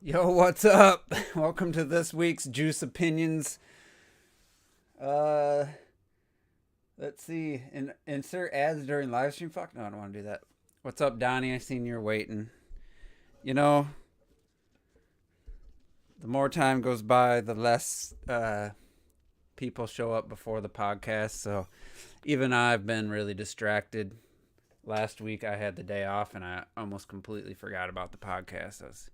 Yo, what's up? Welcome to this week's Juice Opinions. Uh, let's see. Insert ads during live stream. Fuck no, I don't want to do that. What's up, Donnie? I seen you're waiting. You know, the more time goes by, the less people show up before the podcast. So even I've been really distracted. Last week I had the day off and I almost completely forgot about the podcast. I was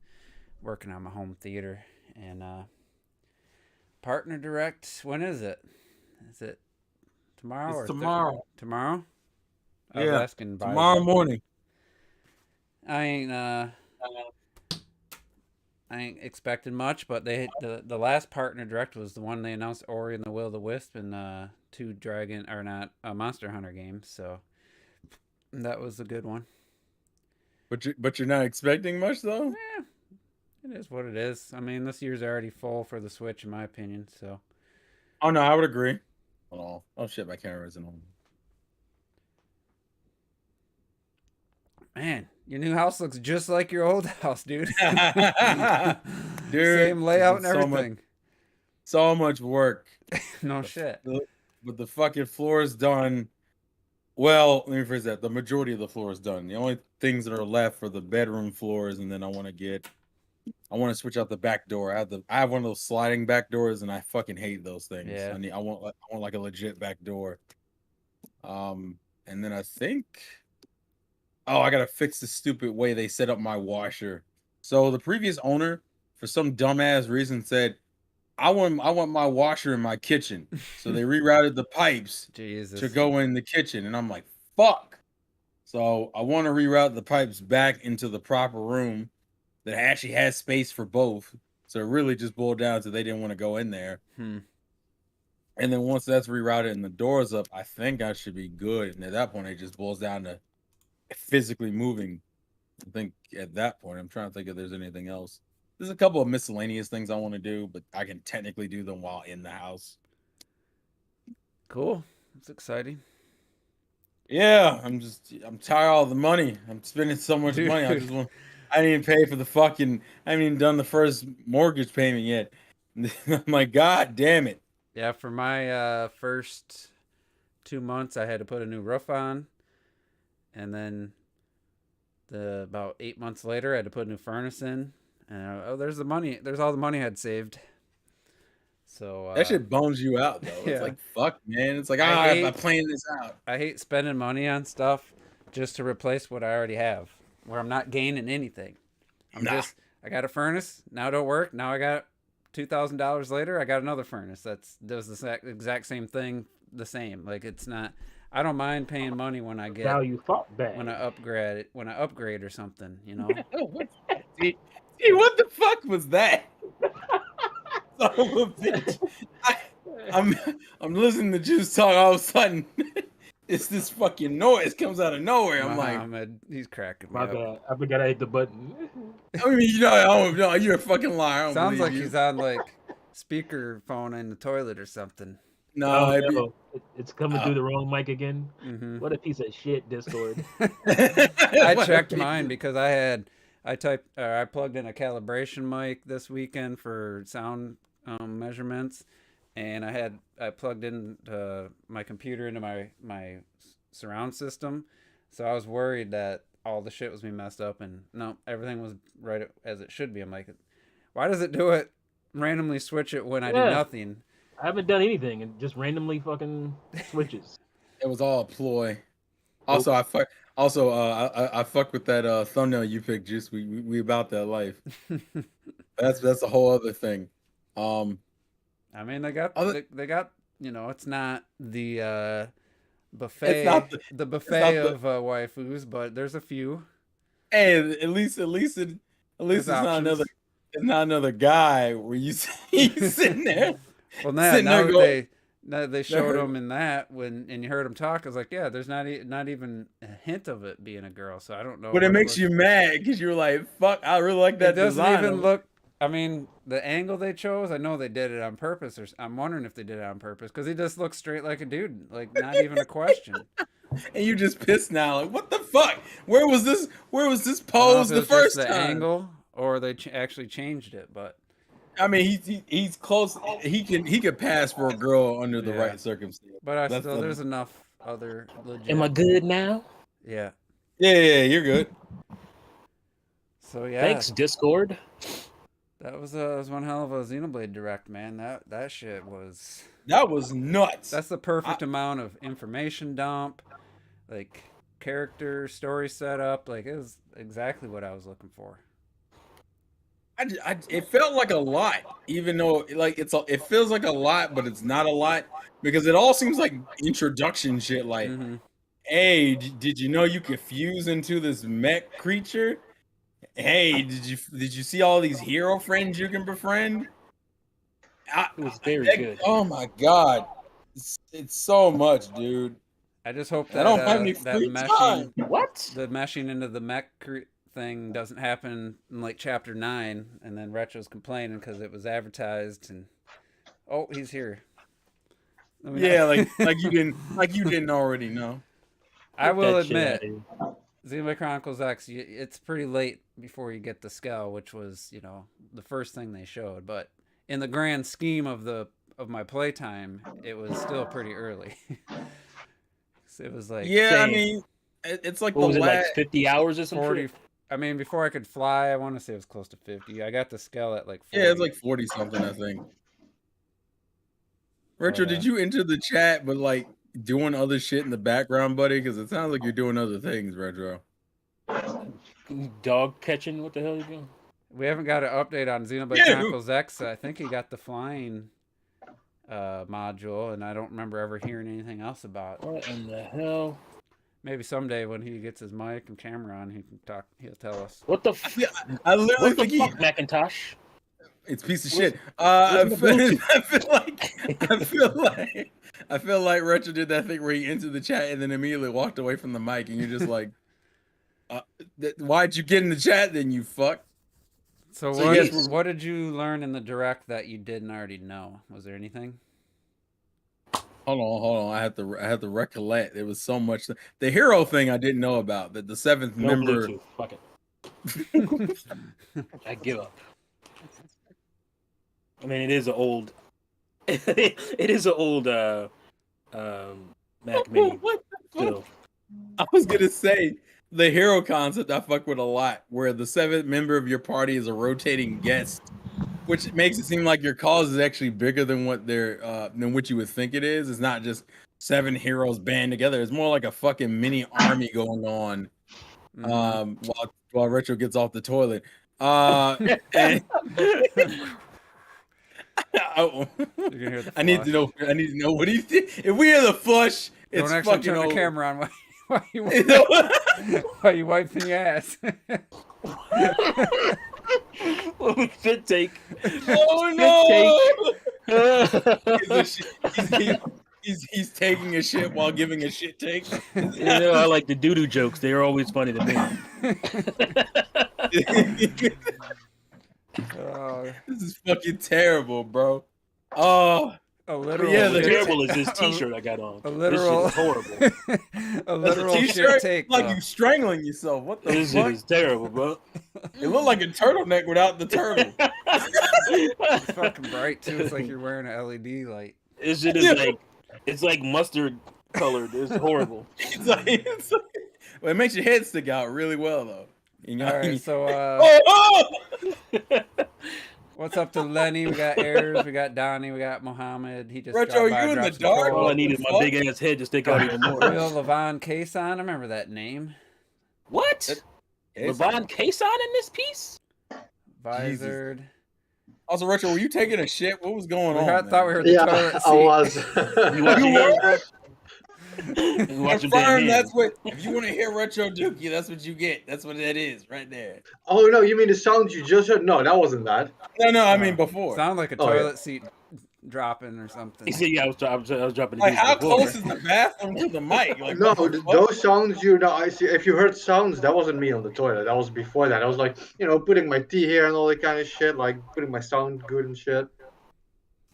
working on my home theater and partner direct. When is it? Is it tomorrow It's or tomorrow. tomorrow? I was Yeah, asking tomorrow Bison. morning. I ain't I ain't expecting much, but the last partner direct was the one they announced Ori and the Will of the Wisp and two Dragon or not Monster Hunter games. So that was a good one. But you're not expecting much though. Eh, it is what it is. I mean, this year's already full for the Switch, in my opinion. So Oh no, I would agree. Oh shit, my camera isn't on. man, your new house looks just like your old house, dude. Dude, Same layout and so much, everything. so much work. No The, shit. the, but the fucking floor is done. Well, let me phrase that. The majority of the floor is done. The only things that are left are the bedroom floors, and then I want to switch out the back door. I have one of those sliding back doors, and I fucking hate those things. Yeah. I want like a legit back door. And then I think, oh, I gotta fix the stupid way they set up my washer. So the previous owner, for some dumbass reason, said I want my washer in my kitchen. So they rerouted the pipes to Jesus. go in the kitchen, and I'm like, fuck. So I want to reroute the pipes back into the proper room that actually has space for both. So it really just boiled down to they didn't want to go in there. Hmm. And then once that's rerouted and the doors up, I think I should be good. And at that point, it just boils down to physically moving. I think at that point, I'm trying to think if there's anything else. There's a couple of miscellaneous things I want to do, but I can technically do them while in the house. Cool. That's exciting. Yeah, I'm tired of all the money. I'm spending so much money. Dude. I didn't even pay for the fucking, I haven't even done the first mortgage payment yet. I'm like, God damn it. Yeah, for my first 2 months I had to put a new roof on. And then about 8 months later I had to put a new furnace in. And there's the money. There's all the money I had saved. So That shit bums you out though. It's yeah. like, fuck, man. It's like, I I hate planned this out. I hate spending money on stuff just to replace what I already have, where I'm not gaining anything. Nah. I got a furnace now, don't work. Now I got $2,000 later. I got another furnace that does the exact same thing. The same, like it's not. I don't mind paying money when I get Value thought back. when I upgrade or something. You know. What's that? See, what the fuck was that? Son of a bitch. I'm listening to Juice talk, all of a sudden it's this fucking noise comes out of nowhere. I'm like, Muhammad, he's cracking me My up. bad. I forgot I hit the button. I mean, I don't know, you're a fucking liar. I don't Sounds like believe you. he's on like speakerphone in the toilet or something. No, Oh no, it's coming through the wrong mic again. Mm-hmm. What a piece of shit, Discord. I checked mine because I plugged in a calibration mic this weekend for sound measurements, and I plugged in my computer into my surround system, so I was worried that all the shit was being messed up, and no, everything was right as it should be. I'm like, why does it do it randomly switch it when I do nothing? I haven't done anything and just randomly fucking switches. It was all a ploy. Also, I fuck with that thumbnail you picked, Juice. We about that life. That's a whole other thing. I mean, they got it's not the buffet, It's not the buffet of waifus, but there's a few. Hey, at least it's not another guy where you see sitting there. Well, now they showed him in that and you heard him talk. I was like, yeah, there's not even a hint of it being a girl. So I don't know. But it makes you mad because you're like, fuck, I really like that design. It doesn't even look. I mean, the angle they chose, I know they did it on purpose. I'm wondering if they did it on purpose because he just looks straight like a dude, like not even a question. And you just pissed now, like what the fuck? Where was this pose the first the time? angle or they actually changed it. But I mean, he's close. He could pass for a girl under the Yeah. right circumstance. but That's the- there's enough other legit. Am I good now? Yeah. Yeah, you're good. So yeah, Thanks, Discord. that was one hell of a Xenoblade Direct, man. That shit was. That was nuts. That's the perfect amount of information dump, like character story setup. Like it was exactly what I was looking for. It felt like a lot, even though like it feels like a lot, but it's not a lot because it all seems like introduction shit. Like, hey, did you know you could fuse into this mech creature? Hey, did you see all these hero friends you can befriend? It was very good. Oh my god, it's so much, dude. I just hope that I don't have any that free meshing, time. What? the meshing into the mech thing doesn't happen in like chapter 9, and then Retro's complaining because it was advertised and oh, he's here. Yeah, like you didn't already know. I will That shit admit, outta here. Xenoblade Chronicles X, it's pretty late before you get the Skell, which was, the first thing they showed. But in the grand scheme of my playtime, it was still pretty early. So it was like Yeah, I Same. mean, it's like What was the it, like last. 50 hours or something? 40. I mean, before I could fly, I want to say it was close to 50. I got the Skell at like 40. Yeah, it's like 40 something, I think. Retro, But, did you enter the chat but like doing other shit in the background, buddy? Because it sounds like you're doing other things, Retro. Dog catching? What the hell are you doing? we haven't got an update on Xenoblade Yeah. Chronicles X. I think he got the flying module, and I don't remember ever hearing anything else about it. What in the hell? Maybe someday when he gets his mic and camera on, he can talk. He'll tell us. What the fuck? I literally What the think fuck, Macintosh? it's a piece of shit. I what's the feel like Retro did that thing where he entered the chat and then immediately walked away from the mic, and you're just like, why'd you get in the chat then, you fuck? So So what, yes. what did you learn in the direct that you didn't already know? Was there anything? Hold on. I had to recollect. There was so much. The hero thing I didn't know about. That the seventh No member. Bluetooth. Fuck it. I give up. I mean, it is an old. It is an old Mac Mini. What the fuck? Still. I was gonna say the hero concept I fuck with a lot, where the seventh member of your party is a rotating guest, which makes it seem like your cause is actually bigger than what you would think it is. It's not just 7 heroes band together. It's more like a fucking mini army going on. While Retro gets off the toilet. And You can hear the I need to flush. know what he did. If we hear the flush, Don't it's actually fucking turn the over. camera on while you You know what? while you wiping your ass. What we should take. Oh no! You He's taking a shit while giving a shit take. know, I like the doo-doo jokes. They're always funny to me. Oh, This is fucking terrible, bro. Oh, a literal. Yeah, What's the- terrible is this T-shirt I got on. A literal. This shit is horrible. A that's a literal shit t-shirt take. like though. you strangling yourself. What the This shit fuck? is terrible, bro. It looked like a turtleneck without the turtle. It's fucking bright too. It's like you're wearing an LED light. This shit is like, it's like mustard colored. It's horrible. It's like, well, it makes your head stick out really well though. You know? All right, so Oh! what's up to Lenny? We got Ayers, we got Donnie, we got Mohammed. He just Retro, dropped by, you in dropped the some dark? All I trolls. need is my big ass head to stick out even more. Real Levon Cason, I remember that name. What? LeVon Cason in this piece? Visored. Also, Retro, were you taking a shit? What was going on? I thought we heard the Yeah, toilet I seat. was. You watching You yours, were? bro? You watching damn Confirm hands. that's what. If you want to hear Retro Dookie, that's what you get. That's what that is right there. Oh no, you mean the sound you just heard? No, that wasn't that. No, I mean before. Sound like a Oh, yeah. toilet seat dropping or something. He said, "Yeah, I was dropping the Like, beats how before. close is the bathroom to the mic? Like, No, what the fuck? those sounds you know. I see. If you heard sounds, that wasn't me on the toilet. That was before that. I was like, putting my tea here and all that kind of shit, like putting my sound good and shit.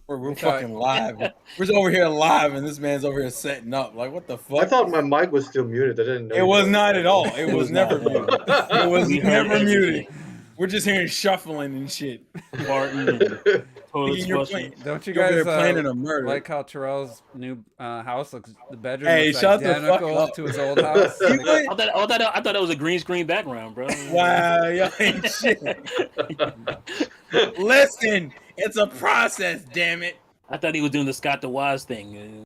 We're fucking live. We're over here live, and this man's over here setting up. Like, what the fuck? I thought my mic was still muted. I didn't know. It was not at all. It was never muted. It was We heard never muted. everything. We're just hearing shuffling and shit. Farting and toilets You're flushing. playing. Don't you You're over guys there planning a murder. like how Terrell's new house looks? The bedroom Hey, looks shut the fuck identical up. to his old house. You would- I thought it was a green screen background, bro. Wow, y'all ain't shit. Listen, it's a process, damn it. I thought he was doing the Scott the Wise thing.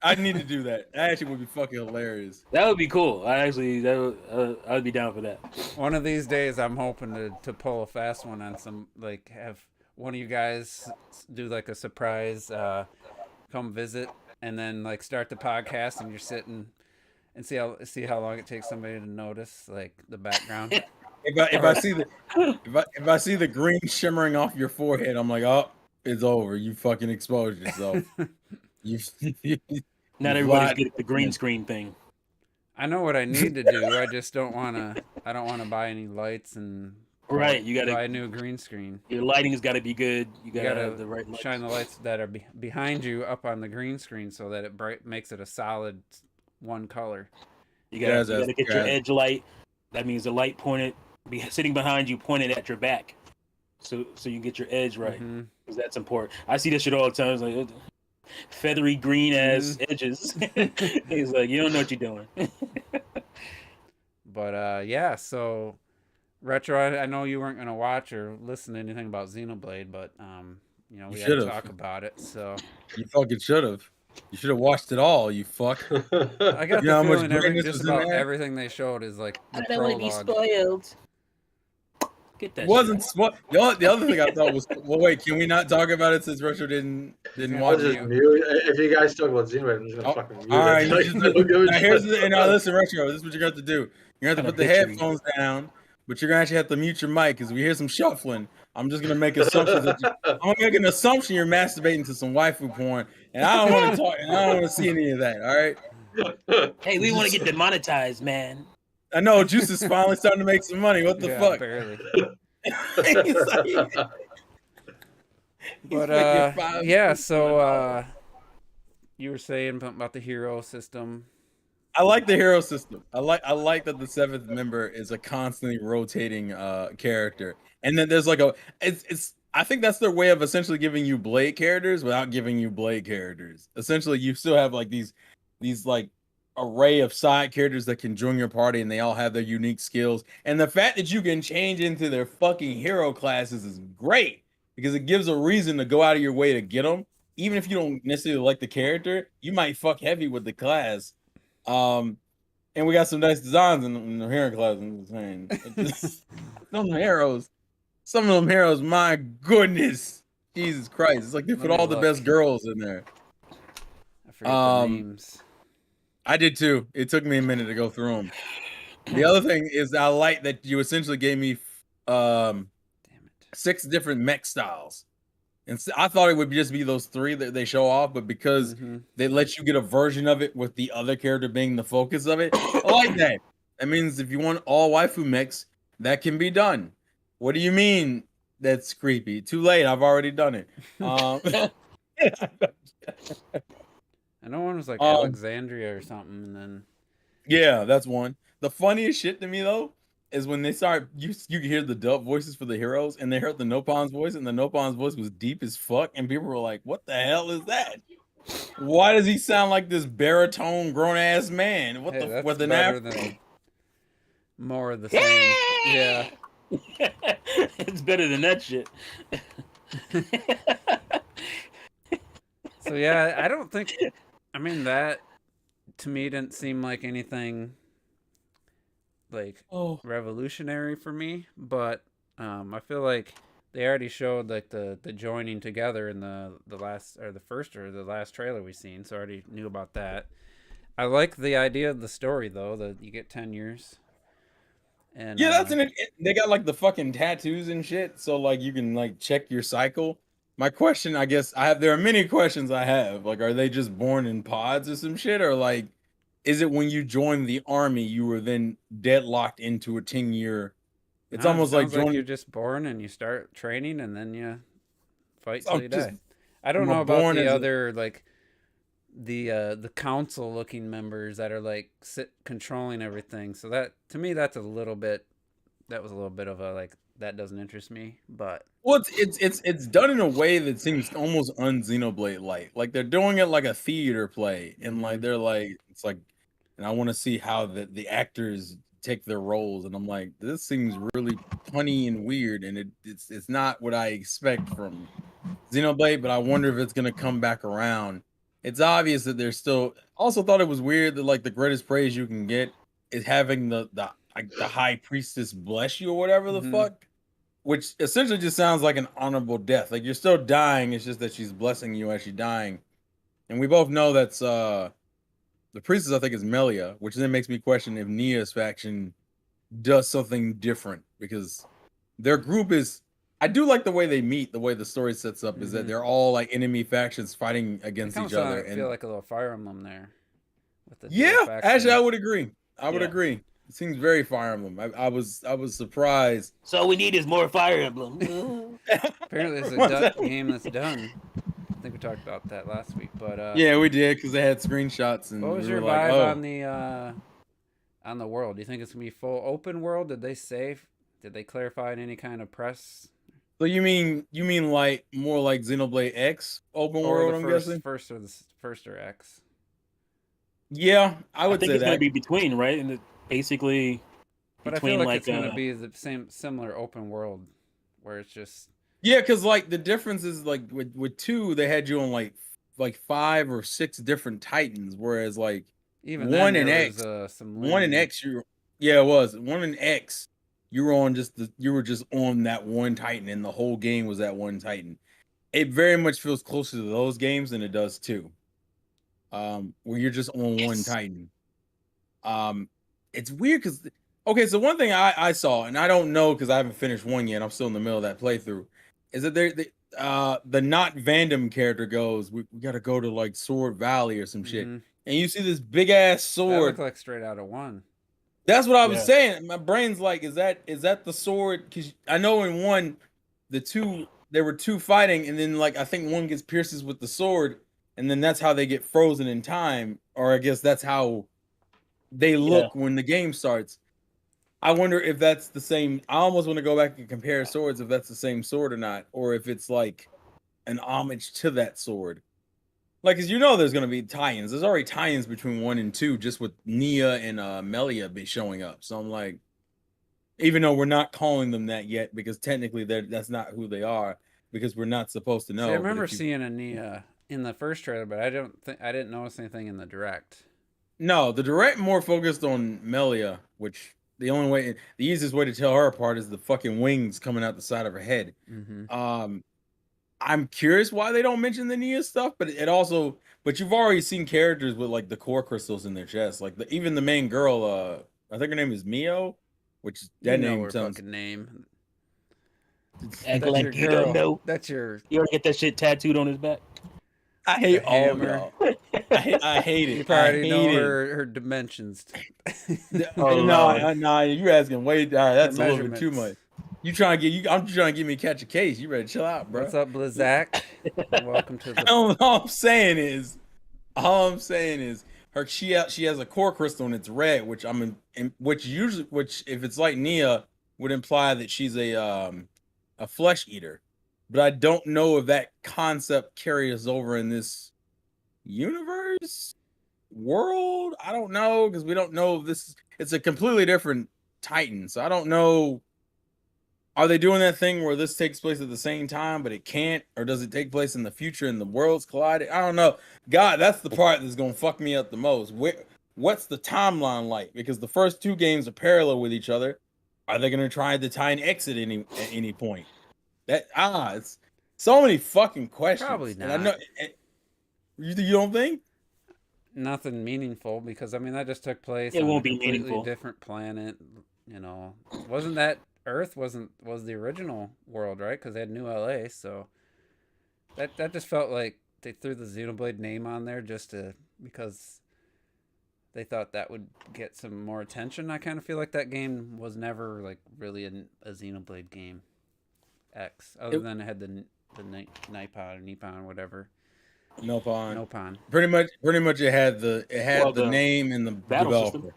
I need to do that. That actually would be fucking hilarious. That would be cool. I'd be down for that. One of these days, I'm hoping to pull a fast one on some, like, have one of you guys do like a surprise, come visit, and then like start the podcast, and you're sitting and see how long it takes somebody to notice like the background. If I see the green shimmering off your forehead, I'm like, oh, it's over. You fucking exposed yourself. Not everybody's good at the green screen thing. I know what I need to do. I just don't want to. I don't want to buy any lights and Right, you gotta buy a new green screen. Your lighting has got to be good. You You gotta gotta have the right lights. shine the lights that are behind you up on the green screen so that it makes it a solid one color. You gotta get your edge light. That means the light sitting behind you, pointed at your back, so you get your edge right. Because that's important. I see this shit all the time. It's like feathery green ass edges. He's like, you don't know what you're doing. But yeah, so Retro, I know you weren't gonna watch or listen to anything about Xenoblade, but we had to talk about it. So you fucking should have. You should have watched it all. You fuck. I got You know how the much feeling greatness just was in about there? everything they showed is like the I don't want to be prologue. spoiled. Get that. Wasn't smart. The other thing I thought was, well, wait, can we not talk about it since Retro didn't Yeah, watch I'll just it? mute. If you guys talk about Xenoblade, I'm just gonna Oh, fucking mute all right, it. you Like, just don't give a now here's shit. now listen, Retro. This is what you're gonna have to do. You're gonna have to put the Kinda bitchy. headphones down, but you're gonna actually have to mute your mic because we hear some shuffling. I'm just gonna make assumptions. I'm gonna make an assumption you're masturbating to some waifu porn, and I don't want to talk. And I don't want to see any of that. All right. Hey, we want to get demonetized, man. I know Juice is finally starting to make some money. What the Yeah, fuck? barely. He's like- But making five yeah, cents so you were saying about the hero system. I like the hero system. I like that the seventh member is a constantly rotating character, and then there's like it's. I think that's their way of essentially giving you Blade characters without giving you Blade characters. Essentially, you still have like these like array of side characters that can join your party, and they all have their unique skills. And the fact that you can change into their fucking hero classes is great because it gives a reason to go out of your way to get them, even if you don't necessarily like the character. You might fuck heavy with the class. And we got some nice designs in the hero class. I'm saying some of them heroes, my goodness, Jesus Christ! It's like they put Let me all the look. best girls in there. I forget the names. I did too. It took me a minute to go through them. The other thing is I like that you essentially gave me Damn it. 6 different mech styles. And I thought it would just be those 3 that they show off, but because they let you get a version of it with the other character being the focus of it, I like that. That means if you want all waifu mechs, that can be done. What do you mean that's creepy? Too late. I've already done it. I know one was like Alexandria or something, and then Yeah, that's one. The funniest shit to me though is when they start you can hear the dub voices for the heroes, and they heard the Nopon's voice, and the Nopon's voice was deep as fuck, and people were like, "What the hell is that? Why does he sound like this baritone grown ass man? What hey, the that's with an better afro?" than more of the same. Yeah. It's better than that shit. So yeah, I don't think. I mean, that to me didn't seem like anything like revolutionary for me, but I feel like they already showed like the joining together in the last or the first or the last trailer we seen, so I already knew about that. I like the idea of the story though, that you get 10 years. And Yeah, that's they got like the fucking tattoos and shit, so like you can like check your cycle. My question, I guess, there are many questions I have. Like, are they just born in pods or some shit, or like, is it when you join the army you were then deadlocked into a 10-year? It's almost like sounds like you're just born and you start training and then you fight till you just- die. I don't I'm know about born the as a- other like the council looking members that are like controlling everything. So that to me that was a little bit of a like that doesn't interest me. But well, it's done in a way that seems almost un-Xenoblade like they're doing it like a theater play, and like they're like it's like, and I want to see how the actors take their roles, and I'm like, this seems really punny and weird, and it's not what I expect from Xenoblade, but I wonder if it's gonna come back around. It's obvious that they're still. Also, thought it was weird that like the greatest praise you can get is having the high priestess bless you or whatever the fuck, which essentially just sounds like an honorable death. Like you're still dying. It's just that she's blessing you as you're dying, and we both know that's the priestess. I think is Melia, which then makes me question if Nia's faction does something different because their group is. I do like the way they meet. The way the story sets up is that they're all like enemy factions fighting against each other. I feel like a little Fire Emblem there. With the actually, I would agree. I would agree. It seems very Fire Emblem. I was surprised. So all we need is more Fire Emblem. Apparently, it's a game that's done. I think we talked about that last week, but yeah, we did because they had screenshots. And what was your vibe on the world? Do you think it's gonna be full open world? Did they clarify in any kind of press? So you mean like more like Xenoblade X open world? I'm guessing first or X. Yeah, I would think say it's gonna be between, right? And basically, but between I feel like it's gonna be the similar open world where it's just because like the difference is like with 2 they had you on like 5 or 6 different Titans, whereas like even 1 and X, it was 1 and X. You were just on that one Titan, and the whole game was that one Titan. It very much feels closer to those games than it does 2. Where you're just on one Titan. It's weird because okay, so one thing I saw, and I don't know because I haven't finished 1 yet. I'm still in the middle of that playthrough. Is that the not Vandom character goes, we got to go to like Sword Valley or some shit, and you see this big ass sword. That looked like straight out of 1. That's what I was saying. My brain's like, is that the sword? Because I know in 1, there were 2 fighting, and then like I think 1 gets pierces with the sword, and then that's how they get frozen in time, or I guess that's how they look when the game starts. I wonder if that's the same. I almost want to go back and compare swords if that's the same sword or not, or if it's like an homage to that sword. Like, as you know, there's gonna be tie-ins. There's already tie-ins between 1 and 2, just with Nia and Melia be showing up. So I'm like, even though we're not calling them that yet, because technically that's not who they are, because we're not supposed to know. See, I remember seeing a Nia in the first trailer, but I didn't notice anything in the direct. No, the direct more focused on Melia, which the easiest way to tell her apart is the fucking wings coming out the side of her head. I'm curious why they don't mention the Nia stuff, but you've already seen characters with like the core crystals in their chest, like even the main girl. I think her name is Mio, which that name sounds. Fucking name. Act like you don't know. That's your. You ever get that shit tattooed on his back? I hate all of y'all. I hate it. You probably know her dimensions. No, you're asking way. All right, that's a little bit too much. I'm trying to get me to catch a case. You better chill out, bro. What's up, Blizzak? Welcome to the. All I'm saying is, she has a core crystal and it's red, which if it's like Nia would imply that she's a flesh eater, but I don't know if that concept carries over in this world. I don't know because we don't know if it's a completely different Titan, so I don't know. Are they doing that thing where this takes place at the same time, but it can't? Or does it take place in the future and the worlds collided? I don't know. God, that's the part that's going to fuck me up the most. What's the timeline like? Because the first 2 games are parallel with each other. Are they going to try to tie an exit at any point? It's so many fucking questions. Probably not. And I know, you don't think? Nothing meaningful, because I mean that just took place. It won't on a be completely meaningful. Different planet, wasn't that Earth was the original world, right? Because they had New LA, so that just felt like they threw the Xenoblade name on there because they thought that would get some more attention. I kind of feel like that game was never like really a Xenoblade game X, other than it had the Nippon, whatever. Nopon. Pretty much it had the name and the developer.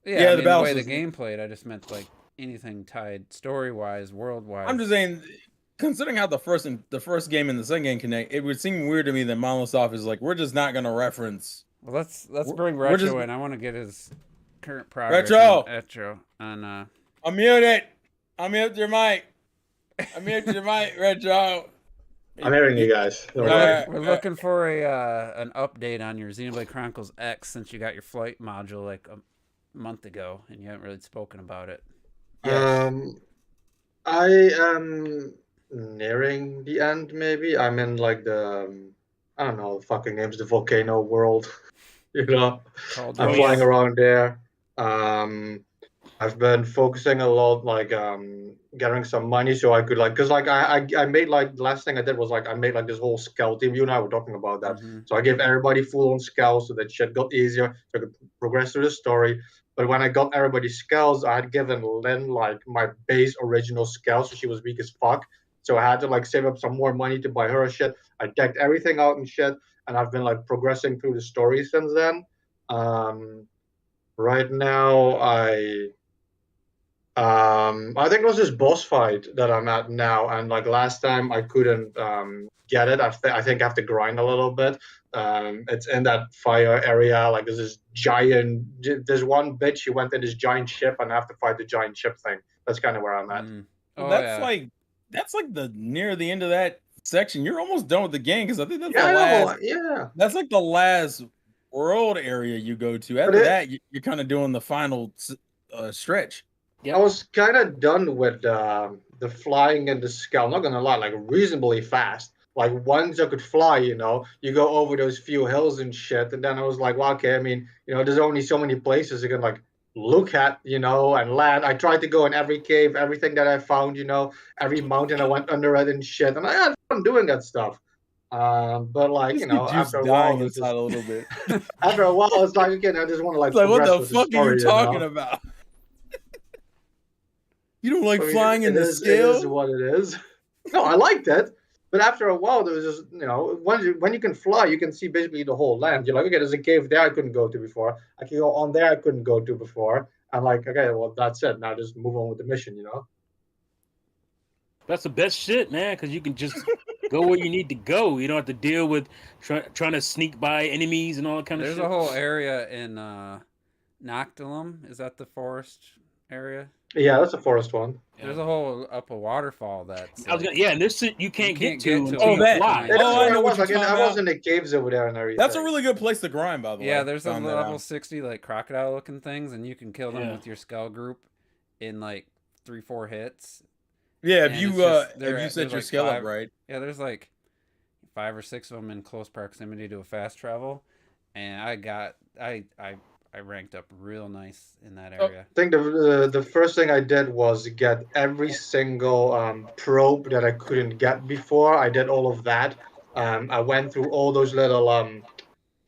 Yeah, the way the game played, I just meant like anything tied story wise, world wise. I'm just saying, considering how the first game and the second game connect, it would seem weird to me that Microsoft is like, we're just not gonna reference. Well, let's bring Retro in. I want to get his current progress. Retro on unmute it. Unmute your mic. Unmute your mic, Retro. I'm hearing you guys. We're looking for an update on your Xenoblade Chronicles X since you got your flight module like a month ago and you haven't really spoken about it. Yes. I am nearing the end. Maybe I'm in like the I don't know, the fucking name's the volcano world. You know, I'm flying around there. I've been focusing a lot, like gathering some money so I could because I made like the last thing I did was like I made like this whole scout team. You and I were talking about that. So I gave everybody full on scouts so that shit got easier so I could progress through the story. But when I got everybody's scouts, I had given Lynn like my base original scout, so she was weak as fuck. So I had to like save up some more money to buy her shit. I decked everything out and shit, and I've been like progressing through the story since then. Right now, I think it was this boss fight that I'm at now, and like last time I couldn't get it. I think I have to grind a little bit. It's in that fire area. Like there's one bitch. She went in this giant ship, and I have to fight the giant ship thing. That's kind of where I'm at. Oh, that's like the near the end of that section. You're almost done with the game because I think that's the last. Yeah, that's like the last world area you go to. After that, you're kind of doing the final stretch. Yeah, I was kind of done with the flying and the scout. I'm not gonna lie, like reasonably fast. Like once I could fly, you know, you go over those few hills and shit, and then I was like, well, okay. I mean, you know, there's only so many places you can like look at, you know, and land. I tried to go in every cave, everything that I found, you know, every mountain I went under it and shit, and I had fun doing that stuff. But like, you know, after a while, a little bit. After a while, it's like again, I just want to like. It's like, what the fuck are you talking about? You don't like flying in the scale? It is what it is. No, I liked it. But after a while, there was just, you know, when you can fly, you can see basically the whole land. You're like, okay, there's a cave there I couldn't go to before. I can go on there I couldn't go to before. I'm like, okay, well, that's it. Now just move on with the mission, you know? That's the best shit, man, because you can just go where you need to go. You don't have to deal with trying to sneak by enemies and all that kind of shit. There's a whole area in Noctilum. Is that the forest area? Yeah, that's a forest one. There's a whole up a waterfall that's and this you can't get to until you fly. I know what you're I was in the caves over there and everything. That's a really good place to grind, by the way. Yeah, there's a level 60 like crocodile looking things, and you can kill them with your skull group in like 3-4 hits. Yeah, if you set your skill up right. Yeah, there's like 5 or 6 of them in close proximity to a fast travel, and I ranked up real nice in that area. I think the first thing I did was get every single probe that I couldn't get before. I did all of that. I went through all those little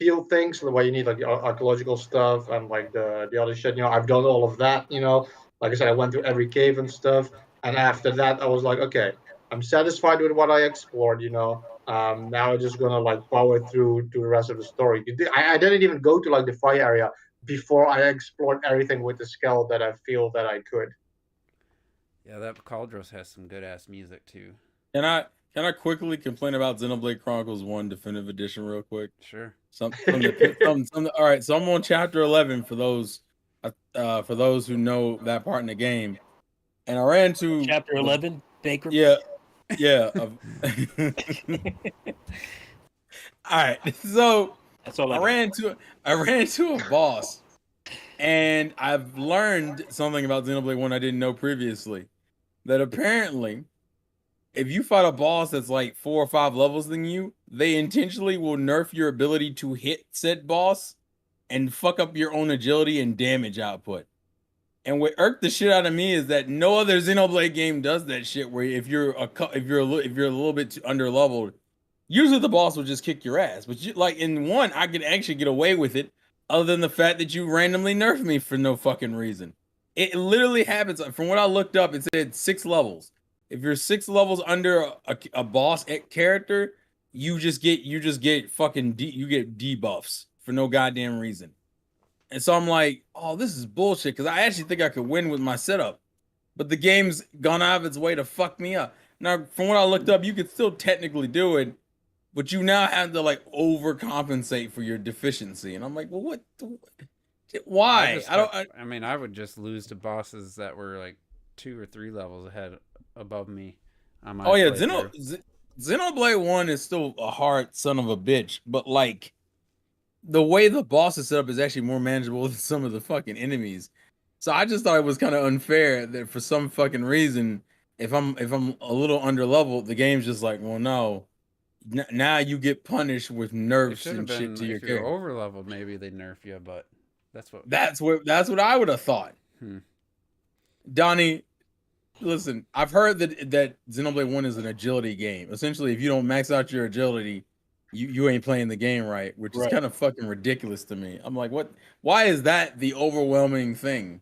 field things where you need like the archaeological stuff and like the other shit. You know, I've done all of that. You know, like I said, I went through every cave and stuff. And after that, I was like, okay, I'm satisfied with what I explored. You know, now I'm just gonna like power through to the rest of the story. I didn't even go to like the fire area before I explored everything with the scale that I feel that I could. Yeah, that Cauldros has some good ass music too. Can I quickly complain about Xenoblade Chronicles 1 Definitive Edition real quick? Sure. All right, so I'm on chapter 11 for those who know that part in the game, and I ran into chapter 11 Baker. Yeah. All right, so. That's all I ran into a boss, and I've learned something about Xenoblade 1 I didn't know previously. That apparently, if you fight a boss that's like 4 or 5 levels than you, they intentionally will nerf your ability to hit said boss and fuck up your own agility and damage output. And what irked the shit out of me is that no other Xenoblade game does that shit. Where if you're a little bit too under leveled, usually the boss will just kick your ass. But like in 1, I could actually get away with it, other than the fact that you randomly nerfed me for no fucking reason. It literally happens. From what I looked up, it said 6 levels. If you're 6 levels under a boss character, you just get fucking you get debuffs for no goddamn reason. And so I'm like, oh, this is bullshit, because I actually think I could win with my setup. but the game's gone out of its way to fuck me up. Now, from what I looked up, you could still technically do it, but you now have to like overcompensate for your deficiency. And I'm like, well, what? Why? I mean, I would just lose to bosses that were like 2 or 3 levels ahead above me. On my Xenoblade 1 is still a hard son of a bitch, but like the way the boss is set up is actually more manageable than some of the fucking enemies. So I just thought it was kind of unfair that for some fucking reason, if I'm a little under level, the game's just like, well, no. Now you get punished with nerfs and shit to your character. If you're over leveled, maybe they nerf you, but that's what I would have thought. Donnie, listen, I've heard that Xenoblade 1 is an agility game. Essentially, if you don't max out your agility, you ain't playing the game right, which is kind of fucking ridiculous to me. I'm like, what? Why is that the overwhelming thing?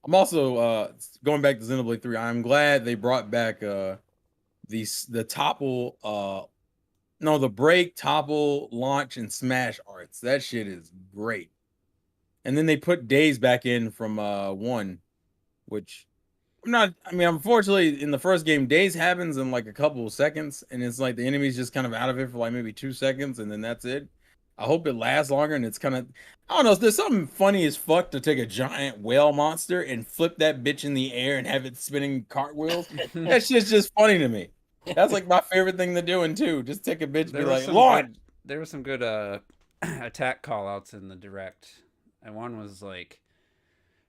I'm also going back to Xenoblade 3. I'm glad they brought back the topple the break, topple, launch, and smash arts. That shit is great. And then they put days back in from 1, which unfortunately in the first game, days happens in like a couple of seconds, and it's like the enemy's just kind of out of it for like maybe 2 seconds, and then that's it. I hope it lasts longer, and it's kind of, I don't know, there's something funny as fuck to take a giant whale monster and flip that bitch in the air and have it spinning cartwheels. That shit's just funny to me. That's like my favorite thing to do in 2. Just take a bitch and be like, Lord. There were some good attack callouts in the direct. And one was like,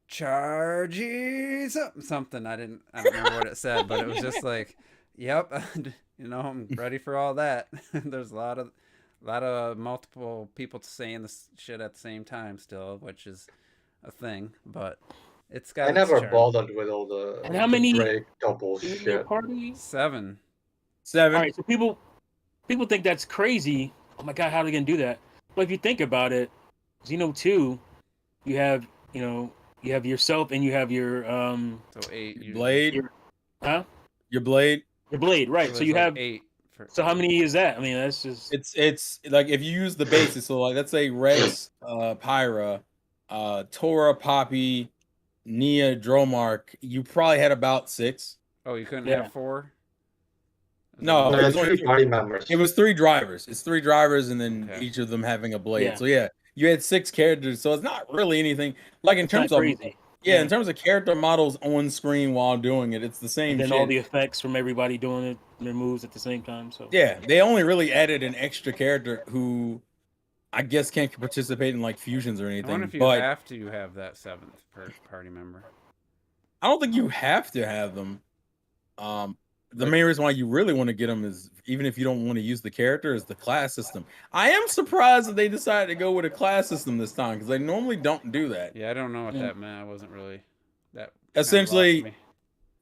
charges up something. I don't remember what it said, but it was just like, yep, I'm ready for all that. There's a lot of multiple people saying this shit at the same time still, which is a thing, but it's got. I never bothered with all the. And how many break double shit? Party? 7. All right, so people think that's crazy. Oh my god, how are they gonna do that? But if you think about it, Xeno 2, you have yourself and you have your so 8 blade. Your blade. Your blade, right? So you have 8. So how many is that? I mean, that's just it's like if you use the basis. So like let's say Rex, Pyra, Tora, Poppy, Nia, Dromark. You probably had about 6. Oh, you couldn't have 4. No, it was only 3 party members. It was 3 drivers. It's 3 drivers, and then each of them having a blade. Yeah. So yeah, you had 6 characters. So it's not really anything like in terms of crazy. in terms of character models on screen while doing it. It's the same. And then shit. all the effects from everybody doing it, their moves at the same time. So yeah, they only really added an extra character who I guess can't participate in like fusions or anything. I wonder if you have to have that 7th party member. I don't think you have to have them. The main reason why you really want to get them is, even if you don't want to use the character, is the class system. I am surprised that they decided to go with a class system this time, because they normally don't do that. Yeah, I don't know what that meant. I wasn't really that. Essentially,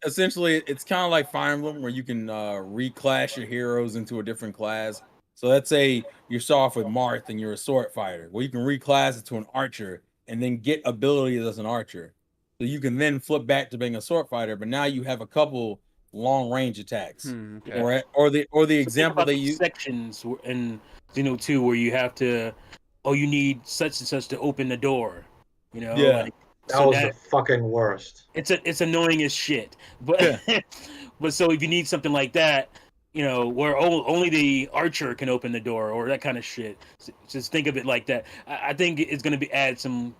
it's kind of like Fire Emblem, where you can reclass your heroes into a different class. So let's say you start off with Marth and you're a sword fighter. Well, you can reclass it to an archer and then get abilities as an archer. So you can then flip back to being a sword fighter, but now you have a couple long range attacks, or the example they use sections in Xeno 2 where you have to, you need such and such to open the door, Yeah, that was the fucking worst. It's annoying as shit, but but so if you need something like that, where only the archer can open the door or that kind of shit, just think of it like that. I think it's gonna add some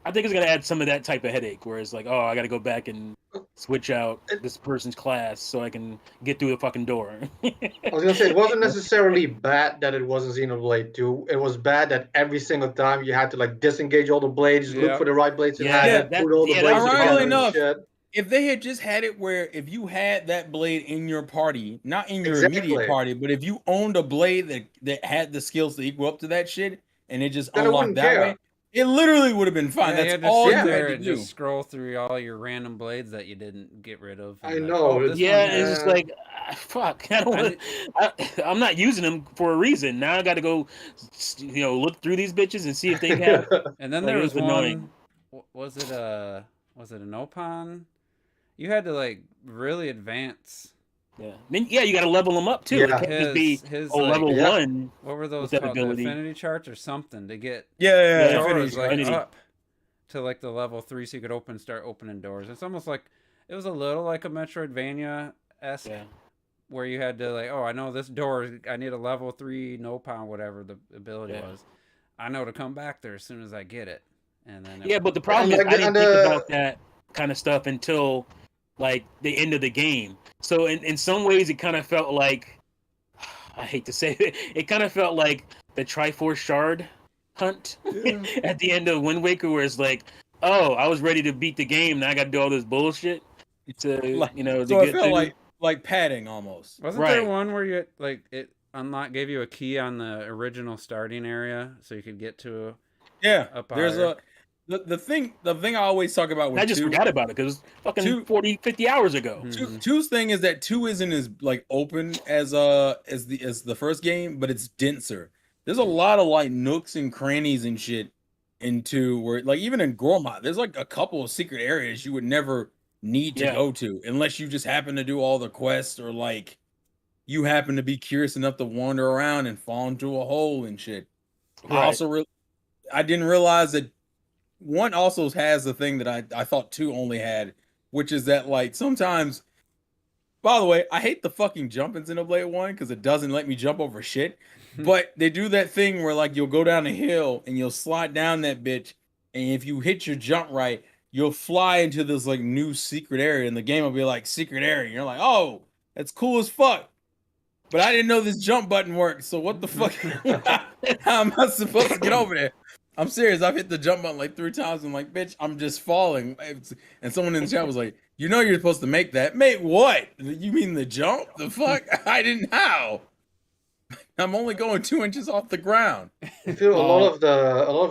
of that type of headache, where it's like, I got to go back and switch out this person's class so I can get through the fucking door. I was gonna say, it wasn't necessarily bad that it wasn't Xenoblade 2. It was bad that every single time you had to like disengage all the blades, look for the right blades, and put all the blades together and shit. If they had just had it where if you had that blade in your party, not in your immediate party, but if you owned a blade that had the skills to equal up to that shit, and it just unlocked that way, it literally would have been fine. That's all you had to do. Just scroll through all your random blades that you didn't get rid of. I know. It's just like, fuck. I'm not using them for a reason. Now I got to go, look through these bitches and see if they have. And then there was one. Was it an Opon? You had to like really advance. Yeah. Then you got to level them up too. Yeah. It can't just be level 1. What were those called? The affinity charts or something to get? Affinity like up to like the level 3, so you could start opening doors. It's almost like It was a little like a Metroidvania-esque, Yeah. where you had to like, oh, I know this door. I need a level 3 no pound, whatever the ability Yeah. was. I know to come back there as soon as I get it. And then Yeah, but the problem is I didn't think about that kind of stuff until like the end of the game. So in some ways, it kind of felt like, I hate to say it, it kind of felt like the Triforce Shard hunt at the end of Wind Waker, where it's like, oh, I was ready to beat the game, now I got to do all this bullshit to Like, to so it get felt through. like padding almost. Wasn't there Right. one where you like it gave you a key on the original starting area so you could get to Yeah, up there's higher? the thing I always talk about with I just two, forgot about it because it was fucking 40, 50 hours ago. two's thing is that 2 isn't as like open as the first game, but it's denser. There's a lot of like nooks and crannies and shit in 2, where like even in Gormott, there's like a couple of secret areas you would never need to go to unless you just happen to do all the quests, or like you happen to be curious enough to wander around and fall into a hole and shit. Right. I didn't realize that 1 also has the thing that I thought 2 only had, which is that like sometimes. By the way, I hate the fucking jump in Xenoblade 1 because it doesn't let me jump over shit. But they do that thing where like you'll go down a hill and you'll slide down that bitch, and if you hit your jump right, you'll fly into this like new secret area, and the game will be like secret area. And you're like, oh, that's cool as fuck. But I didn't know this jump button worked. So what the fuck? How am I supposed to get over there? I'm serious. I've hit the jump button like 3 times. I'm like, bitch, I'm just falling. And someone in the chat was like, you know you're supposed to make that. Make what? You mean the jump? The fuck? I didn't. How? I'm only going 2 inches off the ground. I feel a lot of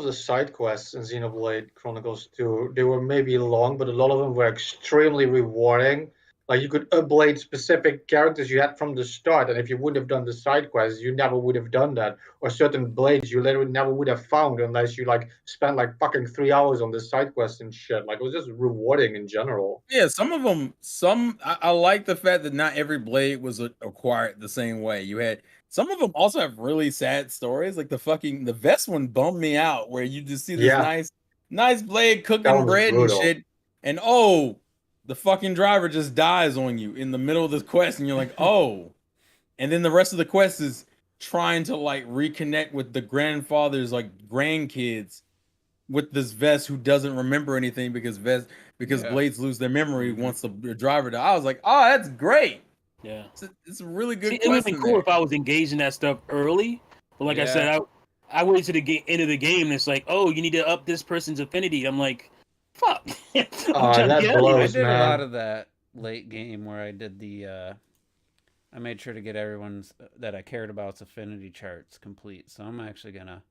the side quests in Xenoblade Chronicles 2, they were maybe long, but a lot of them were extremely rewarding. Like you could upgrade specific characters you had from the start, and if you wouldn't have done the side quests, you never would have done that. Or certain blades you literally never would have found unless you like spent like fucking 3 hours on the side quests and shit. Like it was just rewarding in general. Yeah, some of them. I like the fact that not every blade was acquired the same way. You had some of them also have really sad stories. Like the vest one bummed me out, where you just see this nice blade cooking bread and shit, and oh, the fucking driver just dies on you in the middle of the quest, and you're like, oh. And then the rest of the quest is trying to like reconnect with the grandfather's like grandkids with this vest who doesn't remember anything because blades lose their memory once the driver dies. I was like, oh, that's great. Yeah, it's a really good. It would have been cool if I was engaged in that stuff early, but like I said, I waited to the end of the game. And it's like, oh, you need to up this person's affinity. I'm like, fuck. That blows, I did a lot of that late game where I did the. I made sure to get everyone's that I cared about's affinity charts complete. So I'm actually gonna.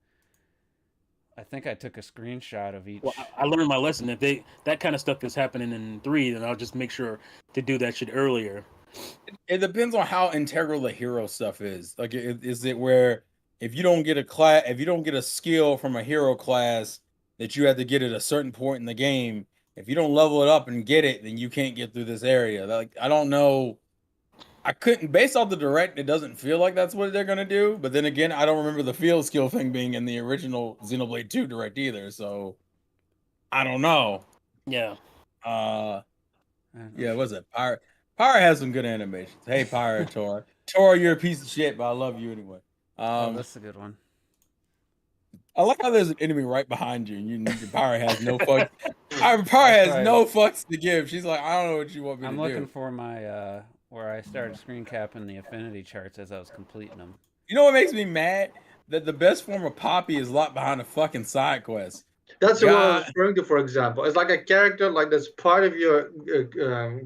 I think I took a screenshot of each. Well, I learned my lesson. If that kind of stuff is happening in 3, then I'll just make sure to do that shit earlier. It depends on how integral the hero stuff is. Like, is it where if you don't get a skill from a hero class that you have to get at a certain point in the game, if you don't level it up and get it, then you can't get through this area. Like, I don't know. I couldn't, based off the direct, it doesn't feel like that's what they're gonna do. But then again, I don't remember the field skill thing being in the original Xenoblade 2 direct either. So I don't know. Yeah. Yeah, what's it? Pyre has some good animations. Hey, Pyre, Tora. Tora, you're a piece of shit, but I love you anyway. That's a good one. I like how there's an enemy right behind you, and Pyre has no fucks. Pyre has no fucks to give. She's like, I don't know what you want me to do. I'm looking for my where I started screen capping the affinity charts as I was completing them. You know what makes me mad? That the best form of Poppy is locked behind a fucking side quest. That's what I was referring to, for example. It's like a character like that's part of your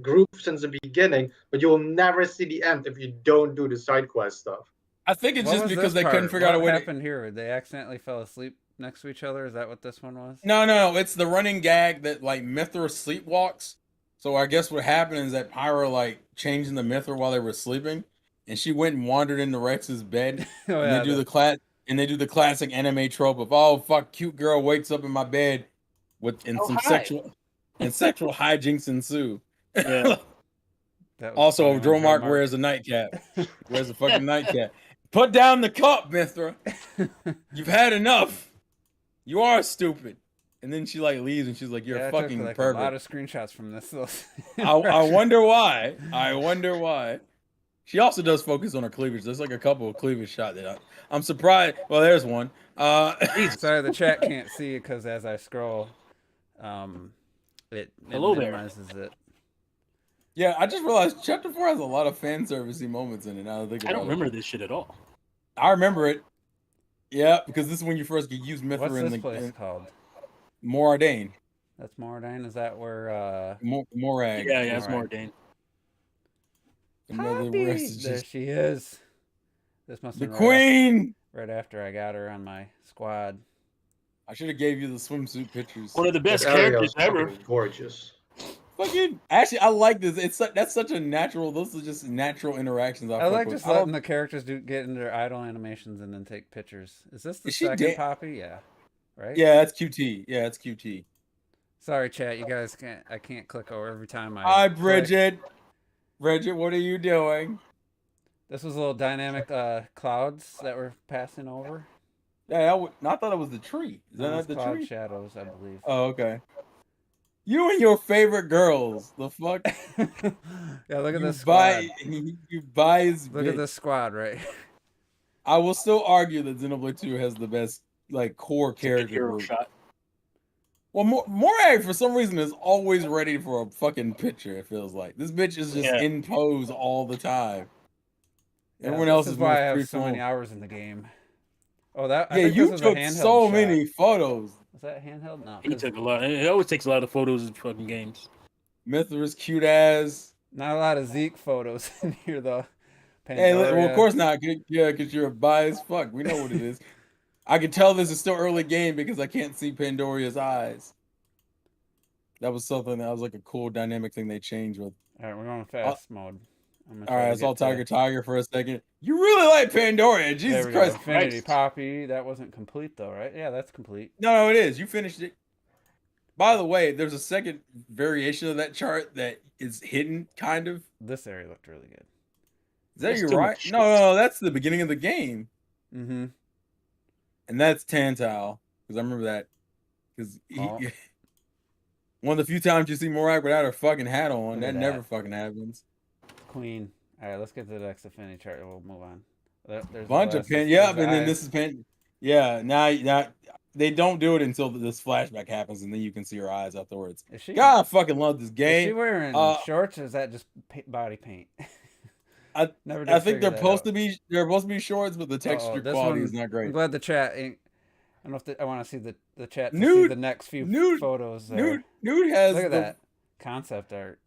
group since the beginning, but you will never see the end if you don't do the side quest stuff. I think it's just because they couldn't figure out a way. What happened here? They accidentally fell asleep next to each other? Is that what this one was? No. It's the running gag that like Mithra sleepwalks. So I guess what happened is that Pyra like changing the Mithra while they were sleeping, and she went and wandered into Rex's bed. They do the classic anime trope of, oh fuck, cute girl wakes up in my bed sexual hijinks ensue. Yeah. Also, Dromark wears a nightcap. Wears a fucking nightcap. Put down the cup, Mithra. You've had enough. You are stupid. and then she like leaves, and she's like, "You're Yeah, a I took fucking like pervert." a lot of screenshots from this. I wonder why. I wonder why. She also does focus on her cleavage. There's like a couple of cleavage shots that I'm surprised. Well, there's one. Sorry, the chat can't see it because as I scroll, it Hello there. minimizes it. Yeah, I just realized Chapter 4 has a lot of fan servicey moments in it. Now that I think about I don't remember this shit at all. I remember it. Yeah, because this is when you first get used Mithra What's in this place called? Moradane. That's Moradane. Is that where? Morag. Yeah, it's Moradane. There she is. This must the be queen. Right after I got her on my squad. I should have gave you the swimsuit pictures. One of the best characters ever. Gorgeous. Fucking actually, I like this. That's such a natural. Those are just natural interactions. I like just letting the characters get into their idle animations and then take pictures. Is this the second Poppy? Yeah, right. Yeah, that's QT. Yeah, it's QT. Sorry, chat. You guys can't. I can't click over every time I. Hi, Bridget. Bridget, what are you doing? This was a little dynamic clouds that were passing over. Yeah, I thought it was the tree. Is that not the cloud tree? Shadows, I believe. Oh, okay. You and your favorite girls. The fuck? Yeah, look at this squad. You buy his Look at this squad, right? I will still argue that Xenoblade 2 has the best like core character group. Shot. Well, Morag for some reason is always ready for a fucking picture. It feels like this bitch is just in pose all the time. Yeah, Everyone else is why I have so many hours in the game. Oh, that yeah, you took so many photos. Was that handheld? No, he took a lot. It always takes a lot of photos in fucking games. Mithra's cute ass. Not a lot of Zeke photos in here though. Hey, well, of course not. Yeah, because you're a biased fuck. We know what it is. I can tell this is still early game because I can't see Pandoria's eyes. That was something that was like a cool dynamic thing they changed with. All right, we're going fast mode. All right, I saw Tiger for a second. You really like Pandoria, Jesus Christ! Infinity Poppy. That wasn't complete though, right? Yeah, that's complete. No, it is. You finished it. By the way, there's a second variation of that chart that is hidden, kind of. This area looked really good. Is that you right? No, that's the beginning of the game. Mm-hmm. And that's Tantile, because I remember that. Because one of the few times you see Morag without her fucking hat on, that never fucking happens. Queen. All right, let's get to the next Affinity chart and we'll move on. There's bunch of pen. Yep, and then this is pen. Yeah, now they don't do it until this flashback happens, and then you can see her eyes afterwards. God, I fucking love this game. Is she wearing shorts, or is that just body paint? I think they're supposed to be shorts, but the texture quality is not great. I'm glad the chat ain't. I don't know if I want to see the chat to see the next few photos. Nude has look at that concept art.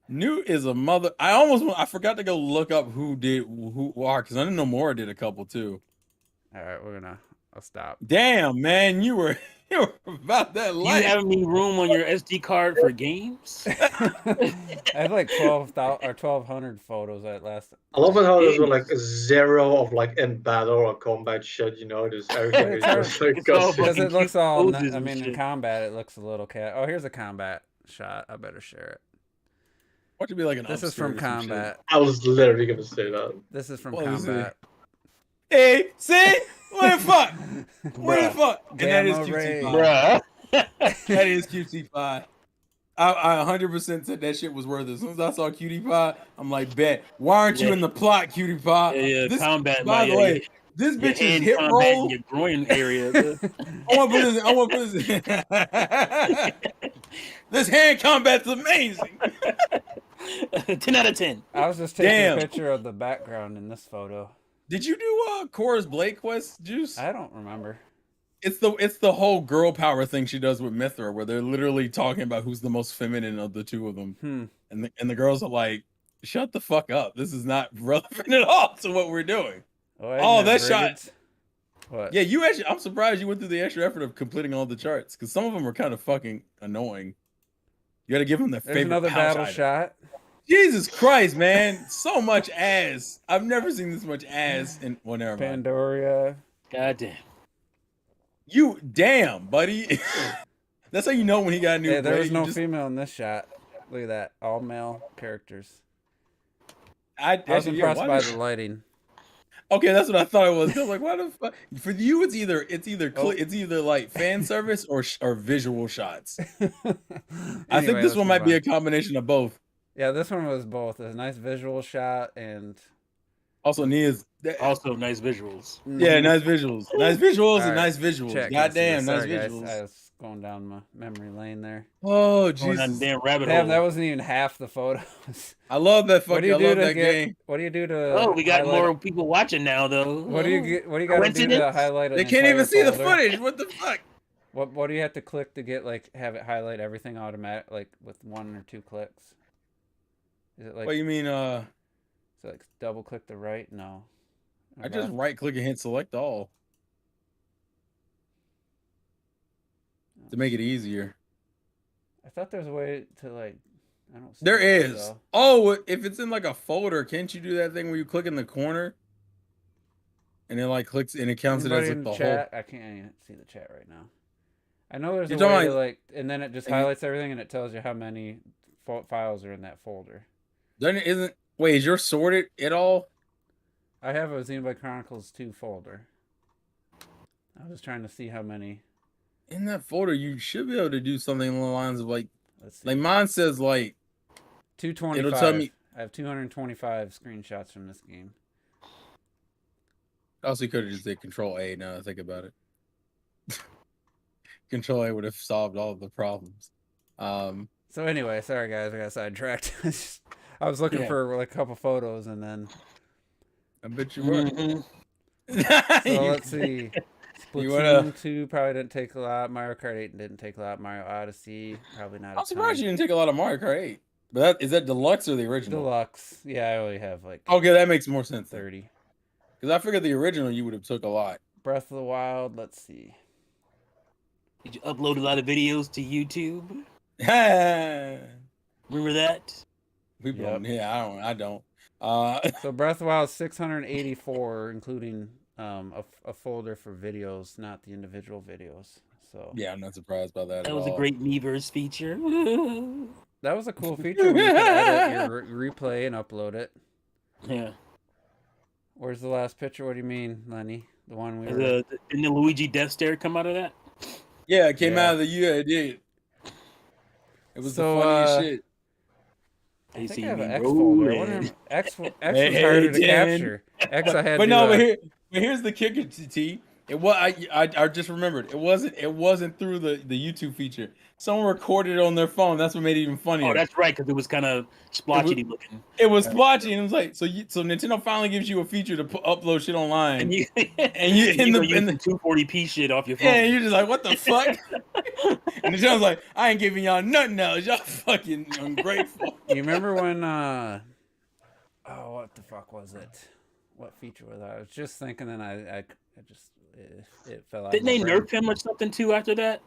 Nude is a mother. I forgot to go look up who are because I didn't know Mora did a couple too. All right, I'll stop. Damn, man, you were about that life. You have any room on your SD card for games? I have like 1,200 photos at last. I love it how there's like a zero of like in battle or combat shit. You know, just everything is just like because it looks all. I mean, in combat, it looks a little Oh, here's a combat shot. I better share it. What should be like an? This is from combat. I was literally gonna say that. This is from combat. Hey, see? What the fuck? What the fuck? And that is QT5. Bruh. That is QT5. I 100% said that shit was worth it. As soon as I saw Cutie Pie, I'm like, bet. Why aren't you in the plot, Cutie Pie? Yeah, this, combat. By the way, this bitch is hit roll. Your groin area. I want to put this. This hand combat's amazing. 10 out of 10. I was just taking a picture of the background in this photo. Did you do Cora's Blade quest, Juice? I don't remember. It's the whole girl power thing she does with Mithra, where they're literally talking about who's the most feminine of the two of them, and the girls are like, "Shut the fuck up! This is not relevant at all to what we're doing." Oh, that shot! What? Yeah, you actually. I'm surprised you went through the extra effort of completing all the charts because some of them are kind of fucking annoying. You got to give them their favorite. Another battle shot. Jesus Christ, man! So much ass. I've never seen this much ass in whatever. Pandoria. Goddamn. You damn, buddy. That's how you know when he got a new. Yeah, there was no female in this shot. Look at that, all male characters. I was impressed by the lighting. Okay, that's what I thought it was. I was like, why the fuck? For you, it's either like fan service or visual shots. I think this one might be a combination of both. Yeah, this one was both. A nice visual shot and also Nia's also nice visuals. Yeah, nice visuals. Nice visuals and right. nice visuals. Check Goddamn, nice Sorry, visuals. Guys. I was going down my memory lane there. Oh, Jesus. Damn rabbit hole. Damn, that wasn't even half the photos. I love that fucking. I love that game. What do you do to? Oh, we got more people watching now, though. What do you got to do to highlight? They can't even see the footage. What the fuck? What do you have to click to get have it highlight everything automatic, like with 1 or 2 clicks? Is it like? What you mean? So like double click the right? No. I just right click and hit select all to make it easier. I thought there was a way to like. I don't. There is. Though. Oh, if it's in like a folder, can't you do that thing where you click in the corner and it like clicks and it counts it as like the chat? whole? I can't even see the chat right now. I know there's a way to like, and then it just highlights everything and it tells you how many files are in that folder. Then it isn't. Wait, is yours sorted at all? I have a Xenoblade Chronicles 2 folder. I was trying to see how many. In that folder, you should be able to do something along the lines of like mine says like 225. It'll tell me. I have 225 screenshots from this game. Also, you could have just did Control A. Now that I think about it, Control A would have solved all of the problems. So anyway, sorry guys, I got sidetracked. I was looking for like a couple photos and then. I bet you were. So let's see. Splatoon 2 probably didn't take a lot. Mario Kart 8 didn't take a lot. Mario Odyssey probably not. I'm surprised you didn't take a lot of Mario Kart 8. But is that deluxe or the original? Deluxe. Yeah, I only have like. Okay, that makes more sense. 30. Because I figured the original you would have took a lot. Breath of the Wild. Let's see. Did you upload a lot of videos to YouTube? Remember that? Yeah, I don't. So Breath of the Wild 684, including a folder for videos, not the individual videos. So yeah, I'm not surprised by that. That was a great Miiverse feature. That was a cool feature where you could edit your replay and upload it. Yeah. Where's the last picture? What do you mean, Lenny? The one we were... Didn't the Luigi death stare come out of that? Yeah, it came out of the it did. It was the funniest shit. I think I have an X folder. X was harder to capture. X I had. But here's the kicker, T. It was I just remembered. It wasn't through the YouTube feature. Someone recorded it on their phone. That's what made it even funnier. Oh, that's right, because it was kind of splotchy looking. It was splotchy, and it was like so Nintendo finally gives you a feature to upload shit online, and you in the 240p shit off your phone. Yeah, and you're just like, what the fuck? And Nintendo's like, I ain't giving y'all nothing else. Y'all fucking ungrateful. You remember when? What the fuck was it? What feature was that? I was just thinking, and I just it fell out. Didn't they nerf him or something too after that?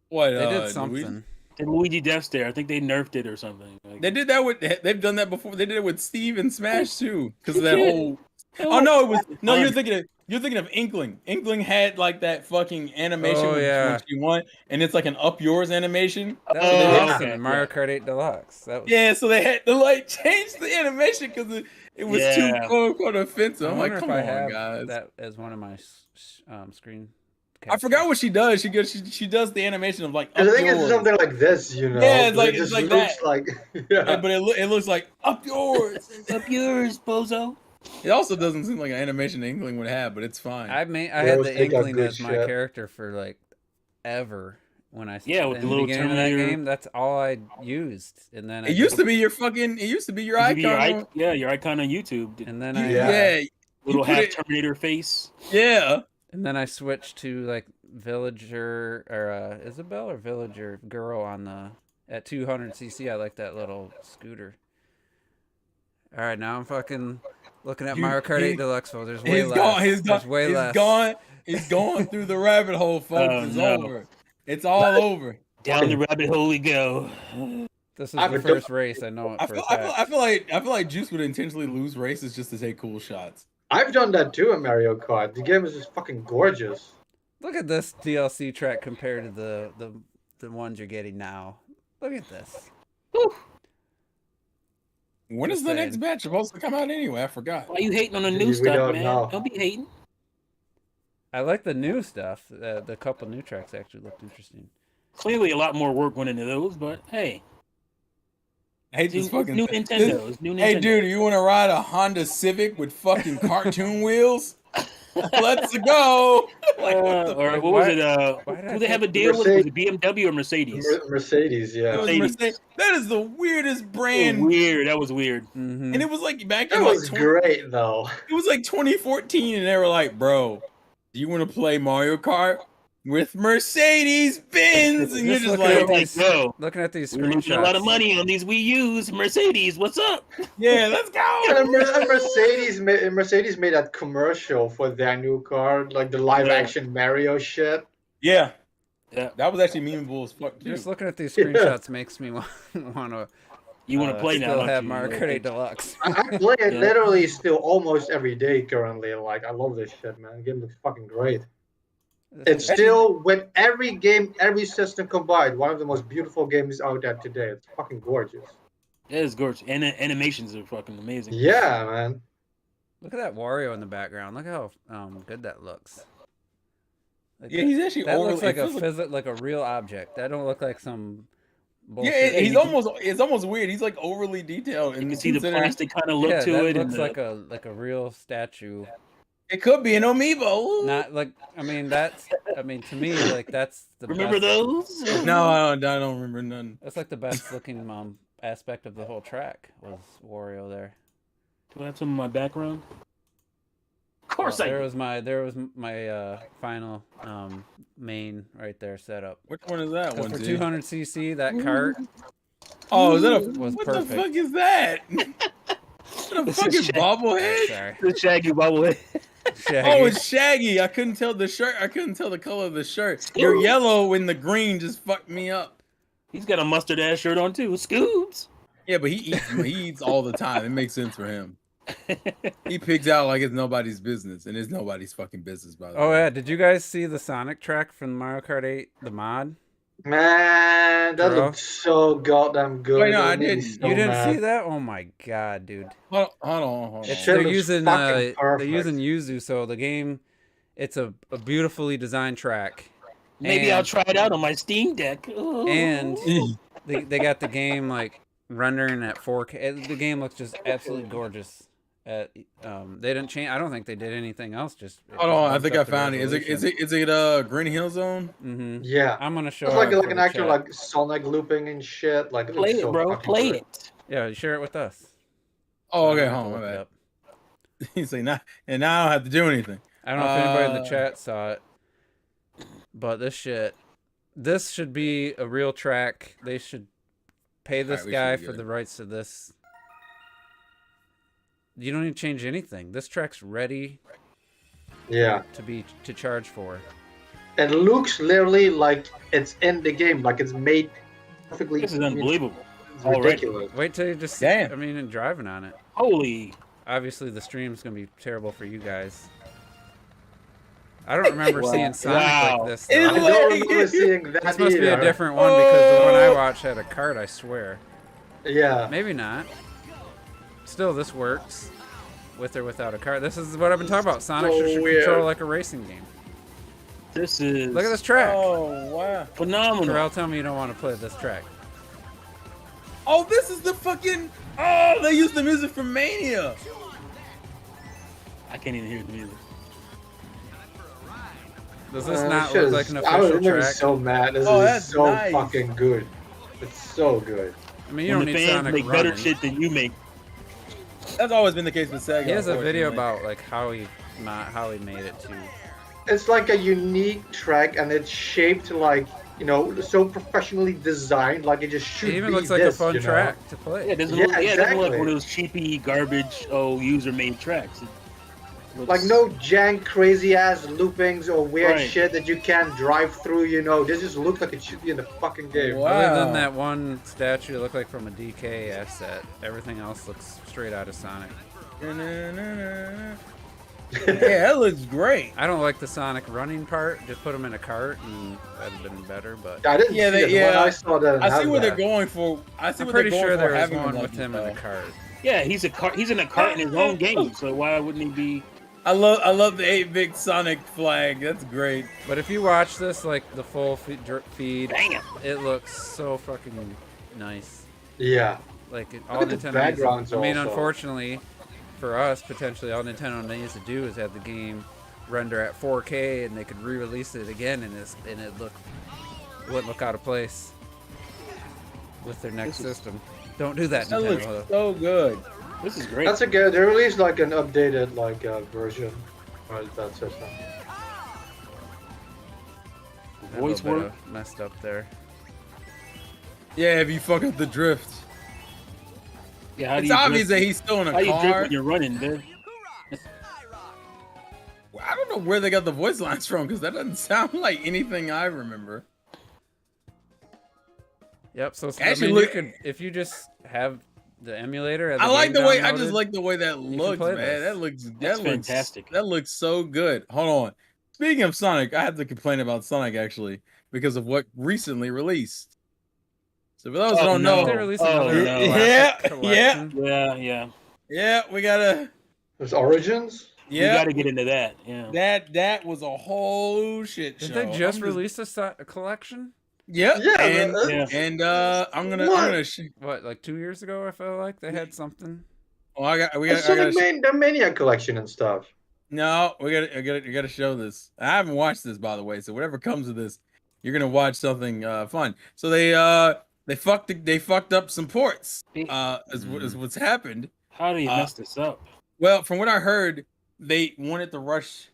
What they did something. The Luigi Death Stare. I think they nerfed it or something. Like, they did that with. They've done that before. They did it with Steve and Smash too, because of that whole. Oh no, it was no. You're thinking of Inkling. Inkling had like that fucking animation when she won, and it's like an up yours animation. That was awesome in Mario Kart 8 Deluxe. That was... so they had to like change the animation because it was too quote unquote offensive. I'm like, come on, guys. That as one of my screen. I forgot what she does. She does the animation of like. I think it's something like this, you know. Yeah, it's like that. Like, but it looks like up yours, up yours, bozo. It also doesn't seem like an animation Inkling would have, but it's fine. I had the Inkling as my character for like ever when I with the little beginning of that game. That's all I used, and then it used to be your icon. Your icon on YouTube. And then little half Terminator face. Yeah. And then I switched to like Villager or Isabel or Villager girl at 200cc. I like that little scooter. All right, now I'm fucking looking at Mario Kart 8 Deluxe. So there's way less. There's way less. He's gone through the rabbit hole, folks. It's over. It's all over. Down the rabbit hole we go. This is the first race. I know it for a fact. I feel like Juice would intentionally lose races just to take cool shots. I've done that too in Mario Kart. The game is just fucking gorgeous. Look at this DLC track compared to the ones you're getting now. Look at this. Whew. When is the next batch supposed to come out anyway? I forgot. Why are you hating on the new We stuff, don't man? know. Don't be hating. I like the new stuff. The couple new tracks actually looked interesting. Clearly, a lot more work went into those, but hey. I hate this fucking new thing. Nintendo. It's new Nintendo. Hey, dude, you want to ride a Honda Civic with fucking cartoon wheels? Let's go. Or what was it? Who they have a deal with? Was it BMW or Mercedes? Mercedes, yeah. It was Mercedes. That is the weirdest brand. Weird. That was weird. Mm-hmm. And it was like back That in was great though. It was like 2014, and they were like, "Bro, do you want to play Mario Kart with Mercedes Benz?" And you're just like, "No." Looking at these We're losing screenshots, a lot of money on these Wii U's. Mercedes, what's up? "Yeah, let's go." And Mercedes made that commercial for their new car, like the live action Mario shit. Yeah, yeah, that was actually memeable as fuck too. Just looking at these screenshots makes me want to. You want to play now? Still have Mario Kart 8 Deluxe. I play it literally still almost every day currently. Like I love this shit, man. The game looks fucking great. It's still, when every game, every system combined, one of the most beautiful games out there today. It's fucking gorgeous. It is gorgeous, and the animations are fucking amazing. Yeah, man. Look at that Wario in the background. Look how good that looks. Like Yeah, he's actually that looks like like a real object. That don't look like some bullshit. Yeah, it's almost weird. He's like overly detailed. You can see the plastic kind of look to that it. Looks like a real statue. It could be an amiibo. Not like to me, like that's the remember best. those? No, I don't remember none. That's like the best looking aspect of the whole track was Wario there. Do I have some in my background? Of course I do. There was my final main right there set up. Which one is that one? For 200cc, that cart. Oh, is that was what perfect. the fuck is that? The fucking bobblehead? Sorry. The Shaggy bobblehead. Shaggy. Oh, it's Shaggy. I couldn't tell the shirt. I couldn't tell the color of the shirt. Your yellow and the green just fucked me up. He's got a mustard ass shirt on too. Scoobs. Yeah, but he eats all the time. It makes sense for him. He pigs out like it's nobody's business, and it's nobody's fucking business, by the way. Oh yeah, did you guys see the Sonic track from Mario Kart 8, the mod? Man, that looked so goddamn good. Wait, no, I didn't. You didn't see that? Oh my god, dude! Hold on. They're using Yuzu, so the game, it's a beautifully designed track. Maybe I'll try it out on my Steam Deck. Ooh. And they got the game like rendering at 4K. The game looks just absolutely gorgeous. They didn't change. I don't think they did anything else. Just hold on. I think I found it. Is it Green Hill Zone? Mm-hmm. Yeah, I'm gonna show. It's like an actual like Sonic looping and shit. Like play it, bro. Play it. Yeah, share it with us. Oh, okay. Hold on. My bad. He's like, now I don't have to do anything. I don't know if anybody in the chat saw it, but this should be a real track. They should pay this guy for the rights to this. You don't need to change anything. This track's ready. Yeah. To charge for. It looks literally like it's in the game, like it's made perfectly. This is unbelievable. It's ridiculous. Wait till you just see. I mean, and driving on it. Holy. Obviously, the stream's gonna be terrible for you guys. I don't remember seeing Sonic like this. I don't remember seeing that. This must be a different one because the one I watched had a cart, I swear. Yeah. Maybe not. Still, this works. With or without a cart. This is what I've been talking about. Sonic should control like a racing game. This is... Look at this track. Oh, wow. Phenomenal. Terrell, tell me you don't want to play this track. Oh, this is the fucking... Oh, they used the music from Mania. I can't even hear the music. Does this not look like an official track? I'm so mad. This is so fucking good. It's so good. I mean, you don't need Sonic make better shit than you make. That's always been the case with Sega. He has a video about like how he made it too. It's like a unique track, and it's shaped like, you know, so professionally designed, like it just should be. It even looks like a fun track to play. Yeah, it doesn't look like one of those cheapy garbage user-made tracks. Like no jank, crazy ass loopings or weird shit that you can't drive through. You know, this just looks like it should be in the fucking game. Wow. Other than that one statue that looked like from a DK asset, everything else looks straight out of Sonic. Yeah, that looks great. I don't like the Sonic running part. Just put him in a cart, and that'd have been better. But I didn't see it. I saw that. I see what they're going for. I see I'm what they're pretty going sure for there was having one with him in the cart. Yeah, he's in a cart in his own game, so why wouldn't he be? I love the 8-bit Sonic flag. That's great. But if you watch this, like the full feed, Bam! it looks so fucking nice. Yeah. Like all Look at the Nintendo backgrounds I mean, also. unfortunately, for us, potentially all Nintendo needs to do is have the game render at 4K, and they could re-release it again, and it wouldn't look out of place with their next system. Don't do that, That Nintendo. looks so good. This is great. That's a good. They released like an updated version of that system. Voice A little bit work. of messed up there. Yeah, if you fuck up the drift. Yeah, how do It's you obvious drift? that he's still in a How you drift car. when you're running, dude? I don't know where they got the voice lines from, because that doesn't sound like anything I remember. Yep. So Actually, I mean, look- you could, if you just have the emulator. I like the way. I downloaded, just like the way that looks, play man. this. That looks fantastic. That looks so good. Hold on. Speaking of Sonic, I have to complain about Sonic actually because of what recently released. So for those who Oh, don't no. They know, released Oh, another no. classic Yeah, collection. Yeah. we gotta. There's Origins. You Yeah, got to get into that. Yeah. that was a whole shit show. Did they just release a collection? Yep. Yeah, And I'm gonna. What, like 2 years ago? I felt like they had something. Oh, I It's gotta. Sonic the Mania collection and stuff. No, I gotta show this. I haven't watched this, by the way. So whatever comes of this, you're gonna watch something fun. So they fucked up some ports. Is what's happened. How do you mess this up? Well, from what I heard, they wanted to rush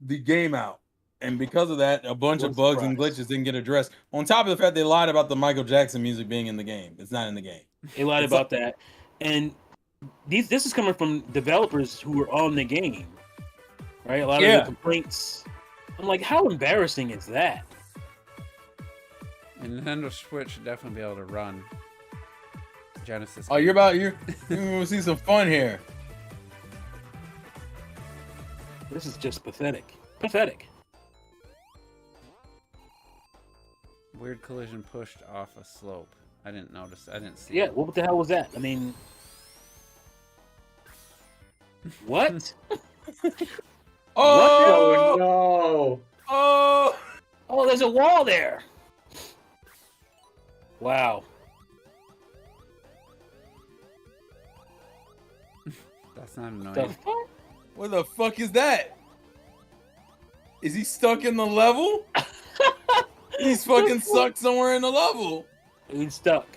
the game out, and because of that, a bunch of bugs and glitches didn't get addressed. On top of the fact they lied about the Michael Jackson music being in the game. It's not in the game. They lied about that, and this is coming from developers who were on the game, right? A lot of the complaints. I'm like, how embarrassing is that? And Nintendo Switch should definitely be able to run Genesis. Oh, you're gonna see some fun here. This is just pathetic. Pathetic. Weird collision pushed off a slope. I didn't notice. I didn't see. Yeah, it. what the hell was that? I mean, what? Oh no! Oh! Oh, there's a wall there. Wow. That's not The annoying. fuck? What the fuck is that? Is he stuck in the level? He's fucking stuck somewhere in the level. He's stuck.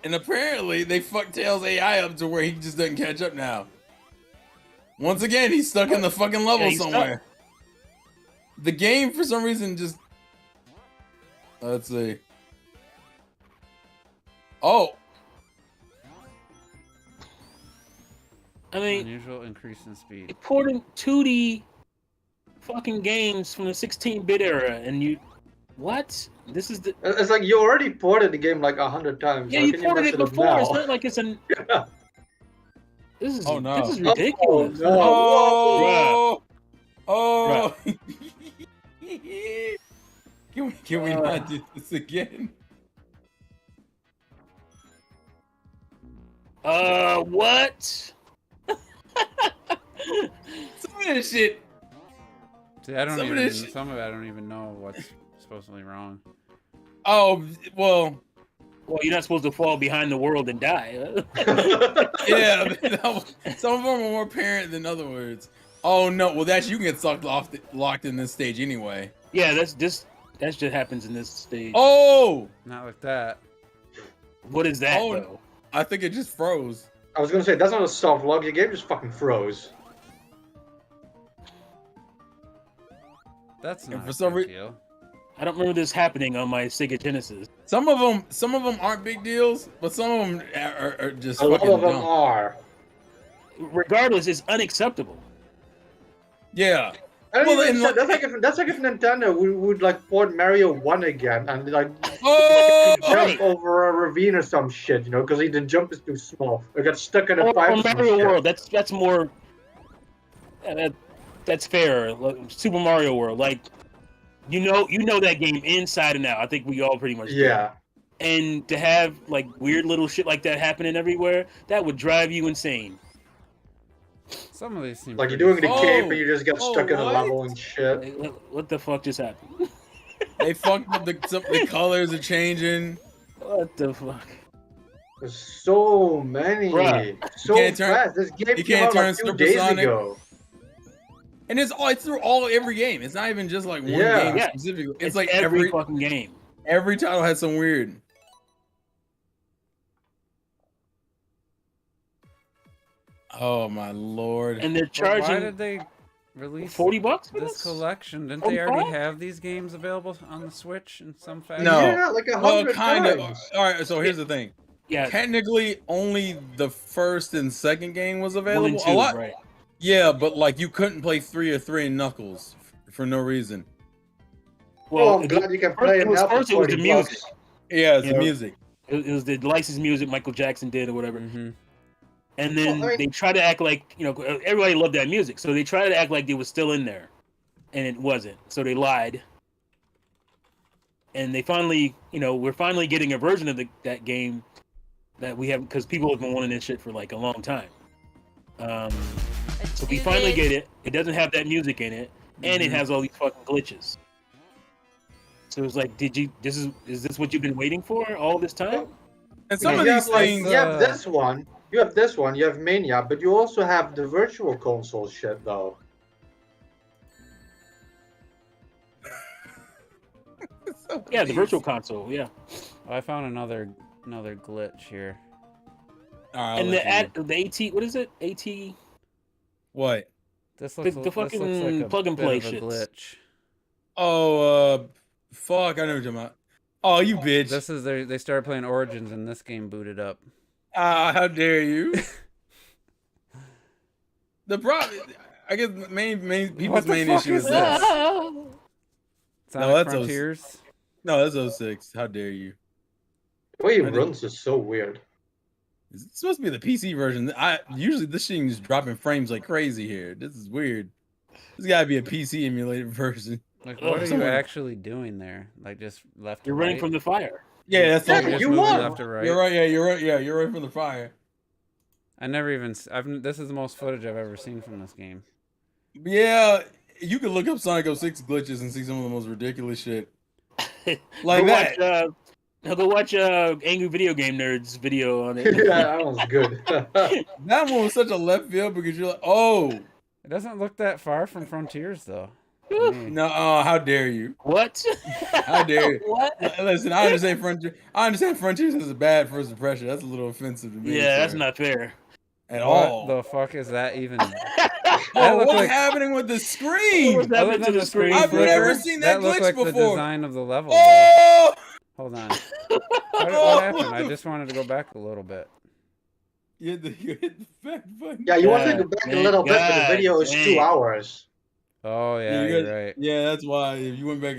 And apparently they fucked Tails AI up to where he just doesn't catch up now. Once again, he's stuck in the fucking level he's somewhere. The game, for some reason, just... Let's see. Oh! I mean, Unusual increase in speed. importing 2D fucking games from the 16-bit era, and you... What? This is the... It's like you already ported the game like 100 times. Yeah, How you can ported mess it up before. now? It's not like it's an... This is, Oh, no. This is ridiculous. Oh, no. Oh! Oh! Can we not do this again? What? Some of this shit. See, I don't Some of even. this shit- Some of it, I don't even know what's supposedly wrong. Oh, well, Well, you're not supposed to fall behind the world and die. yeah. Some of them are more apparent than other words. Oh no, well you can get locked in this stage anyway. Yeah, that just happens in this stage. Oh! Not like that. What is that, Oh, though? I think it just froze. I was gonna say that's not a soft log. Your game just fucking froze. That's not for a some big rea- deal. I don't remember this happening on my Sega Genesis. Some of them aren't big deals, but some of them are just A lot fucking of them dumb. are. Regardless, it's unacceptable. Yeah. I don't Well, even and say- that's like if Nintendo would like port Mario 1 again and like Oh! jump over a ravine or some shit, you know, because the jump is too small. Or got stuck in a Or pipe. or some Mario shit. World. That's more. That's fair. Like, Super Mario World, like you know that game inside and out. I think we all pretty much do. Yeah. and to have like weird little shit like that happening everywhere, that would drive you insane. Some of these seem Like you're pretty doing the fun. cape and you just get stuck in a what? level and shit. Like, what the fuck just happened? They fucked up the colors are changing. What the fuck? There's so many. Bruh. So can't turn- fast. This game you came can't out like turn 2 days supersonic. ago. And it's through every game. It's not even just like one Yeah. game Yeah. specifically. It's, It's like every fucking game. every title has some weird. Oh my lord! And they're But charging why did they release $40 for this this? collection? Didn't they already 45? have these games available on the Switch in some fashion? No. Yeah, like 100 kind of. times. All right, so here's the thing. Yeah, Technically, only the first and second game was one available. and two, A lot, right? yeah, but like you couldn't play 3 or 3 in Knuckles for no reason. Oh, I'm glad you can play it now for first it was the 40 music. bucks. Yeah, it's You the know? music. It was the licensed music Michael Jackson did or whatever. Mm-hmm. And then Well, I mean- they try to act like, everybody loved that music. So they try to act like it was still in there. And it wasn't. So they lied. And they finally, we're finally getting a version of that game that we have, because people have been wanting this shit for like a long time. So we finally get it. It doesn't have that music in it. And it has all these fucking glitches. So it's like, is this what you've been waiting for all this time? And some You of have, these like, things. you have this one. You have this one. You have Mania, but you also have the virtual console shit, though. Yeah, the virtual console, yeah. Oh, I found another glitch here. All right, And I'll let you know. the AT, what is it? AT? What? This looks, The this looks fucking like a plug and bit play of a shits. glitch. Oh, fuck! I know what you're talking about. Oh, you bitch! This is they started playing Origins and this game booted up. How dare you? The problem, I guess, main people's main fuck issue is is this? this. Sonic that's Frontiers. No, that's 06. How dare you? The way it I think- runs is so weird. It's supposed to be the PC version. Usually this thing is dropping frames like crazy here. This is weird. This gotta be a PC emulated version. Like, what are you someone- actually doing there? Like, just left. You're to running right? from the fire. Yeah, that's Yeah, all. You're just you moving won. left to right. You're right. Yeah, you're right. Yeah, you're right from the fire. I never even. This is the most footage I've ever seen from this game. Yeah, you can look up Sonic 06 glitches and see some of the most ridiculous shit. Like Go that. Go watch Angry Video Game Nerds video on it. Yeah, that was good. That one was such a left field because you're like, oh, It doesn't look that far from Frontiers, though. to me. no, how dare you? What? How dare you? What? Listen, I understand Frontiers is a bad first impression. That's a little offensive to me. Yeah, that's sir. not fair. At What all. the fuck is that even? Oh, That looked what's like- happening with the What screen? was Other happening than to the the screen screen? I've flicker, never seen that looked glitch like the before. design of the level. Though. Oh! Hold on. What happened? I just wanted to go back a little bit. You hit the back button. Yeah, you want to Yeah, go back a man, little bit, but the God video is 2 dang. hours. Oh yeah, Yeah, you're right. Yeah, that's why if you went back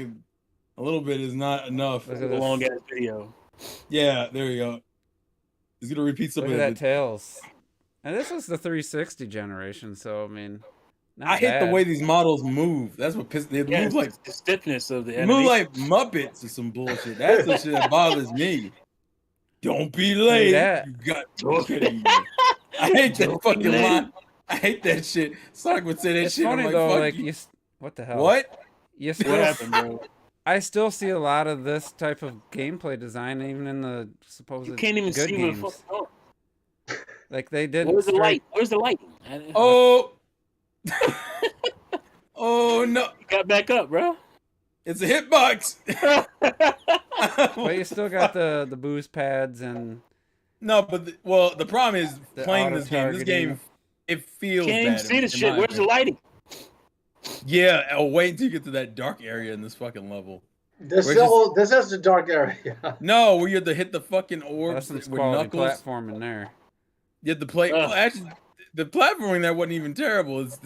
a little bit is not enough. Look A at this. long ass video. Yeah, there you go. He's gonna repeat some Look of at it. that Tails. And this was the 360 generation, so I mean, not I hate the bad. way these models move. That's what pissed. They Yeah, move like it's the stiffness of the they move animation. like Muppets or some bullshit. That's the shit that bothers me. Don't be late. that. You got no kidding me. I hate that Don't be fucking late. line. I hate that shit. Sonic would say that It's shit. funny I'm like, though, fuck like you. what the hell? What? You What still, happened, bro? I still see a lot of this type of gameplay design, even in the supposed You can't even good see games. what the fuck's going. Like they did. Where's the light? Where's the light? Oh. Oh no! Got back up, bro. It's a hitbox. But you still got the boost pads and No, but the problem is The playing this game. This auto-targeting. game, it feels Can't even bad. see in the shit. my Where's the opinion. lighting? Yeah, I'll wait until you get to that dark area in this fucking level. This We're this is the dark area. No, where you have to hit the fucking orbs that's some with quality knuckles. platforming there. You have to play. Ugh. Well, actually, the platforming there wasn't even terrible. It's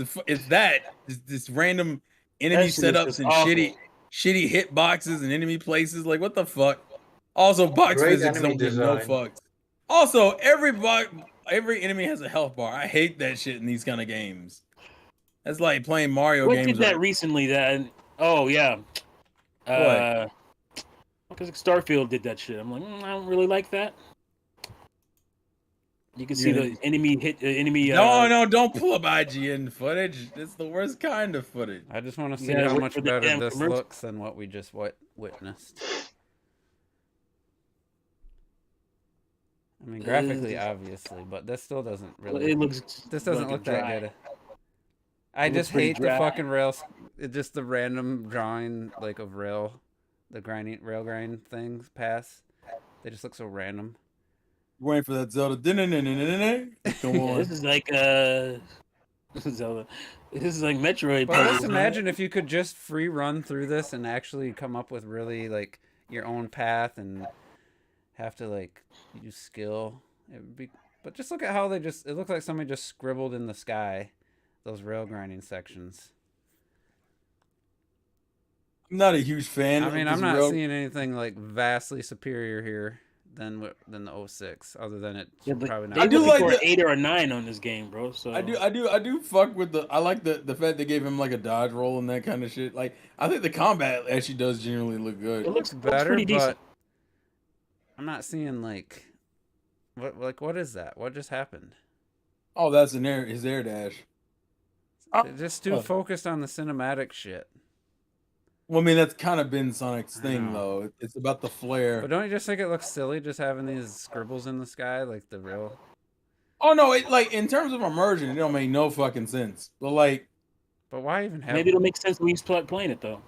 this random enemy That shit is setups just and awful. shitty hit boxes and enemy places. Like what the fuck? Also, box Great physics enemy don't give no design. fucks. Also, every enemy has a health bar. I hate that shit in these kind of games. That's like playing Mario What games. did that recently? That oh yeah. What Because Starfield did that shit. I'm like, I don't really like that. You can see the enemy hit enemy. No, don't pull up IGN footage. It's the worst kind of footage. I just want to see how much better this looks than what we just witnessed. I mean, graphically, obviously, but this still doesn't really. It looks. This doesn't look that good. I just hate the fucking rails. Just the random drawing, like of rail grind things pass. They just look so random. Waiting for that Zelda. Come on. This is like Zelda. This is like Metroid. But just imagine if you could just free run through this and actually come up with really like your own path and have to like use skill. It would be. But just look at how they just. It looks like somebody just scribbled in the sky those rail grinding sections. I'm not a huge fan. I mean, I'm not seeing anything like vastly superior here than the 06, other than it probably not. I do like an 8 or a 9 on this game, bro. So I do fuck with I like the fact they gave him like a dodge roll and that kind of shit. Like I think the combat actually does generally look good. It looks better, pretty decent. But I'm not seeing like what is that? What just happened? Oh, that's his air dash. They're just too focused on the cinematic shit. Well, I mean, that's kind of been Sonic's thing, though. It's about the flare. But don't you just think it looks silly just having these scribbles in the sky, like the real? Oh no! Like in terms of immersion, it don't make no fucking sense. But why even have? Maybe it'll make sense when you start playing it, though.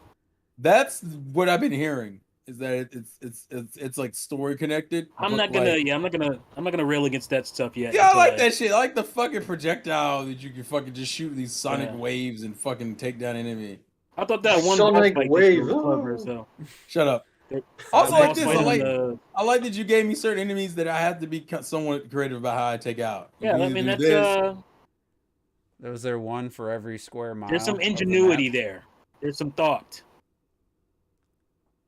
That's what I've been hearing. Is that it's like story connected. I'm not gonna rail against that stuff yet. Yeah, I like that shit. I like the fucking projectile that you can fucking just shoot these sonic waves and fucking take down enemy. I thought that one Sonic wave was clever, so. Shut up. Also, like this, I like that you gave me certain enemies that I have to be somewhat creative about how I take out. Yeah, I mean that's Was there one for every square mile? There's some ingenuity there. There's some thought.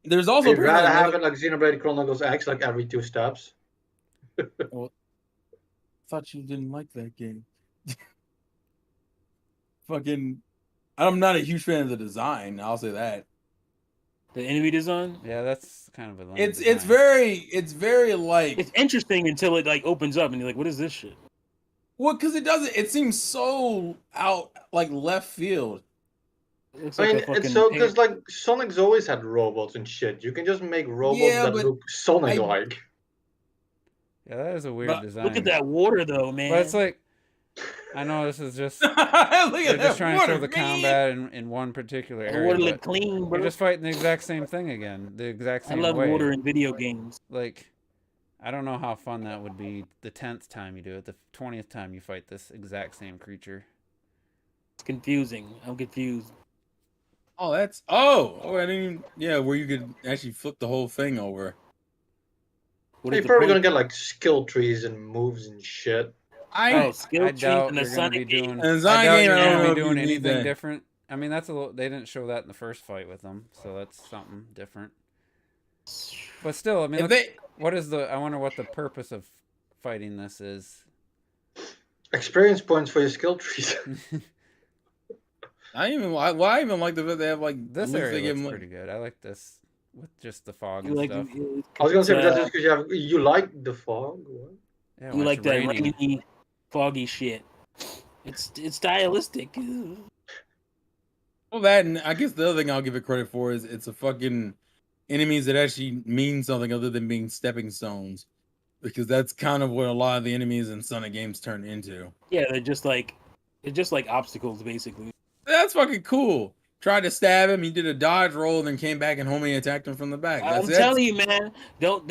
There's also I'd rather have it like Xenoblade Chronicles X, like every 2 steps. Well, thought you didn't like that game. Fucking, I'm not a huge fan of the design. I'll say that. The enemy design? Yeah, that's kind of a. It's very like. It's interesting until it like opens up and you're like, what is this shit? Well, because it doesn't. It seems so out like left field. I mean, it's so because like Sonic's always had robots and shit. You can just make robots that look Sonic-like. Yeah, that is a weird design. Look at that water, though, man. But it's like, I know this is just they're just trying to show the combat in one particular area. The water look clean, bro. You're just fighting the exact same thing again, the exact same way. I love water in video games. Like, I don't know how fun that would be the 10th time you do it, the 20th time you fight this exact same creature. It's confusing. I'm confused. Oh, I didn't even, where you could actually flip the whole thing over. You're probably gonna get like skill trees and moves and shit. Skill trees in the Sonic game. I doubt you're gonna be doing anything different. I mean, that's a little. They didn't show that in the first fight with them, so that's something different. But still, I mean, what is the? I wonder what the purpose of fighting this is. Experience points for your skill trees. I even like the fact they have like this area looks pretty good. I like this with just the fog and stuff. I was gonna say that's just because you like the fog. What? Yeah, you like that rainy, foggy shit. It's stylistic. Well, that, and I guess the other thing I'll give it credit for is it's a fucking enemies that actually mean something other than being stepping stones, because that's kind of what a lot of the enemies in Sonic games turn into. Yeah, they're just like obstacles, basically. That's fucking cool. Tried to stab him, he did a dodge roll, and then came back and homie attacked him from the back. I'm telling you, man, don't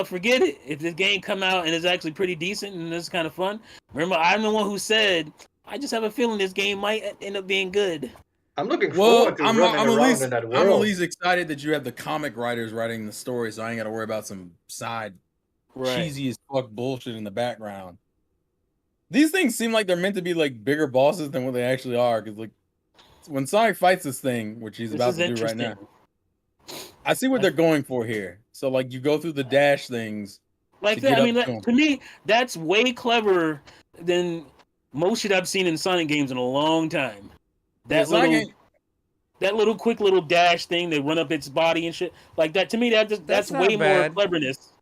forget it. If this game come out and it's actually pretty decent and it's kind of fun, remember I'm the one who said I just have a feeling this game might end up being good. I'm looking forward to running around in that world. I'm at least excited that you have the comic writers writing the story, so I ain't got to worry about some side cheesy as fuck bullshit in the background. These things seem like they're meant to be like bigger bosses than what they actually are, because like when Sonic fights this thing, which he's about to do right now, I see what they're going for here. So like you go through the dash things. Like that, I mean, to me, that's way cleverer than most shit I've seen in Sonic games in a long time. That that little quick little dash thing that run up its body and shit like that. To me, that's not way more bad. cleverness.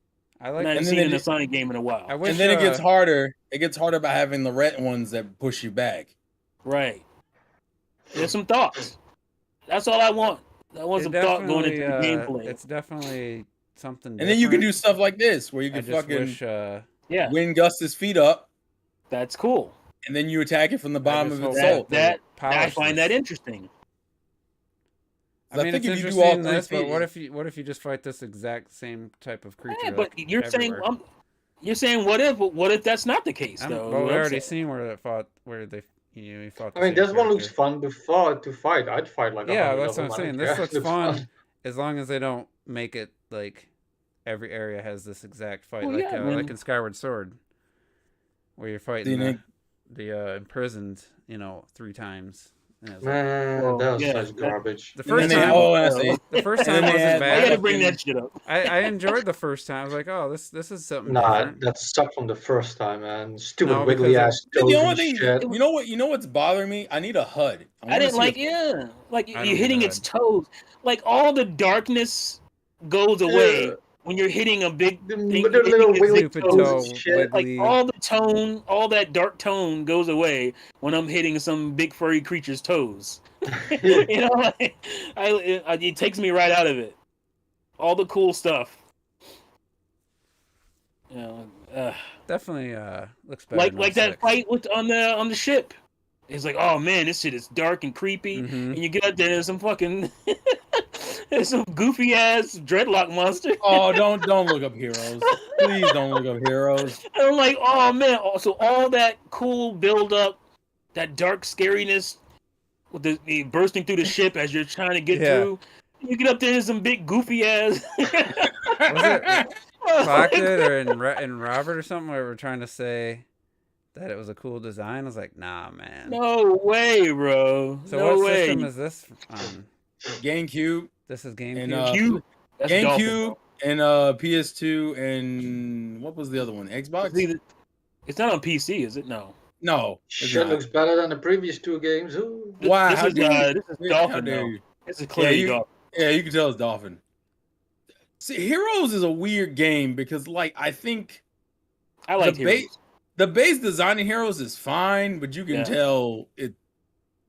I like. I haven't seen in a Sonic game in a while. I wish, and then it gets harder. It gets harder by having the red ones that push you back. Right. There's some thoughts. That's all I want. I want some thought going into the gameplay. It's definitely something. And then you can do stuff like this, where you can fucking wind Gus's feet up. That's cool. And then you attack it from the bottom of its soul. I find that interesting. I mean, it's interesting this, but what if you just fight this exact same type of creature? Yeah, but you're saying what if? But what if that's not the case though? Well, we already seen where they fought. I mean, this one looks fun to fight. I'd fight like. Yeah, that's what I'm saying. This looks fun as long as they don't make it like every area has this exact fight, like in Skyward Sword, where you're fighting the imprisoned, 3 times. Man, that was such garbage. The first time wasn't bad. I gotta bring that shit up. I enjoyed the first time. I was like, oh, this is something. Nah, that sucked from the first time, man. Stupid wiggly ass toes. The only thing, shit. You know what's bothering me? I need a HUD. I didn't like, like you're hitting its toes. Like all the darkness goes away. When you're hitting a big thing, little wiggly toe, like all that dark tone goes away when I'm hitting some big furry creature's toes. It takes me right out of it. All the cool stuff. Definitely looks better. Like that fight on the ship. It's like, oh man, this shit is dark and creepy, and you get up there and there's some fucking there's some goofy ass dreadlock monster. Oh, don't look up Heroes. Please don't look up Heroes. And I'm like, oh man, so all that cool build up, that dark scariness with the bursting through the ship as you're trying to get through. You get up there and some big goofy ass. Was it Pocket or in Robert or something where we're trying to say that it was a cool design? I was like, nah, man. No way, bro. So what system is this on? GameCube. This is GameCube. And, GameCube and PS2 and what was the other one? Xbox? It's not on PC, is it? No. No. Shit looks better than the previous 2 games. Ooh. Wow. This is Dolphin. This is clearly Dolphin. Yeah, you can tell it's Dolphin. See, Heroes is a weird game because, I think I like Heroes. The base design of Heroes is fine, but you can tell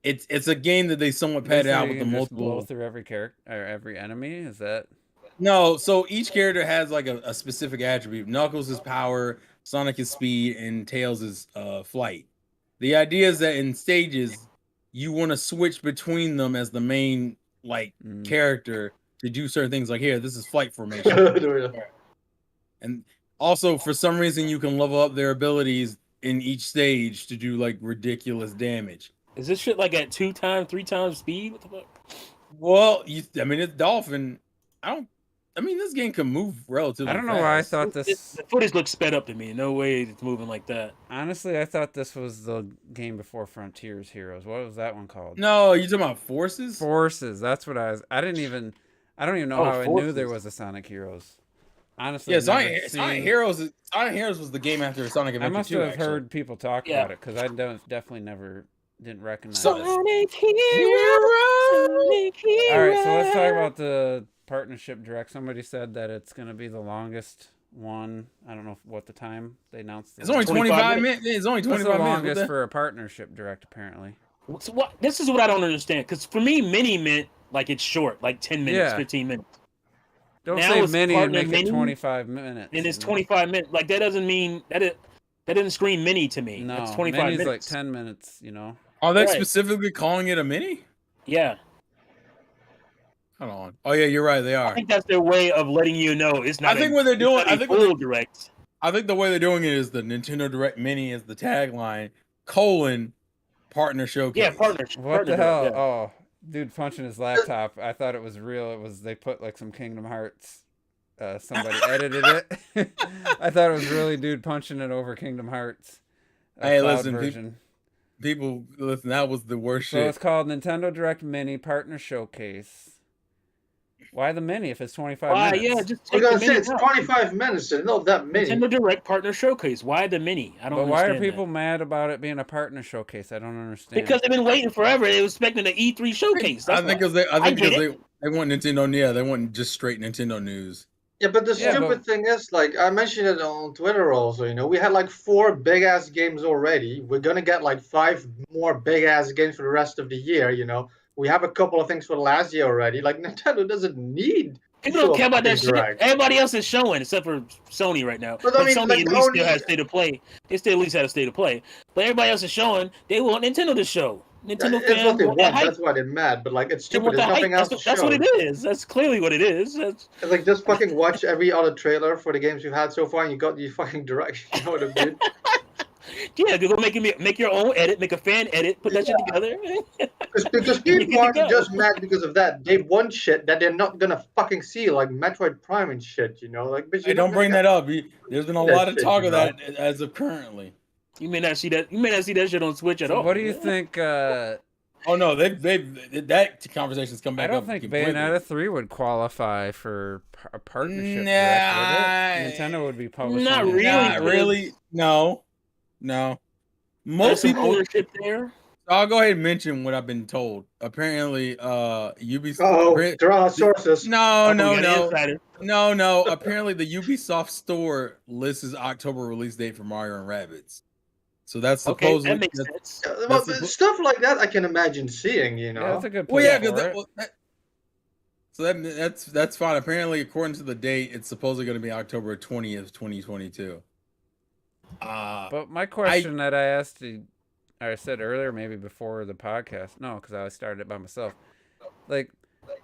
it's a game that they somewhat padded out with the multiple. Blow through every character or every enemy. Is that? No. So each character has like a specific attribute. Knuckles is power, Sonic is speed, and Tails is flight. The idea is that in stages you want to switch between them as the main character to do certain things. Like here, this is flight formation, and also for some reason you can level up their abilities in each stage to do like ridiculous damage. Is this shit like at 2 times, 3 times speed? What the fuck? Well, it's Dolphin. This game can move relatively. I don't know fast. why I thought this. The footage looks sped up to me. No way it's moving like that. Honestly, I thought this was the game before Frontiers Heroes. What was that one called? No, you talking about Forces? Forces. That's what I was. I don't even know how Forces. I knew there was a Sonic Heroes. Honestly, yeah, Sonic Heroes was the game after Sonic Adventure 2. I must have heard people talk about it because I definitely didn't recognize Sonic Heroes. All right, so let's talk about the partnership direct. Somebody said that it's going to be the longest one. I don't know what the time they announced. It's only 25 minutes. It's only 25 minutes. It's the longest for a partnership direct, apparently. So this is what I don't understand. Because for me, mini meant like it's short, like 10 minutes, 15 minutes. Don't say mini and make it 25 minutes. And it's 25 minutes. Like that doesn't mean that doesn't scream mini to me. No, it's 25 mini's minutes. Like 10 minutes. Are they specifically calling it a mini? Yeah. Hold on. Oh yeah, you're right. They are. I think that's their way of letting you know it's not. I think what they're doing. I think direct. I think the way they're doing it is the Nintendo Direct Mini is the tagline : partner showcase. Yeah, partnership. What the hell? Yeah. Oh, dude punching his laptop. I thought it was real. It was they put like some Kingdom Hearts. Somebody edited it. I thought it was really dude punching it over Kingdom Hearts. Hey, listen, people, listen. That was the worst shit. So it's called Nintendo Direct Mini Partner Showcase. Why the mini if it's 25 Why? minutes? Yeah, just We're take gonna the say mini it's out. 25 minutes. It's not that many. Nintendo Direct Partner Showcase. Why the mini? I don't But why understand are people mad about it being a partner showcase? I don't understand. Because they've been waiting forever. They were expecting the E3 showcase. That's I think why. because they want Nintendo. Yeah, they want just straight Nintendo news. Yeah, but the Yeah, stupid thing is, like, I mentioned it on Twitter also, you know, we had like 4 big ass games already. We're gonna get like 5 more big ass games for the rest of the year, you know. We have a couple of things for last year already. Like, Nintendo doesn't need People don't care about that shit. Direct. Everybody else is showing, except for Sony right now. But I mean, Sony like, at least still has state of play. They still at least had a state of play. But everybody else is showing. They want Nintendo to show. Nintendo It's what fans they want want. that hype. That's why they're mad. But like, it's They stupid. want There's that nothing hype. else to show. That's what it is. That's clearly what it is. That's It's like, just fucking watch every other trailer for the games you've had so far, and you got the fucking direct. You know what I mean? yeah. Go make your own edit, make a fan edit, put that shit together. Because people aren't just mad because of that. They want shit that they're not gonna fucking see, like Metroid Prime and shit. You know, like. But Hey, don't bring that up. There's been a lot of talk of that as of currently. You may not see that. You may not see that shit on Switch at all. What do you think? Oh no, that conversation's come back up. I don't think Bayonetta 3 would qualify for a partnership. Nah, direct, would it? Nintendo would be publishing. Not it. really. Not really. No. Most There's some people. ownership there. I'll go ahead and mention what I've been told. Apparently, Ubisoft. Oh, draw sources. No. Apparently, the Ubisoft store lists October release date for Mario and Rabbids. So that's supposedly. Okay, that makes sense. Well, stuff like that, I can imagine seeing. You know. Yeah, that's a good. Well, yeah, because that's fine. Apparently, according to the date, it's supposedly going to be October 20th, 2022. But my question that I asked you, I said earlier, maybe before the podcast, no, because I started it by myself. Like,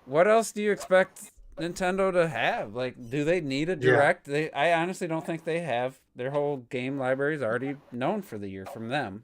what else do you expect Nintendo to have? Like, do they need a direct? Yeah. I honestly don't think they have. Their whole game library is already known for the year from them.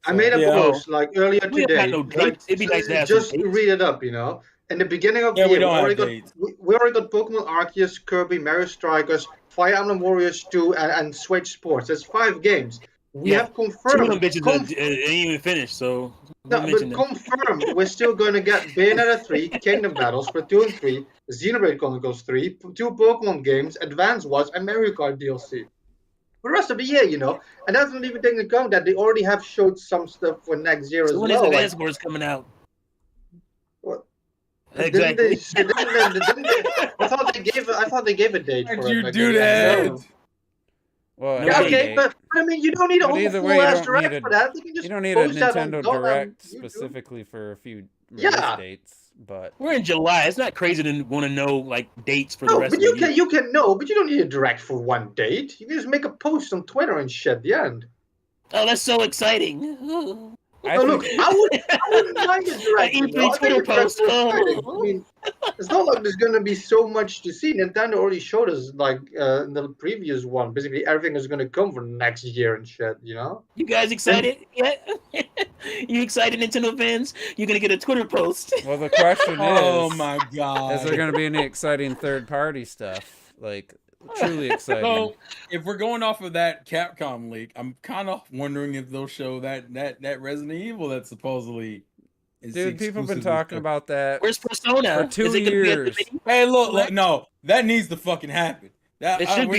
I made a post like earlier today. No dates. It'd be nice to have just to read it up, you know. In the beginning of the year, we already got Pokemon Arceus, Kirby, Mario Strikers, Fire Emblem Warriors 2, and Switch Sports. That's 5 games. We have confirmed. 2 of them bitches ain't even finished, so. No, but confirmed, we're still going to get Bayonetta 3, Kingdom Battles, Splatoon 3, Xenoblade Chronicles 3, 2 Pokemon games, Advance Wars, and Mario Kart DLC. For the rest of the year, you know. And that's not even taking into account that they already have showed some stuff for next year as well. When is Advance Wars coming out? What? Exactly. I thought they gave a date for it. Did you do that? Well, yeah, okay, but I mean, you don't need a whole full-ass direct for that. You don't need a Nintendo Direct specifically for a few release dates. But we're in July. It's not crazy to want to know like dates for the rest of the year. You can know, but you don't need a direct for one date. You can just make a post on Twitter and shit at the end. Oh, that's so exciting! I wouldn't mind a direct. Twitter post. I mean, it's not like there's gonna be so much to see. Nintendo already showed us, like in the previous one, basically everything is gonna come for next year and shit. You know? You guys excited? Yeah. You excited, Nintendo fans? You're gonna get a Twitter post. Well, the question is, oh my god, is there gonna be any exciting third-party stuff? Like truly exciting. So, if we're going off of that Capcom leak, I'm kind of wondering if they'll show that Resident Evil that supposedly is. Dude, people have been talking about that. Where's Persona? For 2 years. Hey, look, no, that needs to fucking happen. It should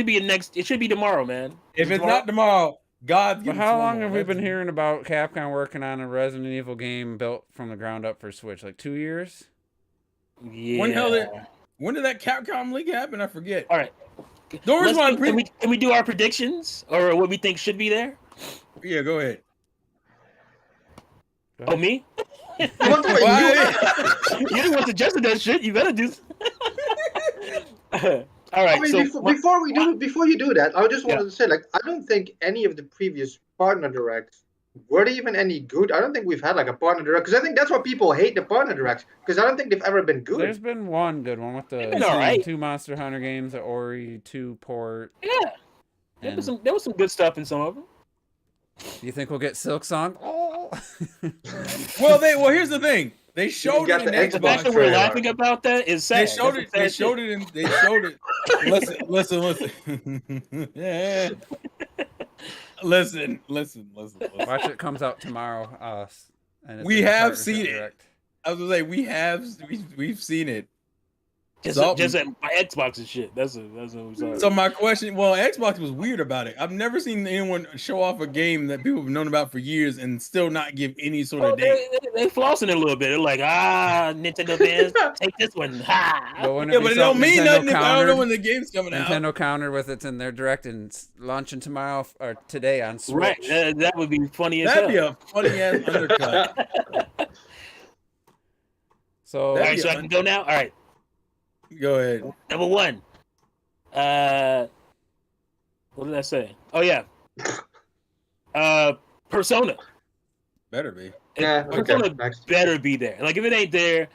be It should be tomorrow, man. If it's not tomorrow, God. But how long have we been hearing about Capcom working on a Resident Evil game built from the ground up for Switch? Like 2 years? Yeah. When did that Capcom leak happen? I forget. All right. Can we do our predictions or what we think should be there? Yeah, go ahead. Oh, me? You the one suggested that shit. You better do. All right. I mean, before you do that, I just wanted to say, like, I don't think any of the previous partner directs were they even any good. I don't think we've had like a partner direct because I think that's why people hate the partner directs because I don't think they've ever been good. There's been one good one with the 2 Monster Hunter games, the Ori 2 port. Yeah, there was some good stuff in some of them. Do you think we'll get Silk Song? Oh. Well, here's the thing. They showed it in Xbox. The fact that we're laughing about that is sad. They showed it. Listen. Yeah. Listen. Watch it comes out tomorrow. We have seen it. I was gonna say we've seen it. Just at my Xbox and shit. That's what I'm saying. So my question, well, Xbox was weird about it. I've never seen anyone show off a game that people have known about for years and still not give any sort of date. They flossing it a little bit. They're like, Nintendo fans, take this one. Ha. But it don't mean nothing if I don't know when the game's coming out. Nintendo countered with it's in their Direct and launching tomorrow or today on Switch. Right, that would be funny as hell. That'd be a funny ass undercut. So, all right, so I can go now. All right. Go ahead. Number 1. What did I say? Oh yeah. Persona. Better be. Yeah, Persona okay. better be there. Like if it ain't there,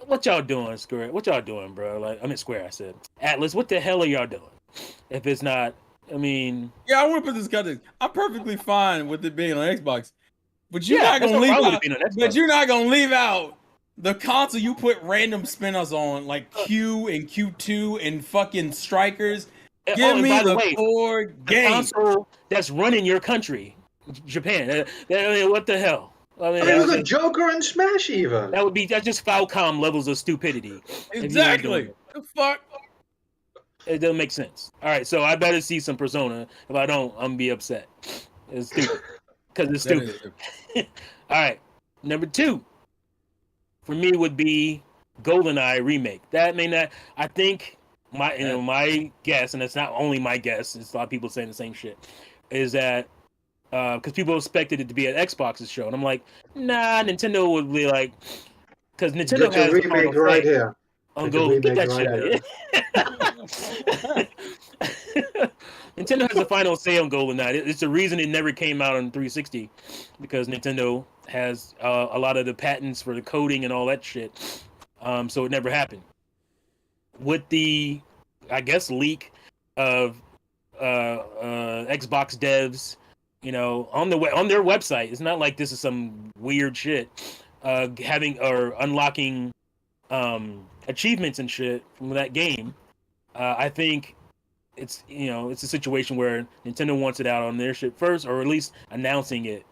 what y'all doing, Square? What y'all doing, bro? Like I mean Square, I said. Atlas, what the hell are y'all doing? If it's not, I mean. Yeah, I want to put this context. I'm perfectly fine with it being on Xbox, but you're not gonna leave out. But you're not gonna leave out the console you put random spin-offs on, like Q and Q2 and fucking Strikers. Give me the core game. Console that's running your country, Japan. I mean, what the hell? I mean, you got Joker and Smash even. That's just Falcom levels of stupidity. Exactly. The fuck? It doesn't make sense. All right, so I better see some Persona. If I don't, I'm gonna be upset. It's stupid. Because it's stupid. All right, number 2. For me would be GoldenEye Remake. That may not. I think my guess, and it's not only my guess. It's a lot of people saying the same shit. Is that because people expected it to be at Xbox's show, and I'm like, nah. Nintendo would be like, because Nintendo has a remake right here. On Golden, get that shit. Nintendo has the final say on GoldenEye. It's the reason it never came out on 360, because Nintendo has a lot of the patents for the coding and all that shit. So it never happened. With the, I guess, leak of Xbox devs, on their website, it's not like this is some weird shit. Having or unlocking achievements and shit from that game. I think it's a situation where Nintendo wants it out on their shit first, or at least announcing it.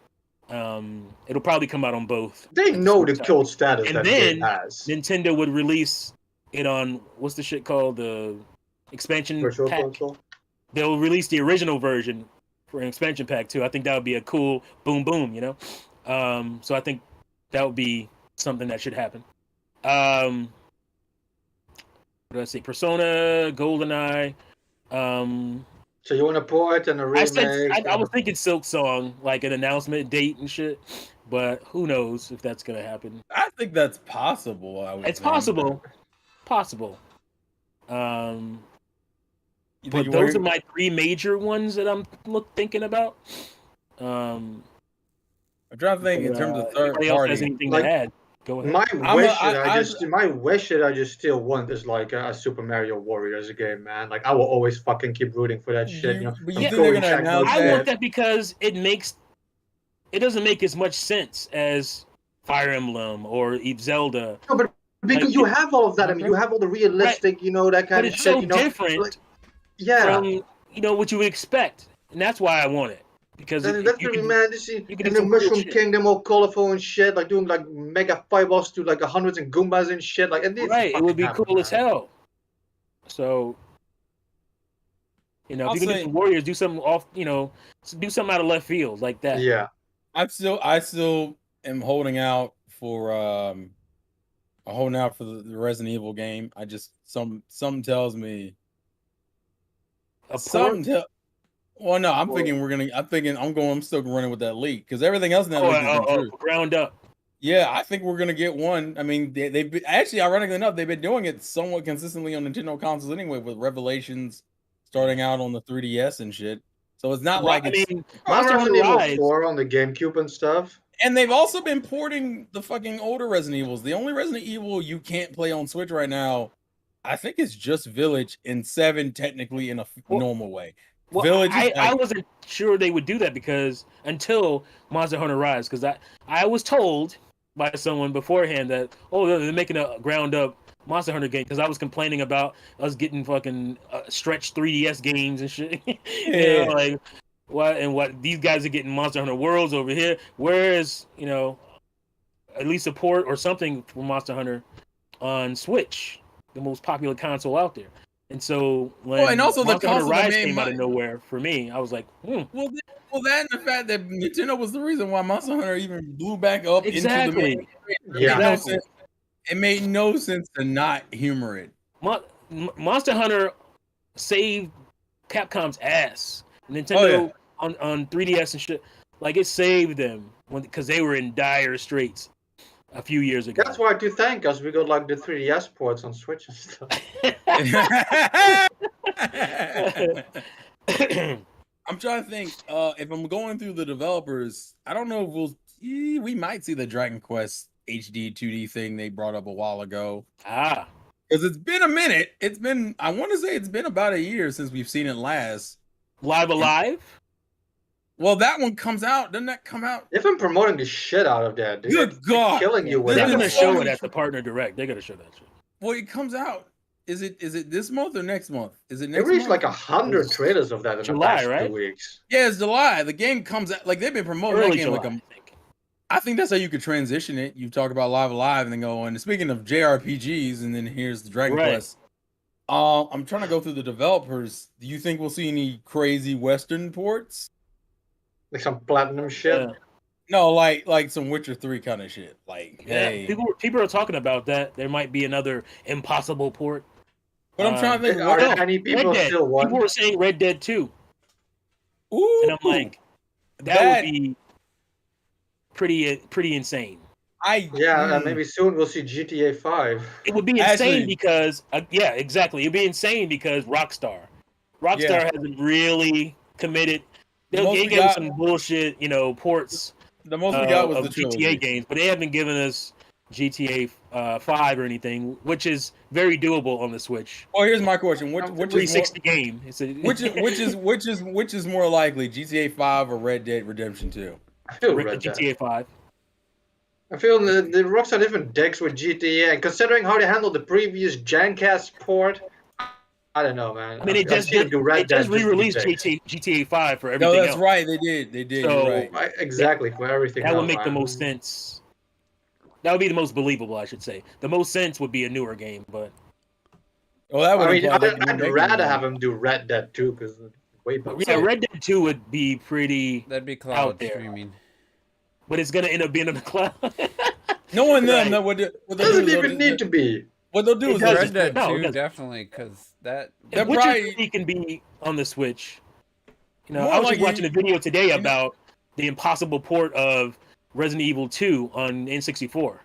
It'll probably come out on both. They know the cult status and that then it has. Nintendo would release it on what's the shit called, the expansion Virtual pack. console? They'll release the original version for an expansion pack too. I think that would be a cool boom. So I think that would be something that should happen. What did I say? Persona, GoldenEye. So you want to port and a remake? I was thinking Silk Song, like an announcement date and shit, but who knows if that's gonna happen. I think that's possible. It's possible. But those are my 3 major ones that I'm thinking about. I'm trying to think in terms of third party. Else has anything to add? Go ahead. My wish that I just still want is like a Super Mario Warriors game, man. Like I will always fucking keep rooting for that shit. But you think they're gonna announce I want that because it doesn't make as much sense as Fire Emblem or Zelda. No, but because you have all of that. I mean, you have all the realistic, that kind of shit. But it's so different. Like, from what you would expect, and that's why I want it. Because that's really man. In the Mushroom Kingdom, all colorful and shit, like doing like mega fireballs to like hundreds and Goombas and shit. Like, and it would be cool as hell. So, if you can do some Warriors, do something off, do something out of left field like that. Yeah, I still am holding out for the Resident Evil game. I just something tells me. Well, no, I'm still running with that leak because everything else in that leak is true. Ground up. Yeah, I think we're gonna get one. I mean, they've actually, ironically enough, they've been doing it somewhat consistently on Nintendo consoles anyway, with Revelations starting out on the 3DS and shit. So it's not like Resident Evil 4 on the GameCube and stuff. And they've also been porting the fucking older Resident Evils. The only Resident Evil you can't play on Switch right now, I think it's just Village and 7 technically in a normal way. Well, Village I wasn't sure they would do that because until Monster Hunter Rise, because I was told by someone beforehand that they're making a ground up Monster Hunter game because I was complaining about us getting fucking stretched 3DS games and shit. What these guys are getting Monster Hunter Worlds over here, whereas at least support or something for Monster Hunter on Switch. the most popular console out there. And so when and also the Monster Hunter console that Rise made came out of nowhere for me, I was like, Well, that and the fact that Nintendo was the reason why Monster Hunter even blew back up exactly. into the Yeah. It made no sense to not humor it. Monster Hunter saved Capcom's ass. Nintendo on 3DS and shit, like it saved them because they were in dire straits a few years ago. That's why to thank us we got like the 3DS ports on Switch and stuff. I'm trying to think. If I'm going through the developers, I don't know if we might see the Dragon Quest HD 2D thing they brought up a while ago. Because it's been a minute. I want to say it's been about a year since we've seen it last. Live Alive? Well, that one comes out. Doesn't that come out? They've been promoting the shit out of that, dude. Good God. Killing you with They're that. going to show it at the Partner Direct. They're going to show that shit. Well, it comes out. Is it this month or next month? Is it next month? They released month? like 100 trailers of that in July, the past right? 2 weeks. Yeah, it's July. The game comes out. Like, they've been promoting Early that game July, I think that's how you could transition it. You talk about Live Alive and then go on. Speaking of JRPGs, and then here's the Dragon Quest. I'm trying to go through the developers. Do you think we'll see any crazy Western ports? Like some platinum shit? Yeah. No, like some Witcher 3 kind of shit. Like, hey. People are talking about that. There might be another impossible port. But I'm trying to think. Are there any people still want? People were saying Red Dead 2. Ooh. And I'm like, that would be pretty insane. Maybe soon we'll see GTA 5. It would be insane because exactly. It'd be insane because Rockstar hasn't really committed. They gave us some bullshit, ports. The most we got was the GTA games, but they haven't given us GTA 5 or anything, which is very doable on the Switch. Well, here's my question: which 360 game? Which is more likely, GTA 5 or Red Dead Redemption 2? I feel GTA 5. I feel the Rockstar different decks with GTA, and considering how they handled the previous Gencast port, I don't know, man. I mean, they just re-released GTA 5 for everything. No, that's else. right. They did. So, you're right. Exactly, for everything. That would make the most sense. That would be the most believable, I should say. The most sense would be a newer game, but. Well, that would. I'd rather have them do Red Dead 2 because way better. Yeah, Red Dead 2 would be pretty. That'd be cloud streaming. But it's gonna end up being on the cloud. No one knows what doesn't even need to be. What they'll do is Red Dead 2 definitely, because that Witcher 3 can be on the Switch. I was just watching a video today about the impossible port of Resident Evil 2 on N64,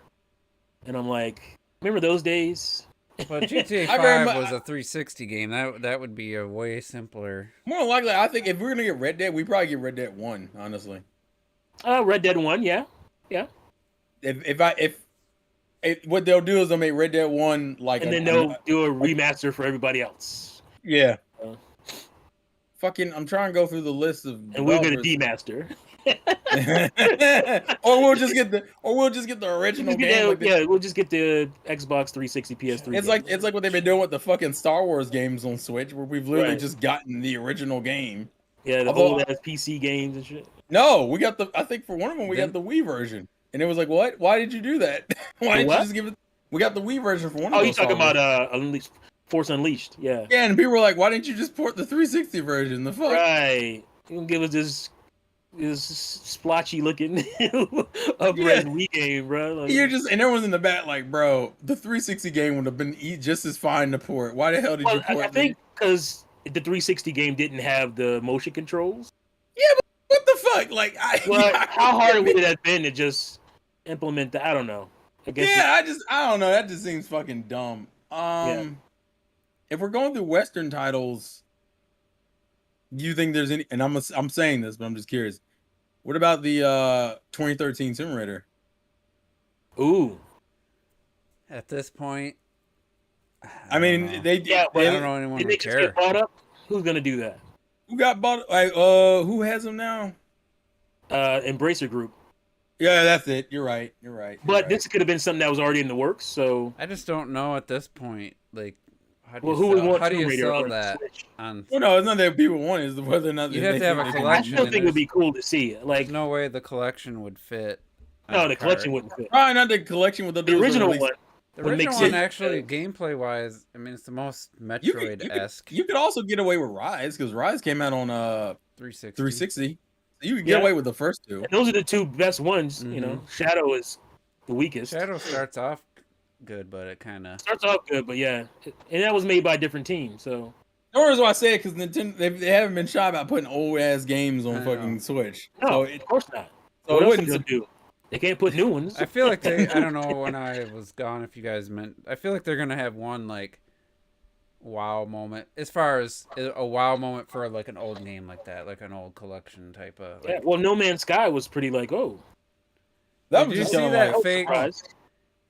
and I'm like, remember those days? But GTA 5 was a 360 game. That would be a way simpler. More likely, I think if we're gonna get Red Dead, we probably get Red Dead 1. Honestly. Red Dead 1, yeah. If what they'll do is they'll make Red Dead 1 like, and then they'll do a remaster for everybody else. Yeah. I'm trying to go through the list of. And we're gonna demaster. or we'll just get the original game. We'll just get the Xbox 360, PS3. It's like what they've been doing with the fucking Star Wars games on Switch, where we've literally just gotten the original game. Yeah, the old ass PC games and shit. No, we got I think for one of them we got the Wii version, and it was like, what? Why did you do that? Why didn't you just give it? We got the Wii version for one of them. Oh, you talking about Force Unleashed? Yeah. Yeah, and people were like, why didn't you just port the 360 version? The fuck? Right. You can give us this splotchy looking upgrade Wii game, bro. Like, and everyone's in the back like, bro, the 360 game would have been just as fine to port. Why the hell did you port? I think because the 360 game didn't have the motion controls. Yeah, but what the fuck? Like, how hard would it have been to just implement that? I don't know. I guess. Yeah, I don't know. That just seems fucking dumb. If we're going through Western titles, do you think there's any? And I'm saying this, but I'm just curious. What about the 2013 Tomb Raider? Ooh. At this point, I mean, I don't know anyone would care. Get bought up? Who's gonna do that? Who got bought? Who has them now? Embracer Group. Yeah, that's it. You're right. But this could have been something that was already in the works. So I just don't know at this point. Like, how do you sell that? Well, no, it's not that people want. It's whether or not you have to have a collection. I still think it would be cool to see. Like, no way the collection would fit. No, the collection wouldn't fit. Probably not the collection with the original one. The What original makes one it- actually, gameplay wise, I mean, it's the most Metroid-esque. You could also get away with Rise because Rise came out on 360. 360. So you could get away with the first two. And those are the two best ones. You know, Shadow is the weakest. Shadow starts off good, but it kind of Starts off good, but yeah, and that was made by a different team. So The reason why I say it because Nintendo they haven't been shy about putting old ass games on I fucking know. Switch. no, So of course not. so What it else wouldn't. are they gonna do? They can't put new ones. I feel like they. I don't know when I was gone. If you guys meant, I feel like they're gonna have one like wow moment, as far as a wow moment for like an old game like that, like an old collection type of. Like, Yeah, well, No Man's Sky was pretty like, oh, That Did was you just see kind of that like fake? surprised.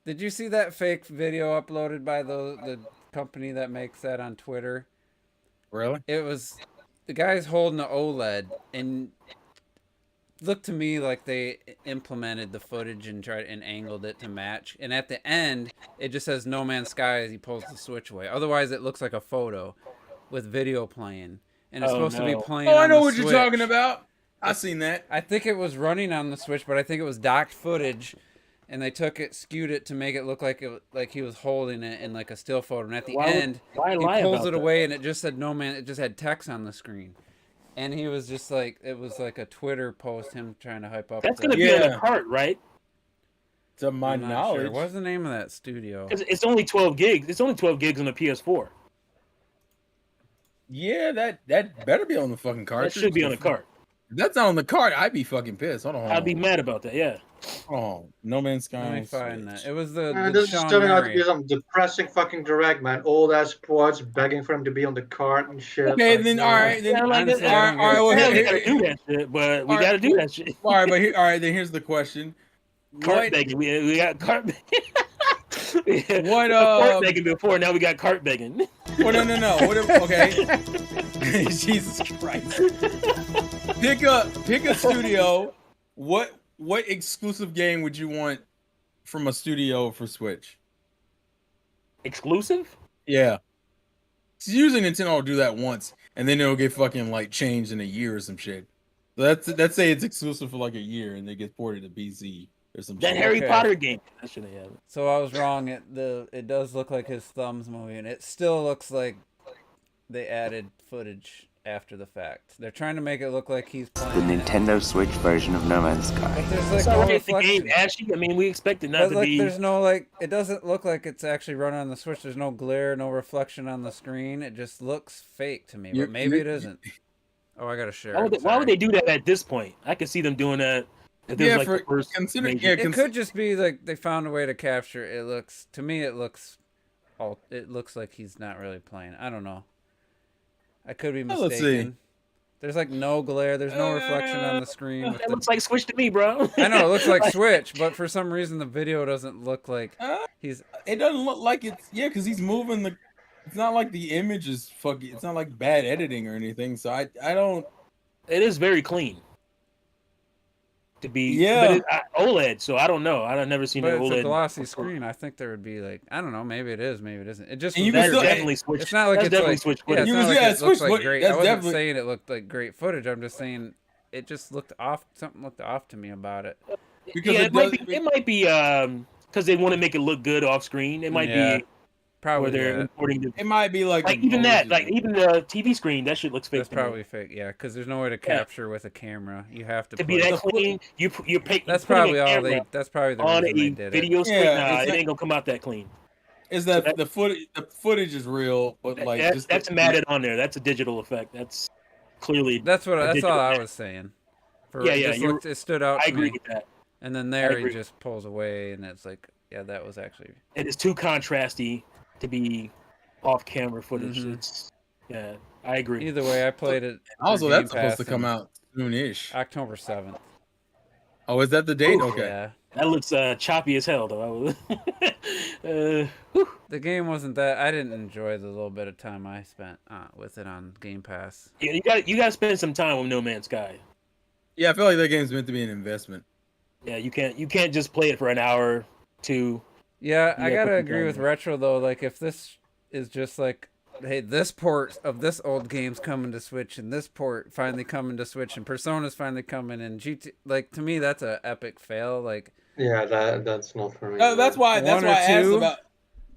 Did you see that fake video uploaded by the company that makes that on Twitter? really. It was the guy's holding the OLED and looked to me like they implemented the footage and tried and angled it to match. And at the end, it just says No Man's Sky as he pulls the switch away. Otherwise, it looks like a photo with video playing, and it's supposed to be playing. Oh, I on know the what Switch. you're talking about. I seen that. I think it was running on the Switch, but I think it was docked footage, and they took it, skewed it to make it look like he was holding it in like a still photo. And at the end, why he lie pulls about it that? away, and it just said No Man. It just had text on the screen, and he was just like, it was like a Twitter post, him trying to hype up. That's the- gonna be on a cart, right? To my I'm not knowledge, sure. What's the name of that studio? Because it's only 12 gigs. It's only 12 gigs on the PS4. yeah, that better be on the fucking cart. That should be on a cart. If that's not on the cart, I'd be fucking pissed. Hold on. I'd be mad about that. Yeah. Oh, No Man's Sky. Let me on find Switch. that. It was the This is Sean turning out to Murray. be some depressing fucking direct, man. Old ass ports begging for him to be on the cart and shit. Okay, like, then no. all right, then Yeah, like honestly, that. I don't all right, well, Yeah, here- we gotta do that shit, but we all gotta right. do that shit. all right, but here, all right, then here's the question. Cart What- begging. We got cart begging. What, Cart begging before, now we got cart begging. Well, no. What if, okay. Jesus Christ. Pick a studio. What exclusive game would you want from a studio for Switch? Exclusive? Yeah. 'Cause usually Nintendo will do that once, and then it'll get fucking like changed in a year or some shit. So let's say it's exclusive for like a year, and they get ported to PC or some That shit. Harry Okay. Potter game. That should have. So I was wrong. It does look like his thumb's moving. It still looks like they added footage after the fact. They're trying to make it look like he's The playing it. Nintendo Switch version of No Man's Sky. But there's like It's no already the game reflection. ashy. I mean, we expect it not But to like, be. there's no like. It doesn't look like it's actually running on the Switch. There's no glare, no reflection on the screen. It just looks fake to me. You're- But maybe you're- it isn't. Oh, I gotta share. Why would they do that at this point? I could see them doing that. If it was Yeah, like for the first consider major- yeah, It could just be like they found a way to capture. It looks to me. It looks all. It looks like he's not really playing. I don't know. I could be Well, let's see. mistaken. There's like no glare. There's no reflection on the screen. With That the, looks like Switch to me, bro. I know it looks like Switch, but for some reason the video doesn't look like he's. It doesn't look like it's because he's moving the. It's not like the image is fucking. It's not like bad editing or anything. So I don't. It is very clean. To be Yeah. but OLED, so I don't know. I've never seen But an it's OLED. a glossy screen. I think there would be like I don't know. Maybe it is. Maybe it isn't. It just. And you was can That's still- definitely Switch. It's not like that's it's definitely like Switch yeah, it's footage. not like Yeah, it looks Switch like foot- great. that's I wasn't definitely- saying it looked like great footage. I'm just saying it just looked off. Something looked off to me about it. Because Yeah, it does- it might be because they want to make it look good off screen. It might Yeah, be Probably where they're that. importing the It might be like even that, like even the TV screen, that shit looks fake. That's to me. probably fake. Yeah, because there's no way to capture with a camera. You have to To put be that The clean. You're paying. That's probably all they. That's probably the on reason they a did it. video screen. Yeah, Nah, it's it not- ain't gonna come out that clean. is that that- the footage is real, but like just That's matted on there. That's a digital effect. That's clearly. That's what. a That's all digital I effect. was saying. Yeah, it yeah, just you're- looked, it stood out. I to agree me. with that. And then there he agree. just pulls away, and it's like, yeah, that was actually. It is too contrasty to be off-camera footage. Mhm. It's I agree. Either way, I played it. also through that's Game supposed to Pass come in out soonish. October 7th. Oh, is that the date? Ooh, Okay. Yeah. That looks choppy as hell, though. Whew. The game wasn't that. I didn't enjoy the little bit of time I spent with it on Game Pass. Yeah, you got to spend some time with No Man's Sky. Yeah, I feel like that game's meant to be an investment. Yeah, you can't just play it for an hour, two. Yeah, I Yeah, gotta put agree the with game Retro though. Like, if this is just like, hey, this port of this old game's coming to Switch, and this port finally coming to Switch, and Persona's finally coming, and GT, like to me, that's a epic fail. Like, Yeah, that's not for me. That's why. That's One or why I asked two? about.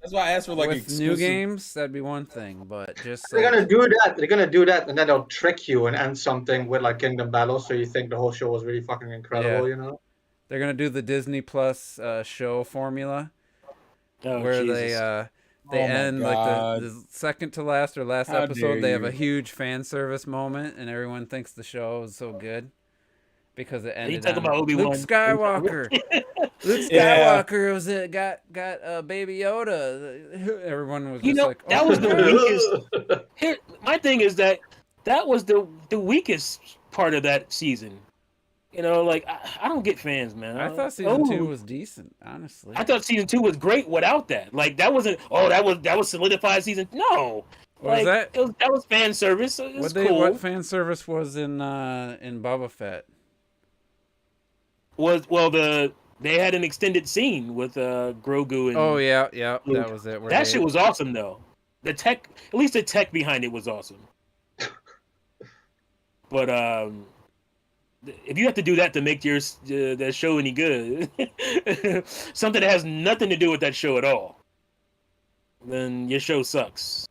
That's why I asked for like with exclusive. new games, that'd be one thing, but just They're like, gonna do that. They're gonna do that, and then they'll trick you and end something with like Kingdom Battle, so you think the whole show was really fucking incredible. Yeah. You know? they're gonna do the Disney Plus show formula Oh, where Jesus. they Oh my end like God. the second to last or last How episode. dare They have you. a huge fan service moment, and everyone thinks the show is so good because it ended talk on about Obi-Wan. Luke Skywalker. Luke Yeah. Skywalker was it got Baby Yoda. Everyone was You just know, like, that oh, was the yeah. weakest. Here, my thing is that was the weakest part of that season. You know, like I don't get fans, man. I thought season 2 was decent, honestly. I thought season 2 was great without that. Like that wasn't. Oh, that was solidified season. No, Was that? That was fan service. It was cool. What fan service was in Boba Fett? They had an extended scene with Grogu and. Oh yeah, Luke. that was it. That shit was awesome though. The tech, at least the tech behind it was awesome. But if you have to do that to make your that show any good, something that has nothing to do with that show at all, then your show sucks.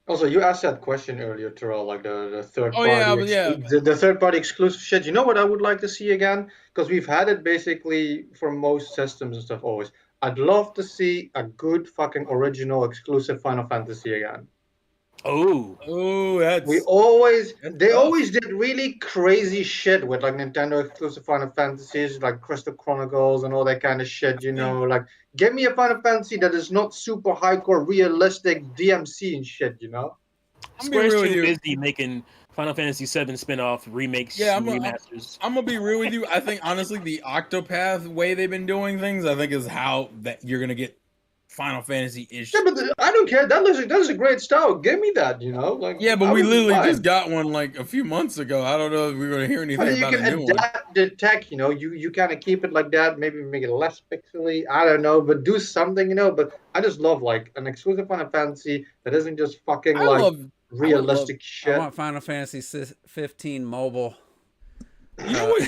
Also, you asked that question earlier, Terrell, like the third party, yeah. The third party exclusive shit. You know what I would like to see again? Because we've had it basically for most systems and stuff always. I'd love to see a good fucking original exclusive Final Fantasy again. Oh, that's. They always did really crazy shit with like Nintendo exclusive Final Fantasies, like Crystal Chronicles and all that kind of shit. You know, like give me a Final Fantasy that is not super hardcore, realistic DMC and shit. You know, Square's too busy making Final Fantasy VII spin-off remakes, remasters. I'm gonna be real with you. I think honestly, the Octopath way they've been doing things, I think is how that you're gonna get Final Fantasy-ish. Yeah, but I don't care. That is a great style. Give me that, you know. Like yeah, but we literally just got one like a few months ago. I don't know if we're gonna hear anything about a new one. You can adapt the tech, you know. You kind of keep it like that. Maybe make it less pixely. I don't know, but do something, you know. But I just love like an exclusive Final Fantasy that isn't just fucking realistic shit. I want Final Fantasy 15 mobile. You know what?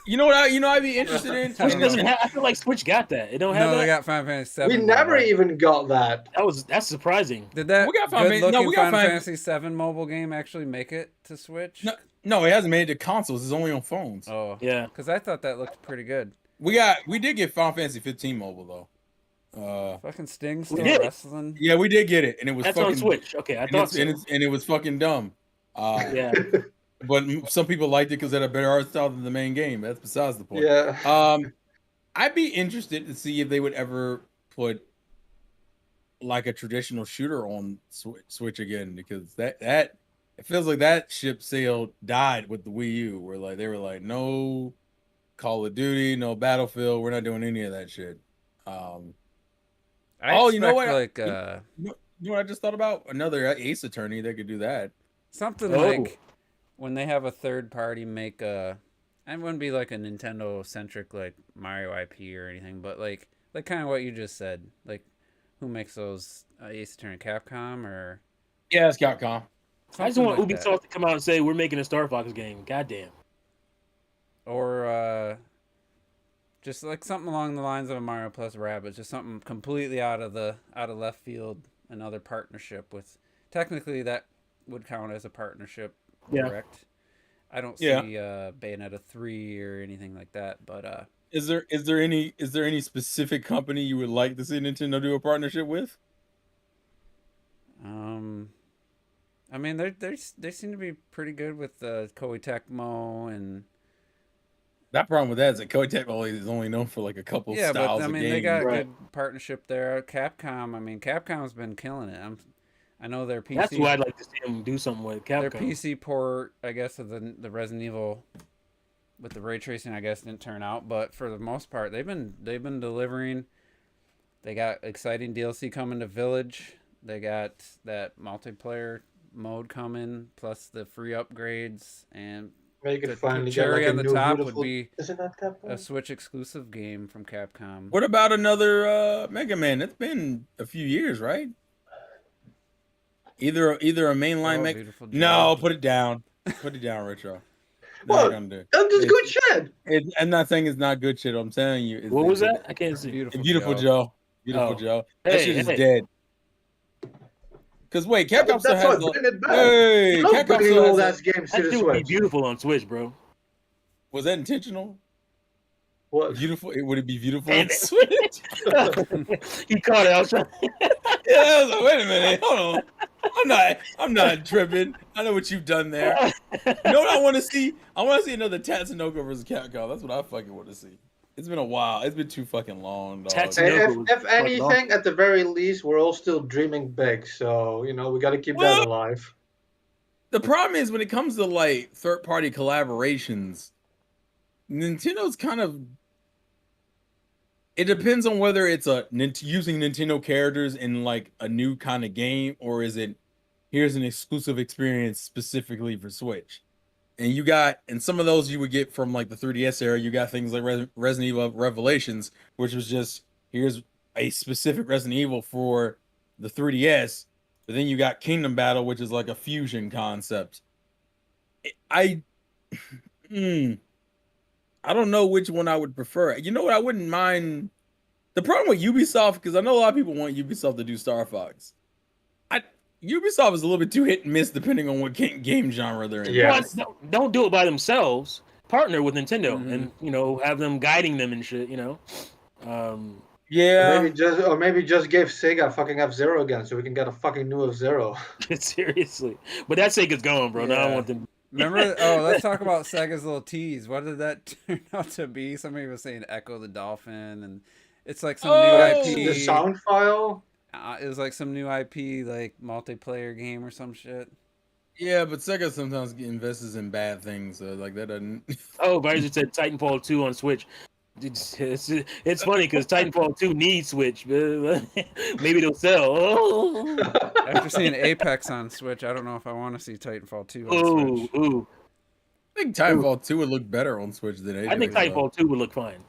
You know what I'd be interested in? Switch doesn't have, I feel like Switch got that. It don't have that. No, they got Final Fantasy 7. We never even got that. That's surprising. Did that we got Final Fantasy 7 mobile game actually make it to Switch? No, it hasn't made it to consoles. It's only on phones. Oh, yeah. Because I thought that looked pretty good. We did get Final Fantasy 15 mobile though. Fucking Sting still wrestling. Yeah, we did get it, and it was that's fucking on Switch. Okay, I thought so. And it was fucking dumb. Yeah. But some people liked it because it had a better art style than the main game. That's besides the point. Yeah. I'd be interested to see if they would ever put like a traditional shooter on Switch again, because that it feels like that ship sailed died with the Wii U, where like they were like, no Call of Duty, no Battlefield, we're not doing any of that shit. You know what? Like you know what I just thought about? Another Ace Attorney, they could do that. Something like when they have a third party make it wouldn't be like a Nintendo centric like Mario IP or anything, but like kind of what you just said. Like who makes those Ace Attorney? Capcom or? Yeah, it's Capcom. I just want Ubisoft to come out and say we're making a Star Fox game. Goddamn. Or just like something along the lines of a Mario plus Rabbids, just something completely out of left field. Another partnership with, technically that would count as a partnership, correct? I don't see Bayonetta 3 or anything like that, but is there any specific company you would like to see Nintendo do a partnership with? I mean they seem to be pretty good with Koei Tecmo, and that problem with that is that Koei Tecmo is only known for like a couple styles but I of mean games. they got a good partnership there. Capcom, I mean Capcom's been killing it. I know their PC. That's who I'd like to see them do something with. Capcom. Their PC port, I guess, of the Resident Evil with the ray tracing, I guess, didn't turn out, but for the most part, they've been delivering. They got exciting DLC coming to Village. They got that multiplayer mode coming, plus the free upgrades, and the cherry on the top would be a Switch exclusive game from Capcom. What about another Mega Man? It's been a few years, right? Either a mainline Mega. No, put it down. Put it down, Retro. What? gonna do. That's good shit. I'm not saying it's not good shit. I'm telling you. What was that? I can't see. Beautiful Joe. Beautiful Oh. Joe. That shit is Hey. dead. Because wait, Yeah, Capcom but still that's has. what bring it back. Hey, Love Capcom bringing still old has. ass games to That the shit would be Switch. beautiful on Switch, bro. Was that intentional? What? Beautiful. Would it be beautiful Damn on it. Switch? He caught it. I was trying. Yeah, I was like, wait a minute, hold on. I'm not tripping. I know what you've done there. You know what I want to see? I want to see another Tatsunoko versus Capcom. That's what I fucking want to see. It's been a while. It's been too fucking long, dog. Tatsunoko. If anything, at the very least, we're all still dreaming big. So we got to keep that alive. The problem is when it comes to like third-party collaborations, Nintendo's kind of. It depends on whether it's using Nintendo characters in like a new kind of game, or is it here's an exclusive experience specifically for Switch. And some of those you would get from like the 3DS era. You got things like Resident Evil Revelations, which was just here's a specific Resident Evil for the 3DS. But then you got Kingdom Battle, which is like a fusion concept. I don't know which one I would prefer. You know what? I wouldn't mind. The problem with Ubisoft, because I know a lot of people want Ubisoft to do Star Fox. Ubisoft is a little bit too hit and miss depending on what game genre they're in. Yeah. Don't do it by themselves. Partner with Nintendo and have them guiding them and shit. Yeah. Maybe just give Sega fucking F-Zero again, so we can get a fucking new F-Zero. Seriously, but that Sega's gone, bro. Now I want them. Remember? Oh, let's talk about Sega's little tease. What did that turn out to be? Somebody was saying Echo the Dolphin, and it's like some new IP. The sound file. It was like some new IP, like multiplayer game or some shit. Yeah, but Sega sometimes invests in bad things, so like that doesn't. Oh, but I just said Titanfall 2 on Switch. It's funny because Titanfall 2 needs Switch. Maybe they'll sell. After seeing Apex on Switch, I don't know if I want to see Titanfall 2 on Switch. I think Titanfall 2 would look better on Switch than Apex. I think Titanfall 2 would look fine.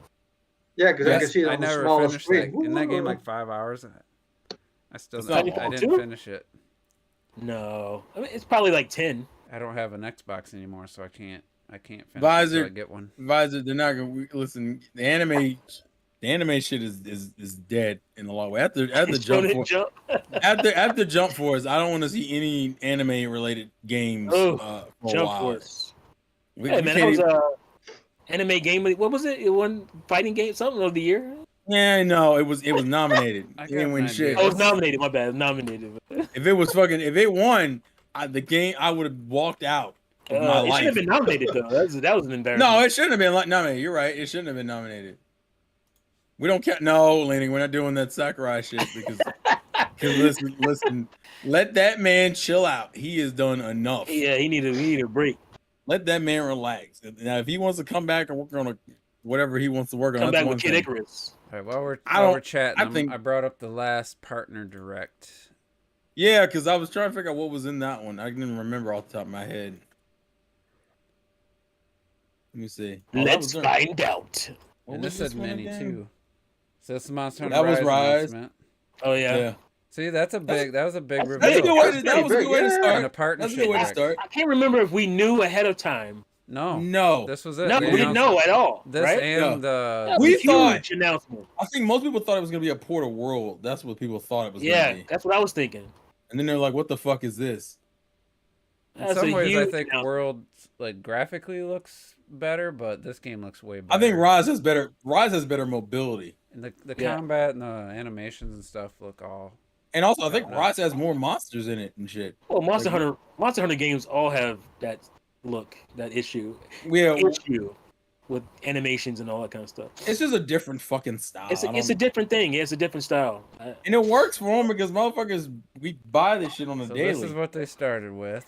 Yeah, because I can see it on the smaller screen. In that game like 5 hours. I didn't finish it. No, I mean it's probably like 10. I don't have an Xbox anymore, so I can't finish Visor, it until I get one. Visor, they're not gonna listen. The anime shit is dead in a lot of ways. After Jump Force, I don't want to see any anime related games for Jump a while. Force. Man, that was anime game. What was it? It won fighting game something of the year. Yeah, no, it was nominated. It didn't win shit. Oh, it was nominated. My bad. Nominated. If it won, the game, I would have walked out of my life. It should have been nominated though. That was an embarrassment. No, it shouldn't have been nominated. You're right. It shouldn't have been nominated. We don't care. No, Lenny, we're not doing that Sakurai shit because listen. Let that man chill out. He has done enough. Yeah, he need a break. Let that man relax. Now, if he wants to come back and work on whatever he wants to work on, come back with Kid Icarus. All right, while we're chatting, I brought up the last partner direct. Yeah, because I was trying to figure out what was in that one. I didn't remember off the top of my head. Let me see. Let's find out. And this said mini too. So this is Monster Hunter That was Rise. Oh yeah. See, that was a big reveal. That was a good way to start. And a partnership. That's a good way to start. I can't remember if we knew ahead of time. No. This was it. No, we didn't know at all. This right? and we thought huge announcement. I think most people thought it was gonna be a Port of World. That's what people thought it was gonna be. Yeah, that's what I was thinking. And then they're like, what the fuck is this? In some ways, I think World like graphically looks better, but this game looks way better. I think Rise has better mobility. And the combat and the animations and stuff look all. And also, I think Rise has more monsters in it and shit. Well, Monster Hunter games all have that look, that issue with animations and all that kind of stuff. It's just a different fucking style. It's a different thing. Yeah, it's a different style. And it works for them because motherfuckers, we buy this shit on a daily. This is what they started with.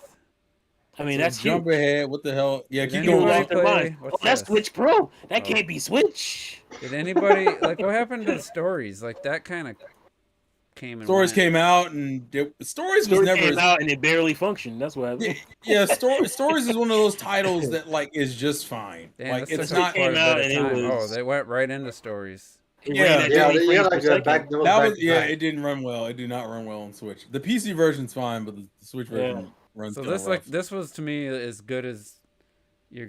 I mean, that's jump huge. ahead. What the hell? Yeah, keep going. That's Switch Pro. That can't be Switch. Did anybody what happened to the stories? Like that kind of came. Stories came out, and Stories was never came out, and it barely functioned. That's what. Yeah, Stories is one of those titles that like is just fine. Damn, like it's not. Came out and it was. They went right into Stories. It didn't run well. It did not run well on Switch. The PC version's fine, but the Switch version runs. So this was to me as good as you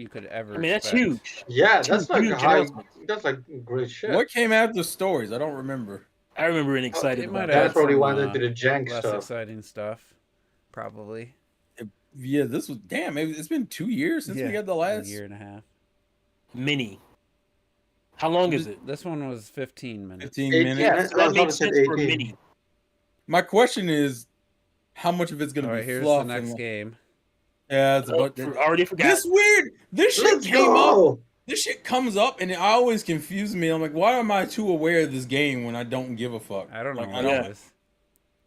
could ever. I mean, that's expect. huge. Yeah, Two that's like huge high. announcements. That's like great shit. What came after stories? I don't remember. I remember being excited It about might that. have That's probably some, went into the jank less stuff. exciting stuff, probably. Yeah, this was damn. It's been 2 years since we got the last a year and a half. Mini. How long is it? This one was 15 minutes. 15 Eight- minutes. yeah, So that I makes said sense for a 18. mini. My question is, how much of it's gonna All be right, here's fluff? the next and, game. yeah, it's Oh, about already forgot. this weird. This shit Let's came up. go. This shit comes up, and it always confuses me. I'm like, why am I too aware of this game when I don't give a fuck? I don't know Like, what Yeah. it is.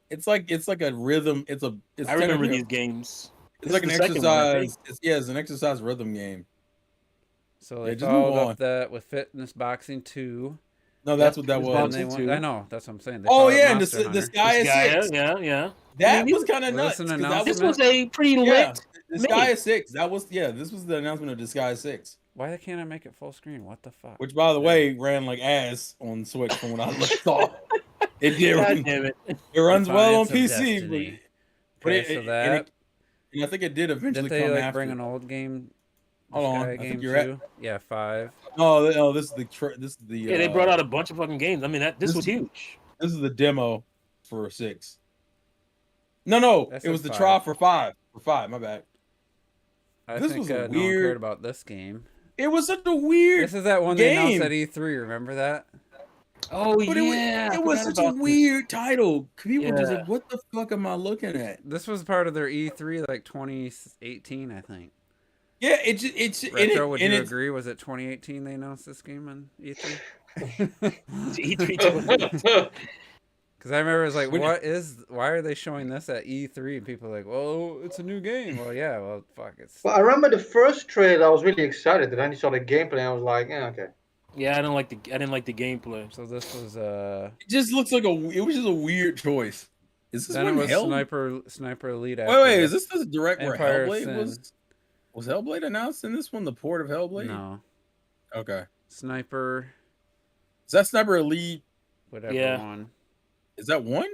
It's like a rhythm. It's I remember these games. It's This like an is the second one, I think. exercise. It's an exercise rhythm game. So Yeah, they just move followed on. up that with Fitness Boxing 2. No, that's Yep, what that it's was. Boxing And they two. I know, that's what I'm saying. They Oh followed yeah, and Monster the Hunter. Sky is Yeah, 6. yeah. That I mean, was kind of was nuts. this an 'cause that This announcement? was a pretty lit. yeah, the mini. Sky is 6. That was This was the announcement of the Sky is 6, Why can't I make it full screen? What the fuck? which by the way ran like ass on Switch from what I saw. It did. God damn it. It runs well on Defiance of PC, Destiny. but Okay, it, so and that I think it did eventually didn't they come like after. bring an old game? Hold on, Sky I game think you're too? Yeah, 5. No, this is the. Yeah, they brought out a bunch of fucking games. I mean, this this was is- huge. This is the demo for 6. No, That's it was a the 5. trial for 5. For 5, my bad. I This think was a no one weird- cared about this game. It was such a weird. This is that one they announced game. at E3. Remember that? Oh, But yeah. it was such a weird title. People just Yeah. like, what the fuck am I looking at? This was part of their E3 like 2018, I think. Yeah, Retro, would you it's agree? Was it 2018 they announced this game on E3? E3 Because I remember it was like, When- why are they showing this at E3? And people are like, well, it's a new game. Well, yeah, well, fuck, it's. Well, I remember the first trailer. I was really excited, and then you saw the gameplay. And I was like, yeah, okay. Yeah, I didn't like the gameplay. So this was it just looks like it was just a weird choice. Is this then it one was Hell? Sniper Elite. Wait, is this the direct where Empire of Hellblade Sin. was Hellblade announced in this one? The port of Hellblade? No, Okay. Sniper, Is that Sniper Elite? whatever Yeah. one. Is that 1?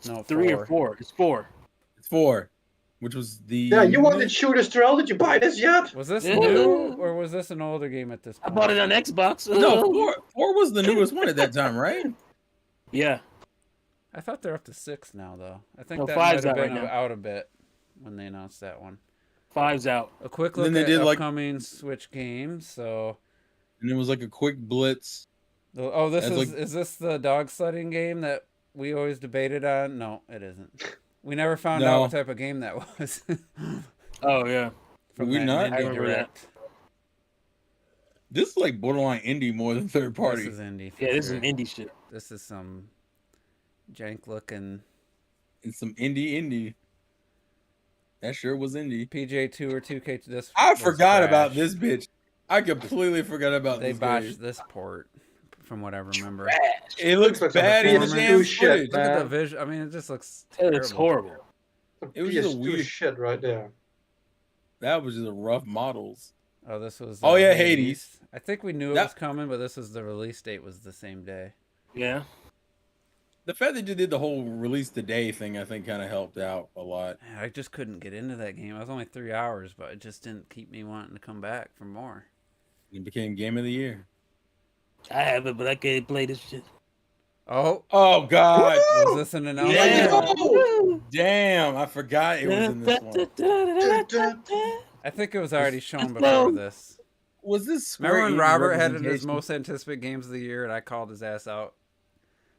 No, 3 4. or 4. It's 4. It's 4, which was the. Yeah, you wanted Shooters Trail. Did you buy this yet? Was this Yeah. new or was this an older game at this I point? bought it on Xbox. No, 4 was the newest one at that time, right? Yeah. I thought they're up to 6 now, though. I think No, that might 5's have out right been now. out a bit when they announced that one. 5's out. A quick And look then at they did, like- upcoming Switch games. So, And it was like a quick blitz. oh, this That's is this the dog sledding game that we always debated on? No, it isn't. We never found out No. what type of game that was. Oh, yeah. From we that not? Indie I remember that. Direct. This is like borderline indie more than third party. This is indie. for Yeah, this is sure. an indie shit. This is some jank looking And some indie. That sure was indie. PJ2 or 2K. This I was forgot about trash. this bitch. I completely forgot about They this botched game. this port, from what I remember. It looks Looks like some bad as PS2 damn shit, footage. Look at the man. vision. I mean, it just looks It terrible. looks horrible. It was just a PS2 weird- shit right there. That was just a rough models. Oh, this was. Oh, yeah, Hades. I think we knew it That- was coming, but this was the release date was the same day. Yeah. The fact that you did the whole release today thing, I think, kind of helped out a lot. I just couldn't get into that game. I was only 3 hours, but it just didn't keep me wanting to come back for more. It became game of the year. I have it, but I can't play this shit. Oh, Oh God! was this an announcement? Yeah. Damn, I forgot it was in this one. I think it was already shown before this. Was this Square Remember when Enix Robert had his representation? most anticipated games of the year, and I called his ass out.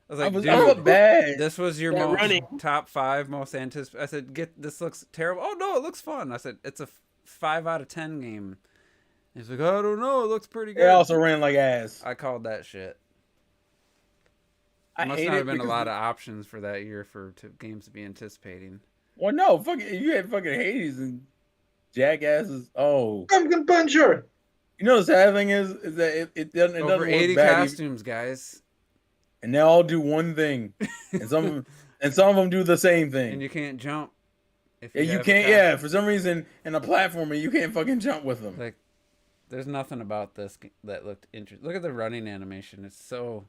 I was like, I dude, felt bad. this was your That most running. top 5 most anticipated. I said, this looks terrible. Oh no, it looks fun. I said, it's a 5 out of 10 game. He's like, I don't know, it looks pretty good. It also ran like ass. I called that shit. I Must hate not it have been a because lot of options for that year for games to be anticipating. Well, no, fucking, you had fucking Hades and Jackasses. Oh, Pumpkin Puncher. you know the sad thing is that it doesn't Over look 80 bad, costumes, guys, and they all do one thing, and some of them do the same thing. and you can't jump. If Yeah, you have a can't. costume. Yeah, for some reason in a platformer, you can't fucking jump with them. Like, there's nothing about this that looked interesting. Look at the running animation; it's so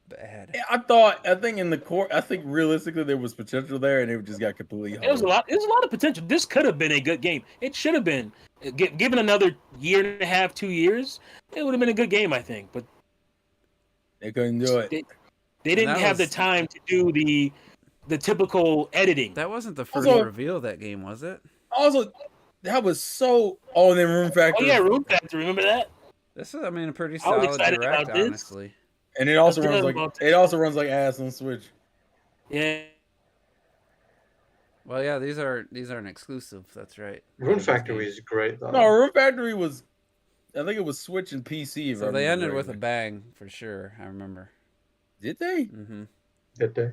bad. I think in the core, I think realistically there was potential there, and it just got completely. It was a lot. It was a lot of potential. This could have been a good game. It should have been. Given another year and a half, 2 years, it would have been a good game, I think. But they couldn't do it. They didn't have the time to do the typical editing. That wasn't the first reveal of that game, was it? Also, that was so. Oh, and then Room Factory. Oh yeah, Room Factory. Remember that? This is, I mean, a pretty solid Direct, honestly. And it also runs like ass on Switch. Yeah. Well, yeah, these aren't exclusive. That's right. Room Factory is great though. No, Room Factory was. I think it was Switch and PC. So they ended with a bang for sure. I remember. Did they? Mm-hmm. Did they?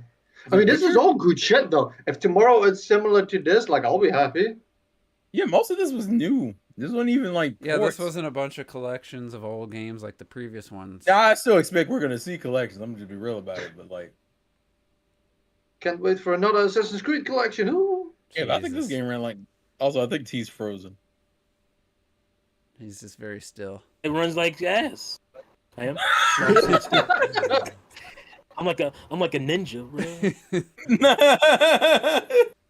I mean, this is all good shit though. If tomorrow it's similar to this, like, I'll be happy. Yeah, most of this was new. This wasn't even like ports. This wasn't a bunch of collections of old games like the previous ones. Yeah, I still expect we're gonna see collections. I'm just be real about it, but like, can't wait for another Assassin's Creed collection. Ooh. Yeah, but I think this game ran like. Also, I think T's frozen. He's just very still. It runs like ass. I am. I'm like a ninja, bro.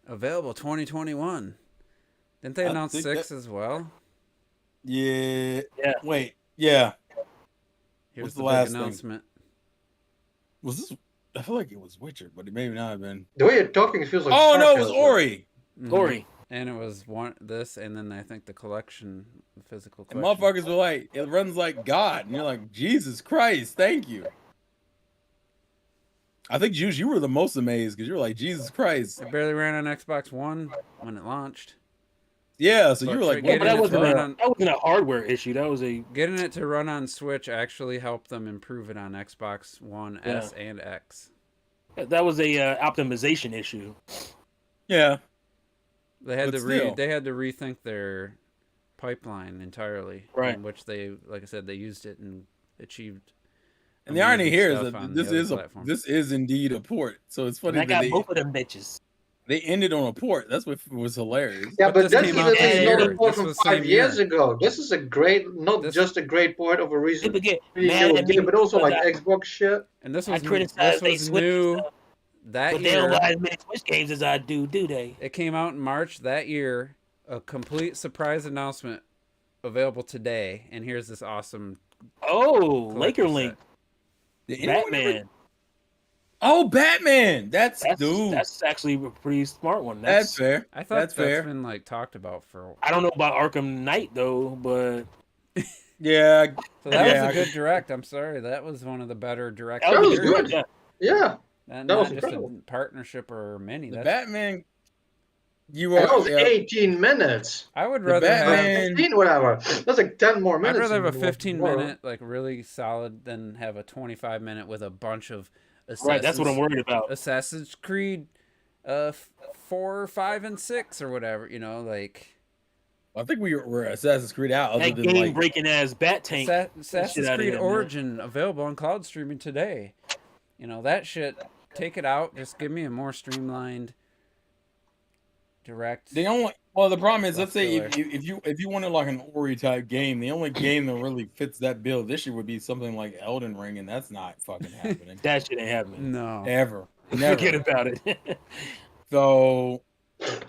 Available 2021. Didn't they announce 6 as well? Yeah. Wait. Yeah. Here's the last announcement. Was this? I feel like it was Witcher, but it may not have been. The way you're talking, it feels like. Oh no, it was Ori. Mm-hmm. Ori. And it was this, and then I think the collection, the physical collection. And motherfuckers were like, it runs like God. And you're like, Jesus Christ, thank you. I think, Juice, you were the most amazed because you were like, Jesus Christ. It barely ran on Xbox One when it launched. Yeah, so you were like, but that wasn't a hardware issue. That was getting it to run on Switch actually helped them improve it on Xbox One S and X. That was a optimization issue. Yeah. They had to rethink their pipeline entirely, right? In which they, like I said, they used it and achieved. And the irony here is that this is indeed a port. So it's funny that got both of them bitches. They ended on a port. That's what was hilarious. Yeah, but this is not a port from 5 years ago. This is a great, just a great port of a recent game, but also like Xbox shit. And this was new. That year, they don't buy as many Switch games as I do they? It came out in March that year. A complete surprise announcement available today, and here's this awesome. Oh, Laker Link. Batman. Oh, Batman! That's actually a pretty smart one. That's fair. I thought that's been like talked about for. I don't know about Arkham Knight though, but yeah. So that was a good Direct. I'm sorry, that was one of the better Direct. That was good. Yeah. And that was just a partnership or mini. The Batman. That was 18 minutes. I would rather have 15, whatever. That's like 10 more minutes. I'd rather have a 15-minute, like really solid, than have a 25-minute with a bunch of. Right, that's what I'm worried about. Assassin's Creed, 4, 5, and 6 or whatever. You know, like. I think we're Assassin's Creed out. That game breaking ass Bat Tank. Assassin's Creed Origin available on cloud streaming today. You know that shit. Take it out. Just give me a more streamlined Direct. The problem is, let's say if you wanted like an Ori type game, the only game that really fits that bill this year would be something like Elden Ring, and that's not fucking happening. That shit ain't happening. No, ever. Never. Forget about it. So.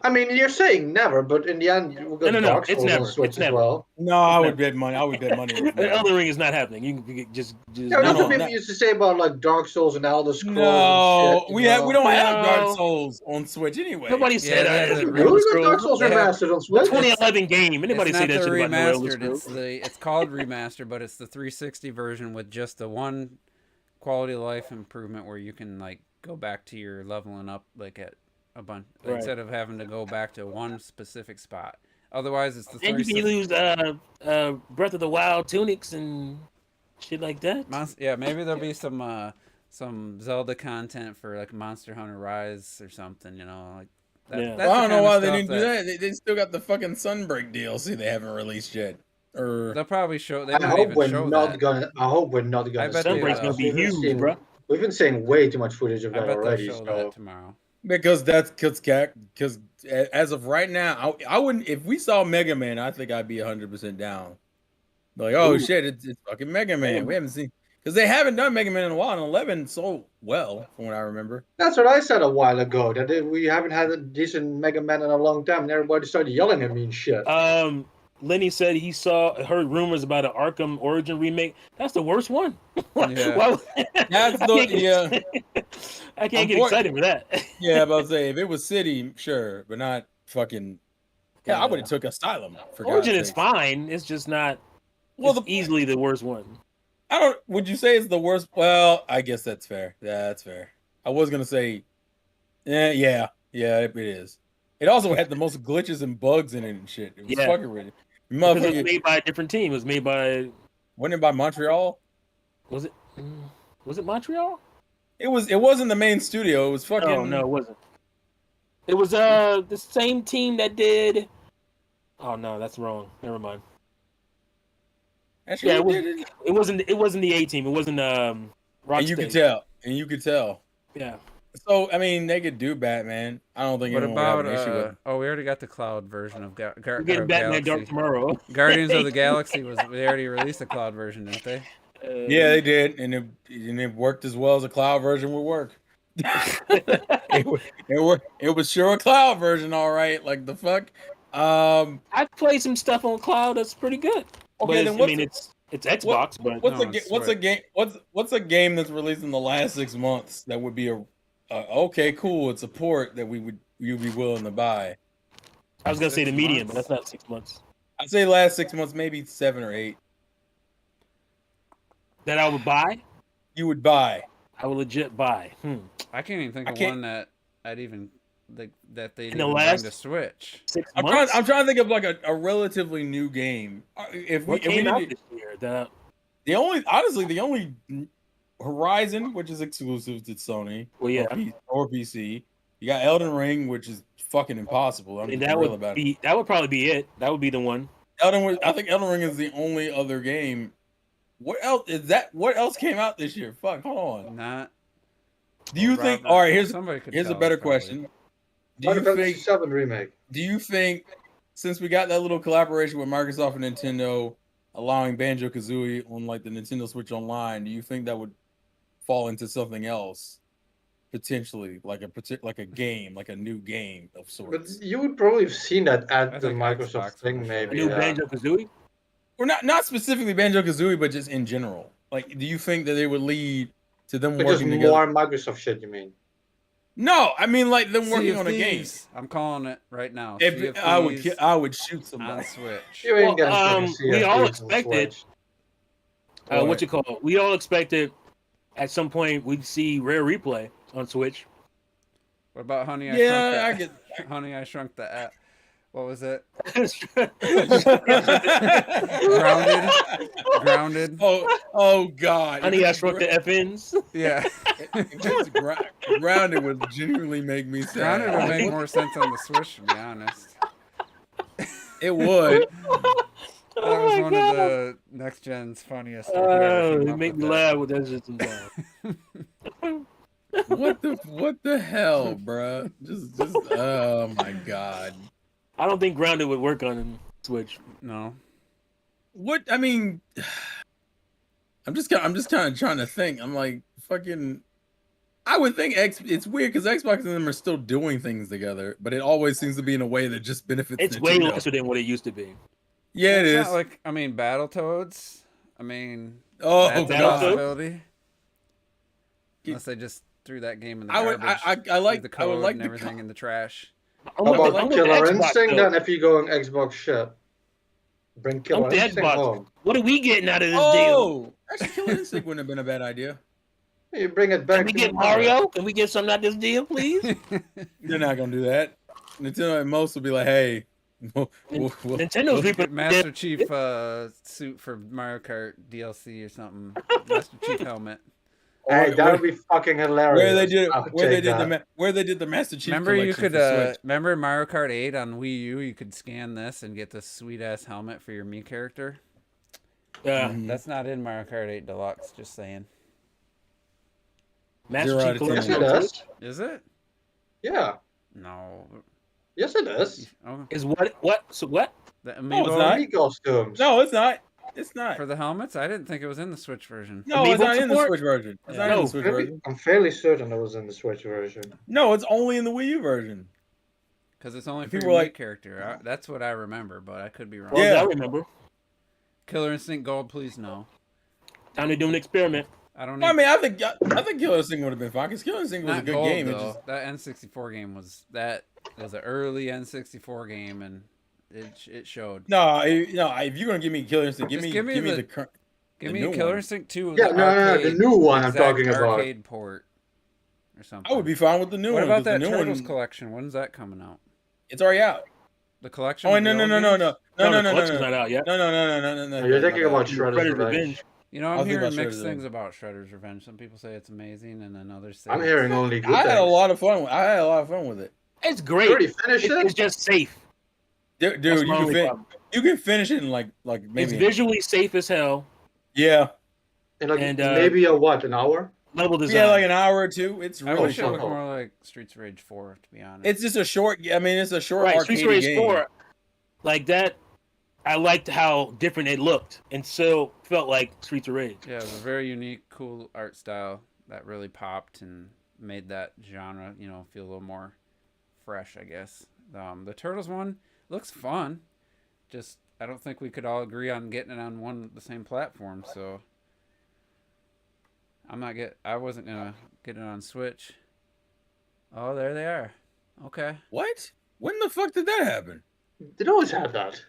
I mean, you're saying never, but in the end, we'll go no, it's never. Switch as well. No, I would bet money. Elden Ring is not happening. You can just. Yeah, that's what people used to say about like Dark Souls and Elder Scrolls. No, and shit, we don't have Dark Souls on Switch anyway. Nobody said that. We got Dark Souls remastered on Switch. 2011 game. Anybody say that shit about remastered? It's called remastered, but it's the 360 version with just the one quality of life improvement where you can like go back to your leveling up like at. A bunch instead of having to go back to one specific spot. Otherwise, it's the. And you can lose Breath of the Wild tunics and shit like that. Maybe there'll be some Zelda content for like Monster Hunter Rise or something. You know, like. That's I don't know why they didn't do that. They still got the fucking Sunbreak DLC they haven't released yet. Or they'll probably show. I hope we're not gonna. Sunbreak's gonna be huge, bro. We've been seeing way too much footage of that already. They'll show that tomorrow. Because as of right now, I wouldn't. If we saw Mega Man, I think I'd be 100% down. Like, oh shit, it's fucking Mega Man. We haven't seen because they haven't done Mega Man in a while, and 11 so well from what I remember. That's what I said a while ago. That we haven't had a decent Mega Man in a long time, and everybody started yelling at me and shit. Lenny said he heard rumors about an Arkham Origin remake. That's the worst one. Yeah. That's the I can't get excited for that. Yeah, but I'll say if it was City, sure, but not fucking. Yeah, I would have took Asylum. For Origin God's is fine. It's just not. Well, easily the worst one. I don't. Would you say it's the worst? Well, I guess that's fair. Yeah, that's fair. I was gonna say, yeah, it is. It also had the most glitches and bugs in it and shit. It was fucking ridiculous. Because it was made by a different team. It was made by. Wasn't it by Montreal? Was it? Was it Montreal? It was. It wasn't the main studio. It was fucking. Oh no, it wasn't. It was the same team that did. Oh no, that's wrong. Never mind. Actually, it wasn't the A team. It wasn't Rocksteady. And you could tell. Yeah. So I mean, they could do Batman. I don't think. What anyone would have about? an issue with We already got the cloud version of We're getting Batman Dark tomorrow. Guardians of the Galaxy they already released a cloud version, didn't they? Yeah, they did, and it worked as well as a cloud version would work. it was sure a cloud version, all right. Like the fuck. I've played some stuff on cloud that's pretty good. Okay, then it's Xbox, but what's a game that's released in the last 6 months that would be okay, cool, it's a port that you'd be willing to buy? I was gonna say the medium, but that's not 6 months. I'd say last 6 months, maybe 7 or 8. That I would buy? You would buy. I would legit buy. I can't even think of one that I'd even that they in didn't the bring last to Switch. 6 I'm months. trying to think of like a relatively new game. What came out this year? The only Horizon, which is exclusive to Sony, or PC. You got Elden Ring, which is fucking impossible. That would probably be it. That would be the one. I think Elden Ring is the only other game. What else is that? What else came out this year? Fuck, hold on. Not. Do you think? All right, here's a better us, question. Do Final Fantasy VII Remake. Do you think, since we got that little collaboration with Microsoft and Nintendo, allowing Banjo-Kazooie on like the Nintendo Switch Online, do you think that would fall into something else potentially, like a game, like a new game of sorts? But you would probably have seen that at the Microsoft thing, maybe. New Banjo-Kazooie? Or not specifically Banjo-Kazooie, but just in general. Like, do you think that they would lead to them working together? More Microsoft shit, you mean? No, I mean like them working on a game. I'm calling it right now. I would shoot somebody on Switch. We all expected. We all expected at some point we'd see Rare Replay on Switch. What about Honey? Honey, I Shrunk the App. What was it? Grounded. Oh God. Honey, I Shrunk the FNs. Yeah. Grounded would genuinely make me sad. Grounded would make more sense on the Switch, to be honest. It would. That was one of the next gen's funniest. It make me laugh with that shit sometimes. What the hell, bro? Just oh my God. I don't think Grounded would work on Switch. No. What? I mean, I'm just kind of trying to think. I'm like, fucking. I would think it's weird because Xbox and them are still doing things together, but it always seems to be in a way that just benefits. It's way lesser than what it used to be. Yeah, it is. Not like, I mean, Battletoads. I mean, that's a possibility. Unless they just threw that game in the garbage. I like the code I would like and everything in the trash. How about Killer Instinct then? If you go on Xbox shit, bring Killer Instinct home. What are we getting out of this deal? Actually, Killer Instinct wouldn't have been a bad idea. You bring it back. Can we get Mario? Can we get something out of this deal, please? They're not gonna do that. Nintendo at most will be like, hey. Nintendo's Master Chief suit for Mario Kart DLC or something. Master Chief helmet. Hey, that would be fucking hilarious. Where they did the Master Chief. Remember you could remember Mario Kart 8 on Wii U? You could scan this and get this sweet ass helmet for your Mii character. Yeah, that's not in Mario Kart 8 Deluxe. Just saying. Master Chief Collection. Yes, it is. Is it? Yeah. No. Yes, it is. Oh. Is what? So what? The Amiibo costumes. No, it's not. It's not. For the helmets? I didn't think it was in the Switch version. No, it's not in the Switch version. It's not in the Switch version. I'm fairly certain it was in the Switch version. No, it's only in the Wii U version. Because it's only for People your were meat like- character. That's what I remember, but I could be wrong. Well, Yeah. I remember. Killer Instinct Gold, please no. Time to do an experiment. I don't. I mean, I think Killer Instinct would have been fine because Killer Instinct was a not good gold game. It though. just That N64 game was an early N64 game, and it showed. no. If you're gonna give me Killer Instinct, give Just me give me the current. Give the me new Killer one. Instinct 2. Yeah, no, the new one I'm exact talking about. arcade port or something. I would be fine with the new What one. about 'cause that the new Turtles one, collection? When's that coming out? It's already out. The collection? Oh of no the no old no no games? no The no collection's not out yet. no. You're thinking about that. Shredder's Predator's Revenge. Revenge. You know, I I'm was thinking hearing about mixed Shredder's things about Shredder's Revenge. Some people say it's amazing, and then others say I'm hearing only good I had a things. lot of fun. I had a lot of fun with it, It's You great. already finished It's it? just safe. dude. That's You my can only problem. you can finish it in like maybe It's visually safe as hell. yeah In like And, maybe an hour? Level design. yeah like an hour or two. It's I really wish it short. looked more like Streets of Rage 4, to be honest. It's just a short. I mean, it's a short right. arcade Streets of Rage game. 4, like that. I liked how different it looked, and still felt like Streets of Rage. Yeah, it was a very unique, cool art style that really popped and made that genre, feel a little more fresh, I guess. The Turtles one looks fun. Just, I don't think we could all agree on getting it on the same platform, so I wasn't gonna get it on Switch. Oh, there they are. Okay. What? When the fuck did that happen? It always had that.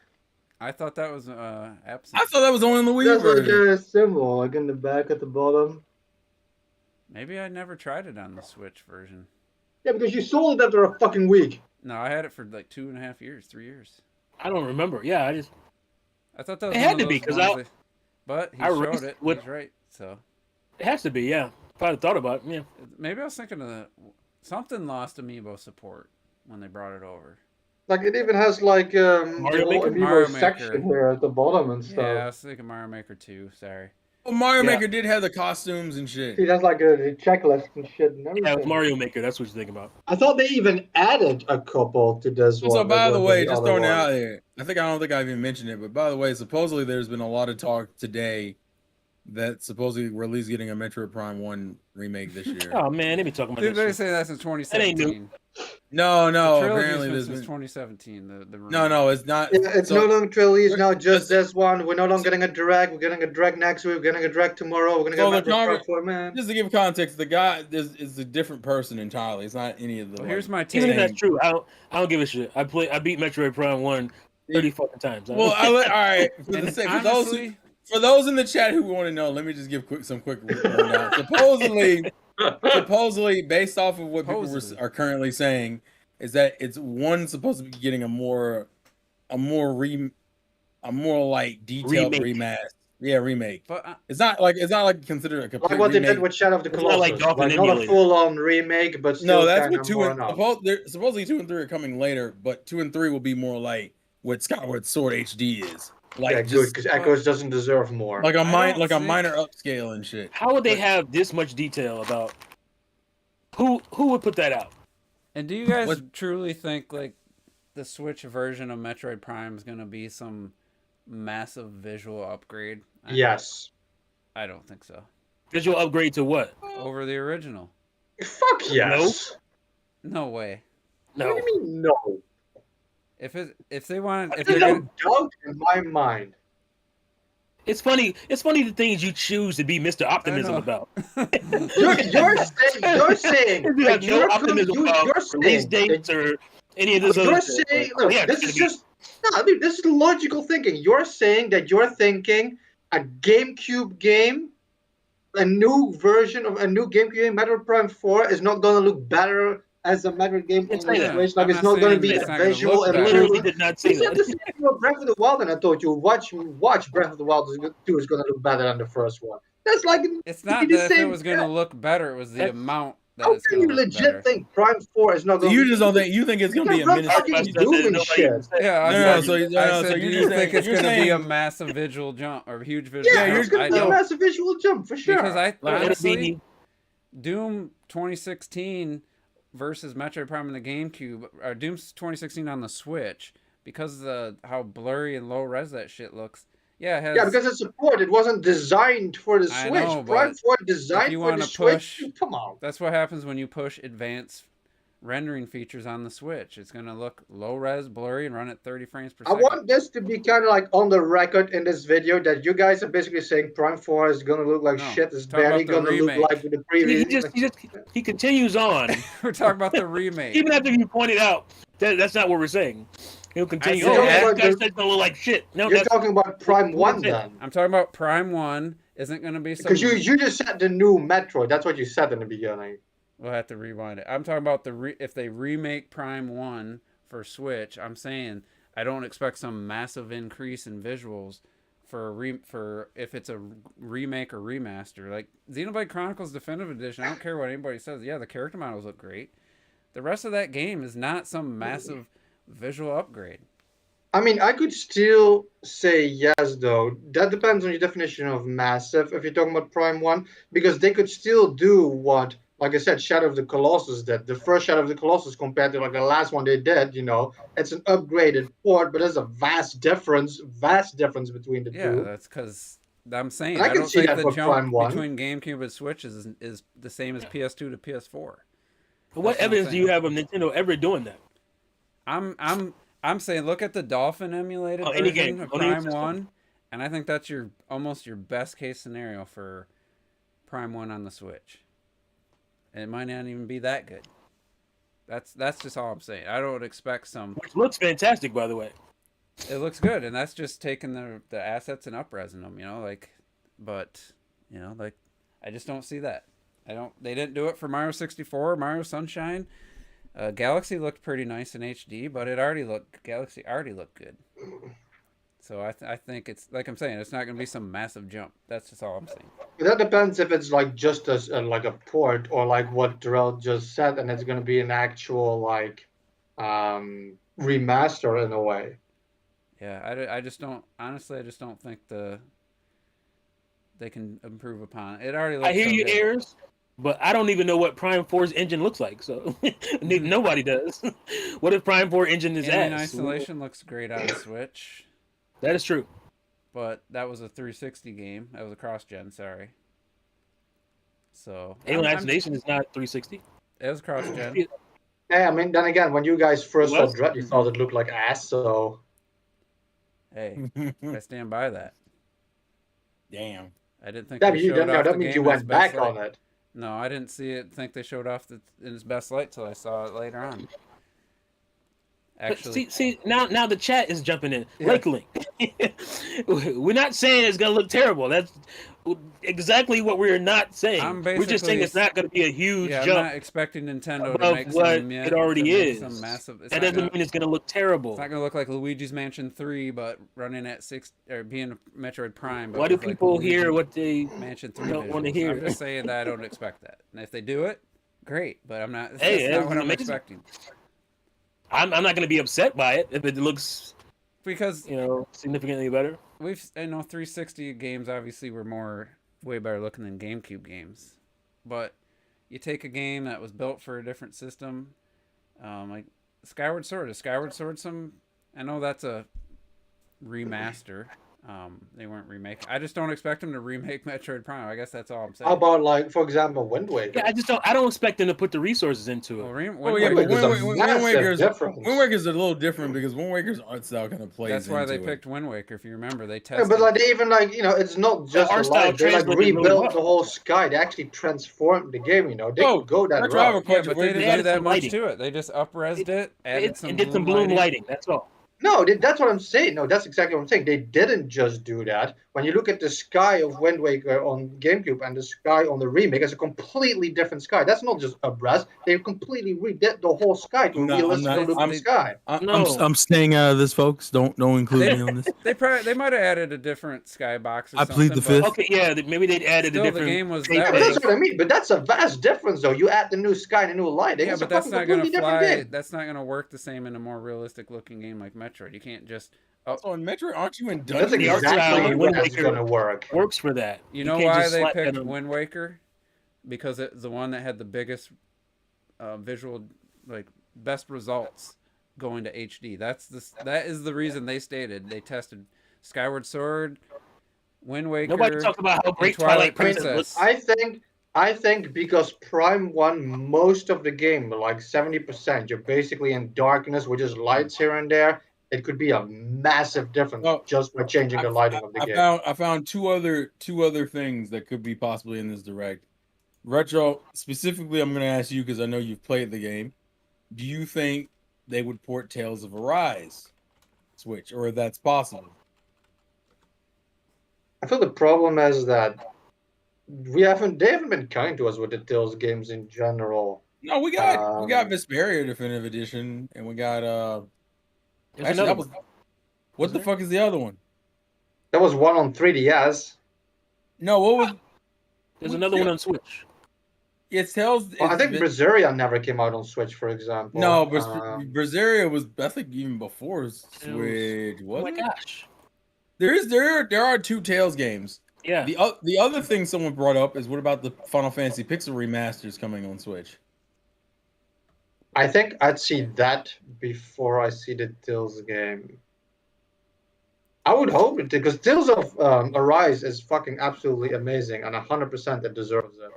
I thought that was absent. I thought that was only in the Wii There's like version. a symbol, like in the back at the bottom. Maybe I never tried it on the Switch version. Yeah, because you sold it after a fucking week. No, I had it for like 2.5 years, 3 years. I don't remember. Yeah, I thought that was It one had of to be, those 'cause ones but he I showed raced it. with- He's right. So it has to be. Yeah, if I'd have thought about it, yeah. maybe I was thinking of something lost Amiibo support when they brought it over. Like it even has like the Mario whole Maker? Amiibo Mario Maker. section here at the bottom and stuff. Yeah, I was thinking Mario Maker 2. Sorry. Well, Mario Yeah. Maker did have the costumes and shit. See, that's like a checklist and shit and everything. Yeah, it was Mario Maker. That's what you're thinking about. I thought they even added a couple to this one. So by the way, than just other throwing it one. out there, I don't think I even mentioned it, but by the way, supposedly there's been a lot of talk today that supposedly we're at least getting a Metroid Prime 1 remake this year. Oh man, they be talking about Did that they shit. say that since ain't 2017? No, The trilogy's apparently been there's since been 2017. The no, it's not. It's so- no longer trilogy, it's now just let's- this one. We're no longer getting a direct. We're getting a direct next week. We're getting a direct tomorrow. We're gonna So get the Metroid Prime conver- 4, man. Just to give context, the guy is a different person entirely. It's not any of the. Well, here's my Even if take. that's true, I don't give a shit. I beat Metroid Prime 1 30 fucking times. Well, all right. For, And the sake, honestly, for those in the chat who want to know, let me just give some quick rundown. Supposedly, based off of what people Supposedly. are currently saying, is that it's supposed to be getting a more like detailed Remake. remaster. Yeah, remake. but It's not like considered a complete Like what they remake. did with Shadow of the It's not Colossus. like Dolphin Like not a Emulator. full-on remake, but still No, that's kind what of 2 more and enough. supposedly 2 and 3 are coming later, but 2 and 3 will be more like what Skyward Sword HD is. Like Yeah, good, just because Echoes doesn't deserve more. like a I don't think- minor upscale and shit. How would they have this much detail about who would put that out? And do you guys What- truly think like the Switch version of Metroid Prime is gonna be some massive visual upgrade? Yes. I don't think so. Visual upgrade to what? Over the original. Fuck yes. No way. No. What do you mean no? If they want, if There's they're no gonna, doubt in my mind. It's funny. It's funny the things you choose to be Mr. Optimism know. about. You're saying You have like, no optimism about you're release saying dates or any of this you're other shit. saying, Like, look, yeah, this it's is gonna be- just no, dude, this is logical thinking. You're saying that you're thinking a GameCube game, a new version of a new GameCube game, Metroid Prime 4, is not gonna look better as a Metroid game on It's the not. Switch. Like I'm it's not not gonna saying be it's a not gonna visual look better. literally improvement. did not say You said the that. same thing about Breath of the Wild, and I told you watch Breath of the Wild 2 is gonna look better than the first one. That's like it's not the that if it same was gonna shit. look better, it was the That's- amount that How it's can gonna you look legit better. think Prime 4 is not So gonna you be just don't think it's gonna be a run minute. fucking Doom and shit. Yeah, I No, said, no, so- no, I no, said, so do you're you just think saying- it's you're gonna be a saying- massive visual jump or huge visual Yeah, jump? it's gonna I be a don't, massive visual jump for sure. because I Like, it'll honestly be- Doom 2016 versus Metroid Prime and the GameCube, or Doom 2016 on the Switch, because of how blurry and low res that shit looks. Yeah, it has. Yeah, because it's a port. It wasn't designed for the I Switch. know, Prime but 4 designed you for the wanna Switch. push- Come on. That's what happens when you push advanced rendering features on the Switch. It's going to look low res, blurry, and run at 30 frames per I second. want this to be kind of like on the record in this video that you guys are basically saying Prime 4 is going to look like No, shit. It's talk about barely the going to look remake. like the previous. He continues on. We're talking about the remake. Even after you pointed out that's not what we're saying. He'll continue. said Oh, that- that guy said it's gonna look like shit. No, You're that's talking about Prime what 1 it is. then. I'm talking about Prime 1 isn't going to be some... Because you just said the new Metroid. That's what you said in the beginning. We'll have to rewind it. I'm talking about if they remake Prime 1 for Switch, I'm saying I don't expect some massive increase in visuals for if it's a remake or remaster. Like Xenoblade Chronicles Definitive Edition, I don't care what anybody says. Yeah, the character models look great. The rest of that game is not some massive visual upgrade. I mean, I could still say yes, though. That depends on your definition of massive, if you're talking about Prime 1, because they could still do what, like I said, Shadow of the Colossus did. The first Shadow of the Colossus compared to like the last one they did, it's an upgraded port, but there's a vast difference between the Yeah, two. that's because I'm saying And I I can don't see think that the for jump Prime 1. between GameCube and Switch is the same as PS2 to PS4. what That's what I'm evidence do you saying. have of Nintendo ever doing that? I'm saying look at the Dolphin emulated Any version game, of on any Prime system. 1, and I think that's almost your best case scenario for Prime 1 on the Switch. And it might not even be that good. That's just all I'm saying. I don't expect some. Which looks fantastic, by the way. It looks good, and that's just taking the assets and up-resing them, but I just don't see that. They didn't do it for Mario 64, Mario Sunshine. Galaxy looked pretty nice in HD, but Galaxy already looked good. So I think it's like I'm saying, it's not going to be some massive jump. That's just all I'm saying. That depends if it's like just like a port or like what Darrell just said, and it's going to be an actual like remaster in a way. Yeah, I just don't think they can improve upon it. It already looks I hear so you, good. Ayers, but I don't even know what Prime 4's engine looks like, so nobody does. What if Prime 4 engine is Alien ass? Isolation looks great on the Switch, That is true. but that was a 360 game. That was a cross-gen, sorry. So Alien I'm- Isolation is not 360. It was cross-gen. Yeah, I mean, then again, when you guys first saw Was? Dread, you thought it looked like ass, so... Hey, I stand by that. Damn. I didn't think Yeah, they but you showed don't know. off the That means game you in its went best back light. on it. No, I didn't think they showed off in its best light till I saw it later on. But Actually, see now the chat is jumping in. Yeah. Lake Link. We're not saying it's gonna look terrible. That's exactly what we're not saying. I'm We're just saying basically- it's not gonna be a huge yeah, I'm jump. not expecting Nintendo to above make what some it already is. Some massive. It's That not doesn't gonna, mean it's gonna look terrible. it's not gonna look like Luigi's Mansion 3, but running at 6 or being Metroid Prime. But Why do with, like, people Luigi hear what they Mansion 3 don't wanna visuals. hear? I'm just saying that I don't expect that. And if they do it, great. But I'm not. Hey, That's that's not what I'm amazing. expecting. I'm not gonna be upset by it if it looks Because significantly better. I know 360 games obviously were way better looking than GameCube games, but you take a game that was built for a different system, like Skyward Sword. Is Skyward Sword I know that's a remaster. They weren't remaking. I just don't expect them to remake Metroid Prime. I guess that's all I'm saying. How about, like, for example, Wind Waker? Yeah, I don't expect them to put the resources into Well, it. Oh yeah, Wind but Waker's a massive difference. Wind Waker's a little different because Wind Waker's art style kind of plays. That's why they into it. picked Wind Waker. If you remember, they Yeah, tested. but like they even it's not just art a style light. They like translated really rebuilt well. the whole sky. They actually transformed the game. They Oh, could go that that's why I have a route. yeah, question. but Where they did didn't add do that some much lighting. to it. They just up-resed it, added some and did some bloom lighting. That's all. No, that's what I'm saying. No, that's exactly what I'm saying. They didn't just do that. When you look at the sky of Wind Waker on GameCube and the sky on the remake, it's a completely different sky. That's not just up-res. They completely redid the whole sky to a I'm not- realistic I'm not- looking I'm- sky. I'm staying out of this, folks. Don't include me on this. They might have added a different skybox. Or I plead the something, but fifth. Okay, yeah, maybe they'd added Still, a the different. game was take that But on was it. that's what I mean. But that's a vast difference, though. You add the new sky and the new lighting. Yeah, it's but a that's fucking not gonna completely different fly. game. That's not gonna work the same in a more realistic looking game like Metroid. You can't just. So in Metroid, aren't you in That's dungeons? The art style exactly in what Wind that's Waker going to work. Works for that. You know can't why just they slap that picked on- Wind Waker? Because it's the one that had the biggest visual, best results going to HD. That is the reason they stated they tested Skyward Sword, Wind Waker. Nobody talks about how and great Twilight Twilight Princess looks. Princess. I I think because Prime won most of the game, like 70%, you're basically in darkness with just lights here and there. It could be a massive difference just by changing the lighting of the game. I found two other things that could be possibly in this direct. Retro, specifically, I'm going to ask you because I know you've played the game. Do you think they would port Tales of Arise Switch, or if that's possible? I feel the problem is that they haven't been kind to us with the Tales games in general. No, we got Vesperia Definitive Edition, and we got what the fuck is the other one? There was one on 3DS. No, what was? There's another one on Switch. It's Tales. I think Berseria never came out on Switch, for example. No, Berseria was, I think, even before Switch. Oh my gosh! There are two Tales games. Yeah. The other thing someone brought up is, what about the Final Fantasy Pixel remasters coming on Switch? I think I'd see that before I see the Tales game. I would hope it, because Tales of Arise is fucking absolutely amazing, and 100% it deserves it.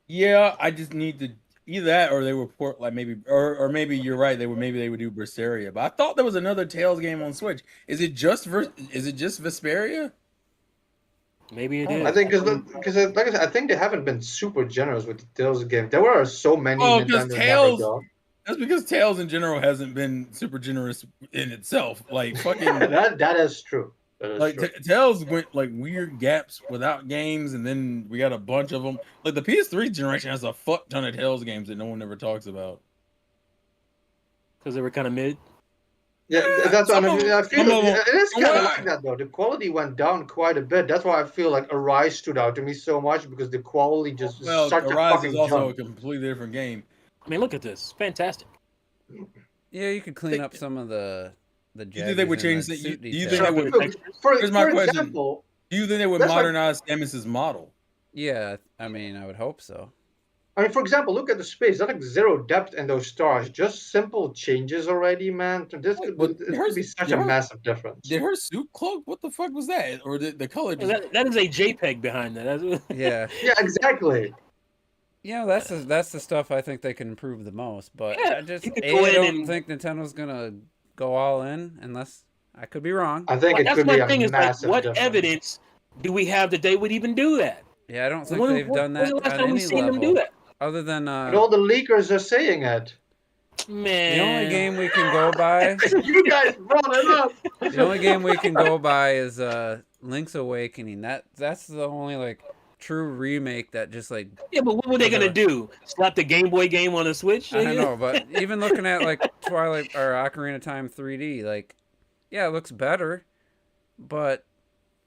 Yeah, I just need to either that, or they would port, like, maybe, or maybe you're right. They would do Berseria, but I thought there was another Tales game on Switch. Is it just Vesperia? Maybe it is. I think because like I said, I think they haven't been super generous with the Tales game. There were so many. Because Tales. That's because Tales in general hasn't been super generous in itself. Like fucking. that is true. Tales went like weird gaps without games, and then we got a bunch of them. Like the PS3 generation has a fuck ton of Tales games that no one ever talks about. Because they were kind of mid. Yeah, that's what I mean. I feel it is kind of like that though. The quality went down quite a bit. That's why I feel like Arise stood out to me so much, because the quality just such a Arise fucking is also jump. a completely different game. I mean, look at this. Fantastic. Yeah, you could clean up some of the. Do you think they would change the? Do you think they would? Here's my question. Example, do you think they would modernize Samus's model? Yeah, I mean, I would hope so. I mean, for example, look at the space. That's like zero depth in those stars. Just simple changes already, man. This could be such a massive difference. Did her suit cloak? What the fuck was that? Or the color? That is a JPEG behind that. Yeah. Yeah, exactly. Yeah, that's the stuff I think they can improve the most. But yeah, I don't think Nintendo's gonna go all in, unless I could be wrong. I think it could be a massive what difference. Evidence do we have that they would even do that? Yeah, I don't think they've done that When's the last on time we any seen level. them do that? Other than But all the leakers are saying it. Man, the only game we can go by. You guys brought it up. The only game we can go by is Link's Awakening. That's the only like true remake that just like. Yeah, but what were they gonna do? Slap the Game Boy game on the Switch? I don't know, but even looking at like Twilight or Ocarina of Time 3D, like, yeah, it looks better, but.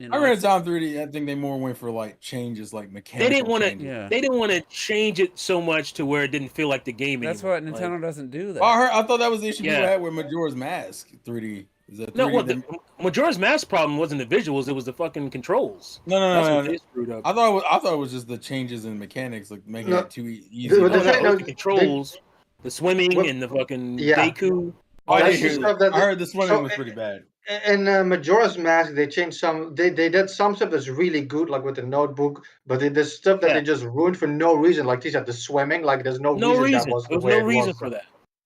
Ocarina of Time 3D, I think they more went for like changes, like mechanical. They didn't want to. Yeah. They didn't want to change it so much to where it didn't feel like the game anymore. That's what Nintendo doesn't do. That. I thought that was the issue people had with Majora's Mask 3D. Is that 3D? No, what the Majora's Mask problem wasn't the visuals; it was the fucking controls. No. They screwed up. I thought it was just the changes in mechanics, like making it too easy. The controls, the swimming, and the fucking Deku. I heard the swimming was pretty bad. In Majora's Mask, they changed some. They did some stuff that's really good, like with the notebook. But there's stuff that they just ruined for no reason. Like they said, the swimming, like there's no reason. That was the way no reason for that.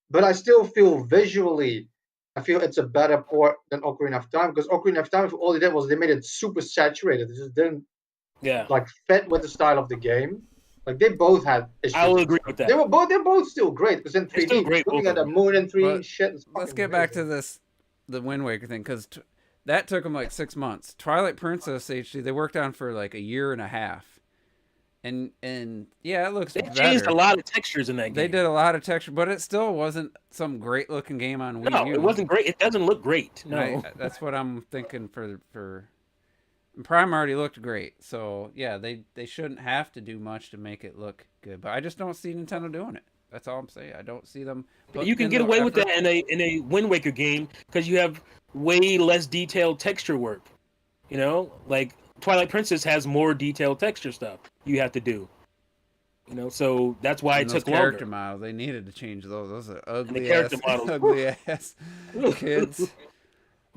But I still feel visually, I feel it's a better port than Ocarina of Time, because Ocarina of Time, all they did was they made it super saturated. It just didn't, like, fit with the style of the game. Like they both had issues. I will agree with that. They're both still great, because in 3D, looking at the moon in 3D shit. Let's get back to the Wind Waker thing, because that took them like 6 months. Twilight Princess HD, they worked on for like a year and a half. And yeah, it looks better. They changed a lot of textures in that game. They did a lot of texture, but it still wasn't some great looking game on Wii U. No, it wasn't great. It doesn't look great. No. That's what I'm thinking for Prime already looked great. So yeah, they shouldn't have to do much to make it look good. But I just don't see Nintendo doing it. That's all I'm saying. I don't see them. You can get away with that in a Wind Waker game because you have way less detailed texture work. You know, like Twilight Princess has more detailed texture stuff you have to do. You know, so that's why it took longer. Character models, they needed to change those. Those are ugly ass kids.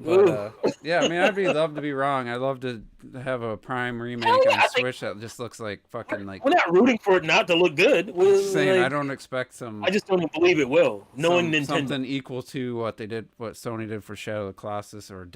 But yeah, I mean, love to be wrong. I'd love to have a Prime remake on Switch that just looks like fucking like. We're not rooting for it not to look good. I'm just saying, I don't expect some. I just don't believe it will. Knowing Nintendo, something equal to what Sony did for Shadow of the Colossus or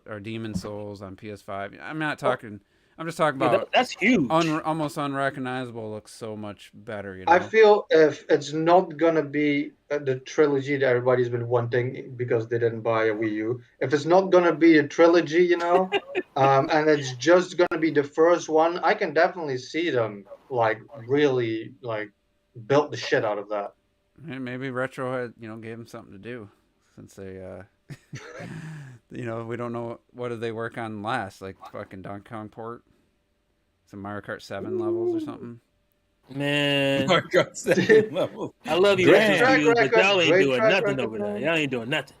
or Demon Souls on PS5. I'm not talking. I'm just talking about that's huge. Almost unrecognizable. Looks so much better. You know? I feel if it's not gonna be the trilogy that everybody's been wanting because they didn't buy a Wii U, if it's not gonna be a trilogy, you know, and it's just gonna be the first one, I can definitely see them like really like built the shit out of that. Maybe Retro had gave them something to do, since they we don't know what did they work on last, like fucking Donkey Kong port, some Mario Kart 7 levels or something. Man, Mario Kart 7 levels. I love you, Retro, but y'all ain't doing nothing over there. Y'all ain't doing nothing.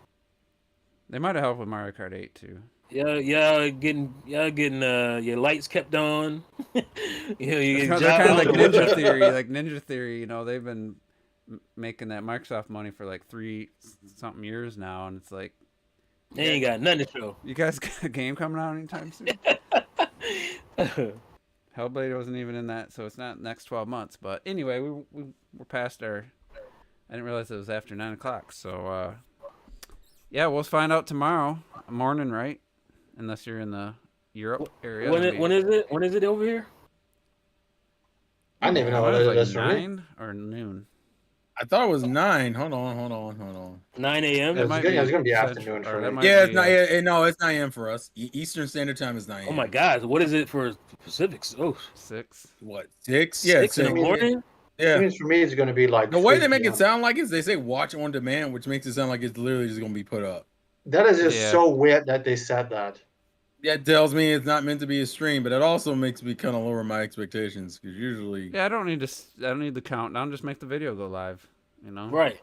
They might have helped with Mario Kart 8 too. Y'all getting your lights kept on. They're kind of like Ninja Theory. Like Ninja Theory, they've been making that Microsoft money for like 3-something years now, and it's like they ain't got nothing to show. You guys got a game coming out anytime soon? Hellblade wasn't even in that, so it's not next 12 months. But anyway, we're past our. I didn't realize it was after 9 o'clock. So yeah, we'll find out tomorrow morning, right? Unless you're in the Europe area. When is it? When is it over here? I didn't even know what it was. 9 or noon. I thought it was 9. Hold on. 9 a.m. It's gonna be afternoon for me. Yeah, it's not. No, it's 9 a.m. for us. Eastern Standard Time is 9 a.m. Oh my God, what is it for Pacifics? Oh, 6. What? 6? Yeah, 6 in the morning. Yeah. For me, it's gonna be like the way they make it sound like is they say watch on demand, which makes it sound like it's literally just gonna be put up. That is just so weird that they said that. Yeah, it tells me it's not meant to be a stream, but it also makes me kind of lower my expectations because usually. Yeah, I don't need the countdown. Just make the video go live. Right.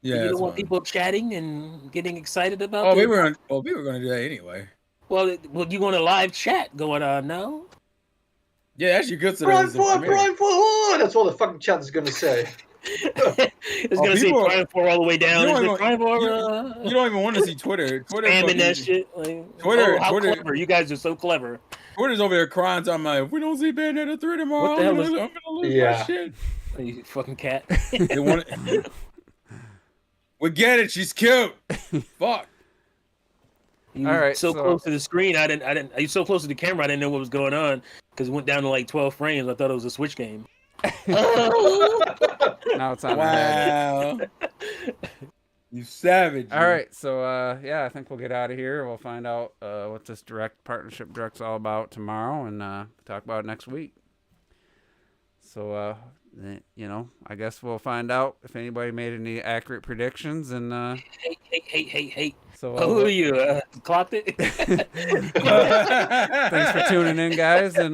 Yeah. You don't want people chatting and getting excited about. Oh, we were going to do that anyway. Well, you want a live chat going on now? Yeah, actually, good. Prime 4. That's all the fucking chat is gonna say. It's gonna say Prime 4 all the way down. You don't even want to see Twitter. Spamming that shit. Twitter. Clever. You guys are so clever. Twitter's over there crying, talking about if we don't see Bayonetta 3 tomorrow, what the hell I'm gonna lose my shit. You fucking cat. We get it. She's cute. Fuck. You all right. So close to the screen, I didn't. You so close to the camera, I didn't know what was going on because it went down to like 12 frames. I thought it was a Switch game. Now it's on. Wow. You savage. All right, so yeah, I think we'll get out of here. We'll find out what this partnership direct's all about tomorrow, and talk about it next week. So I guess we'll find out if anybody made any accurate predictions. And Hey. So who are you? Clocked it. Thanks for tuning in, guys, and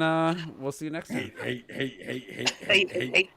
we'll see you next time. Hey.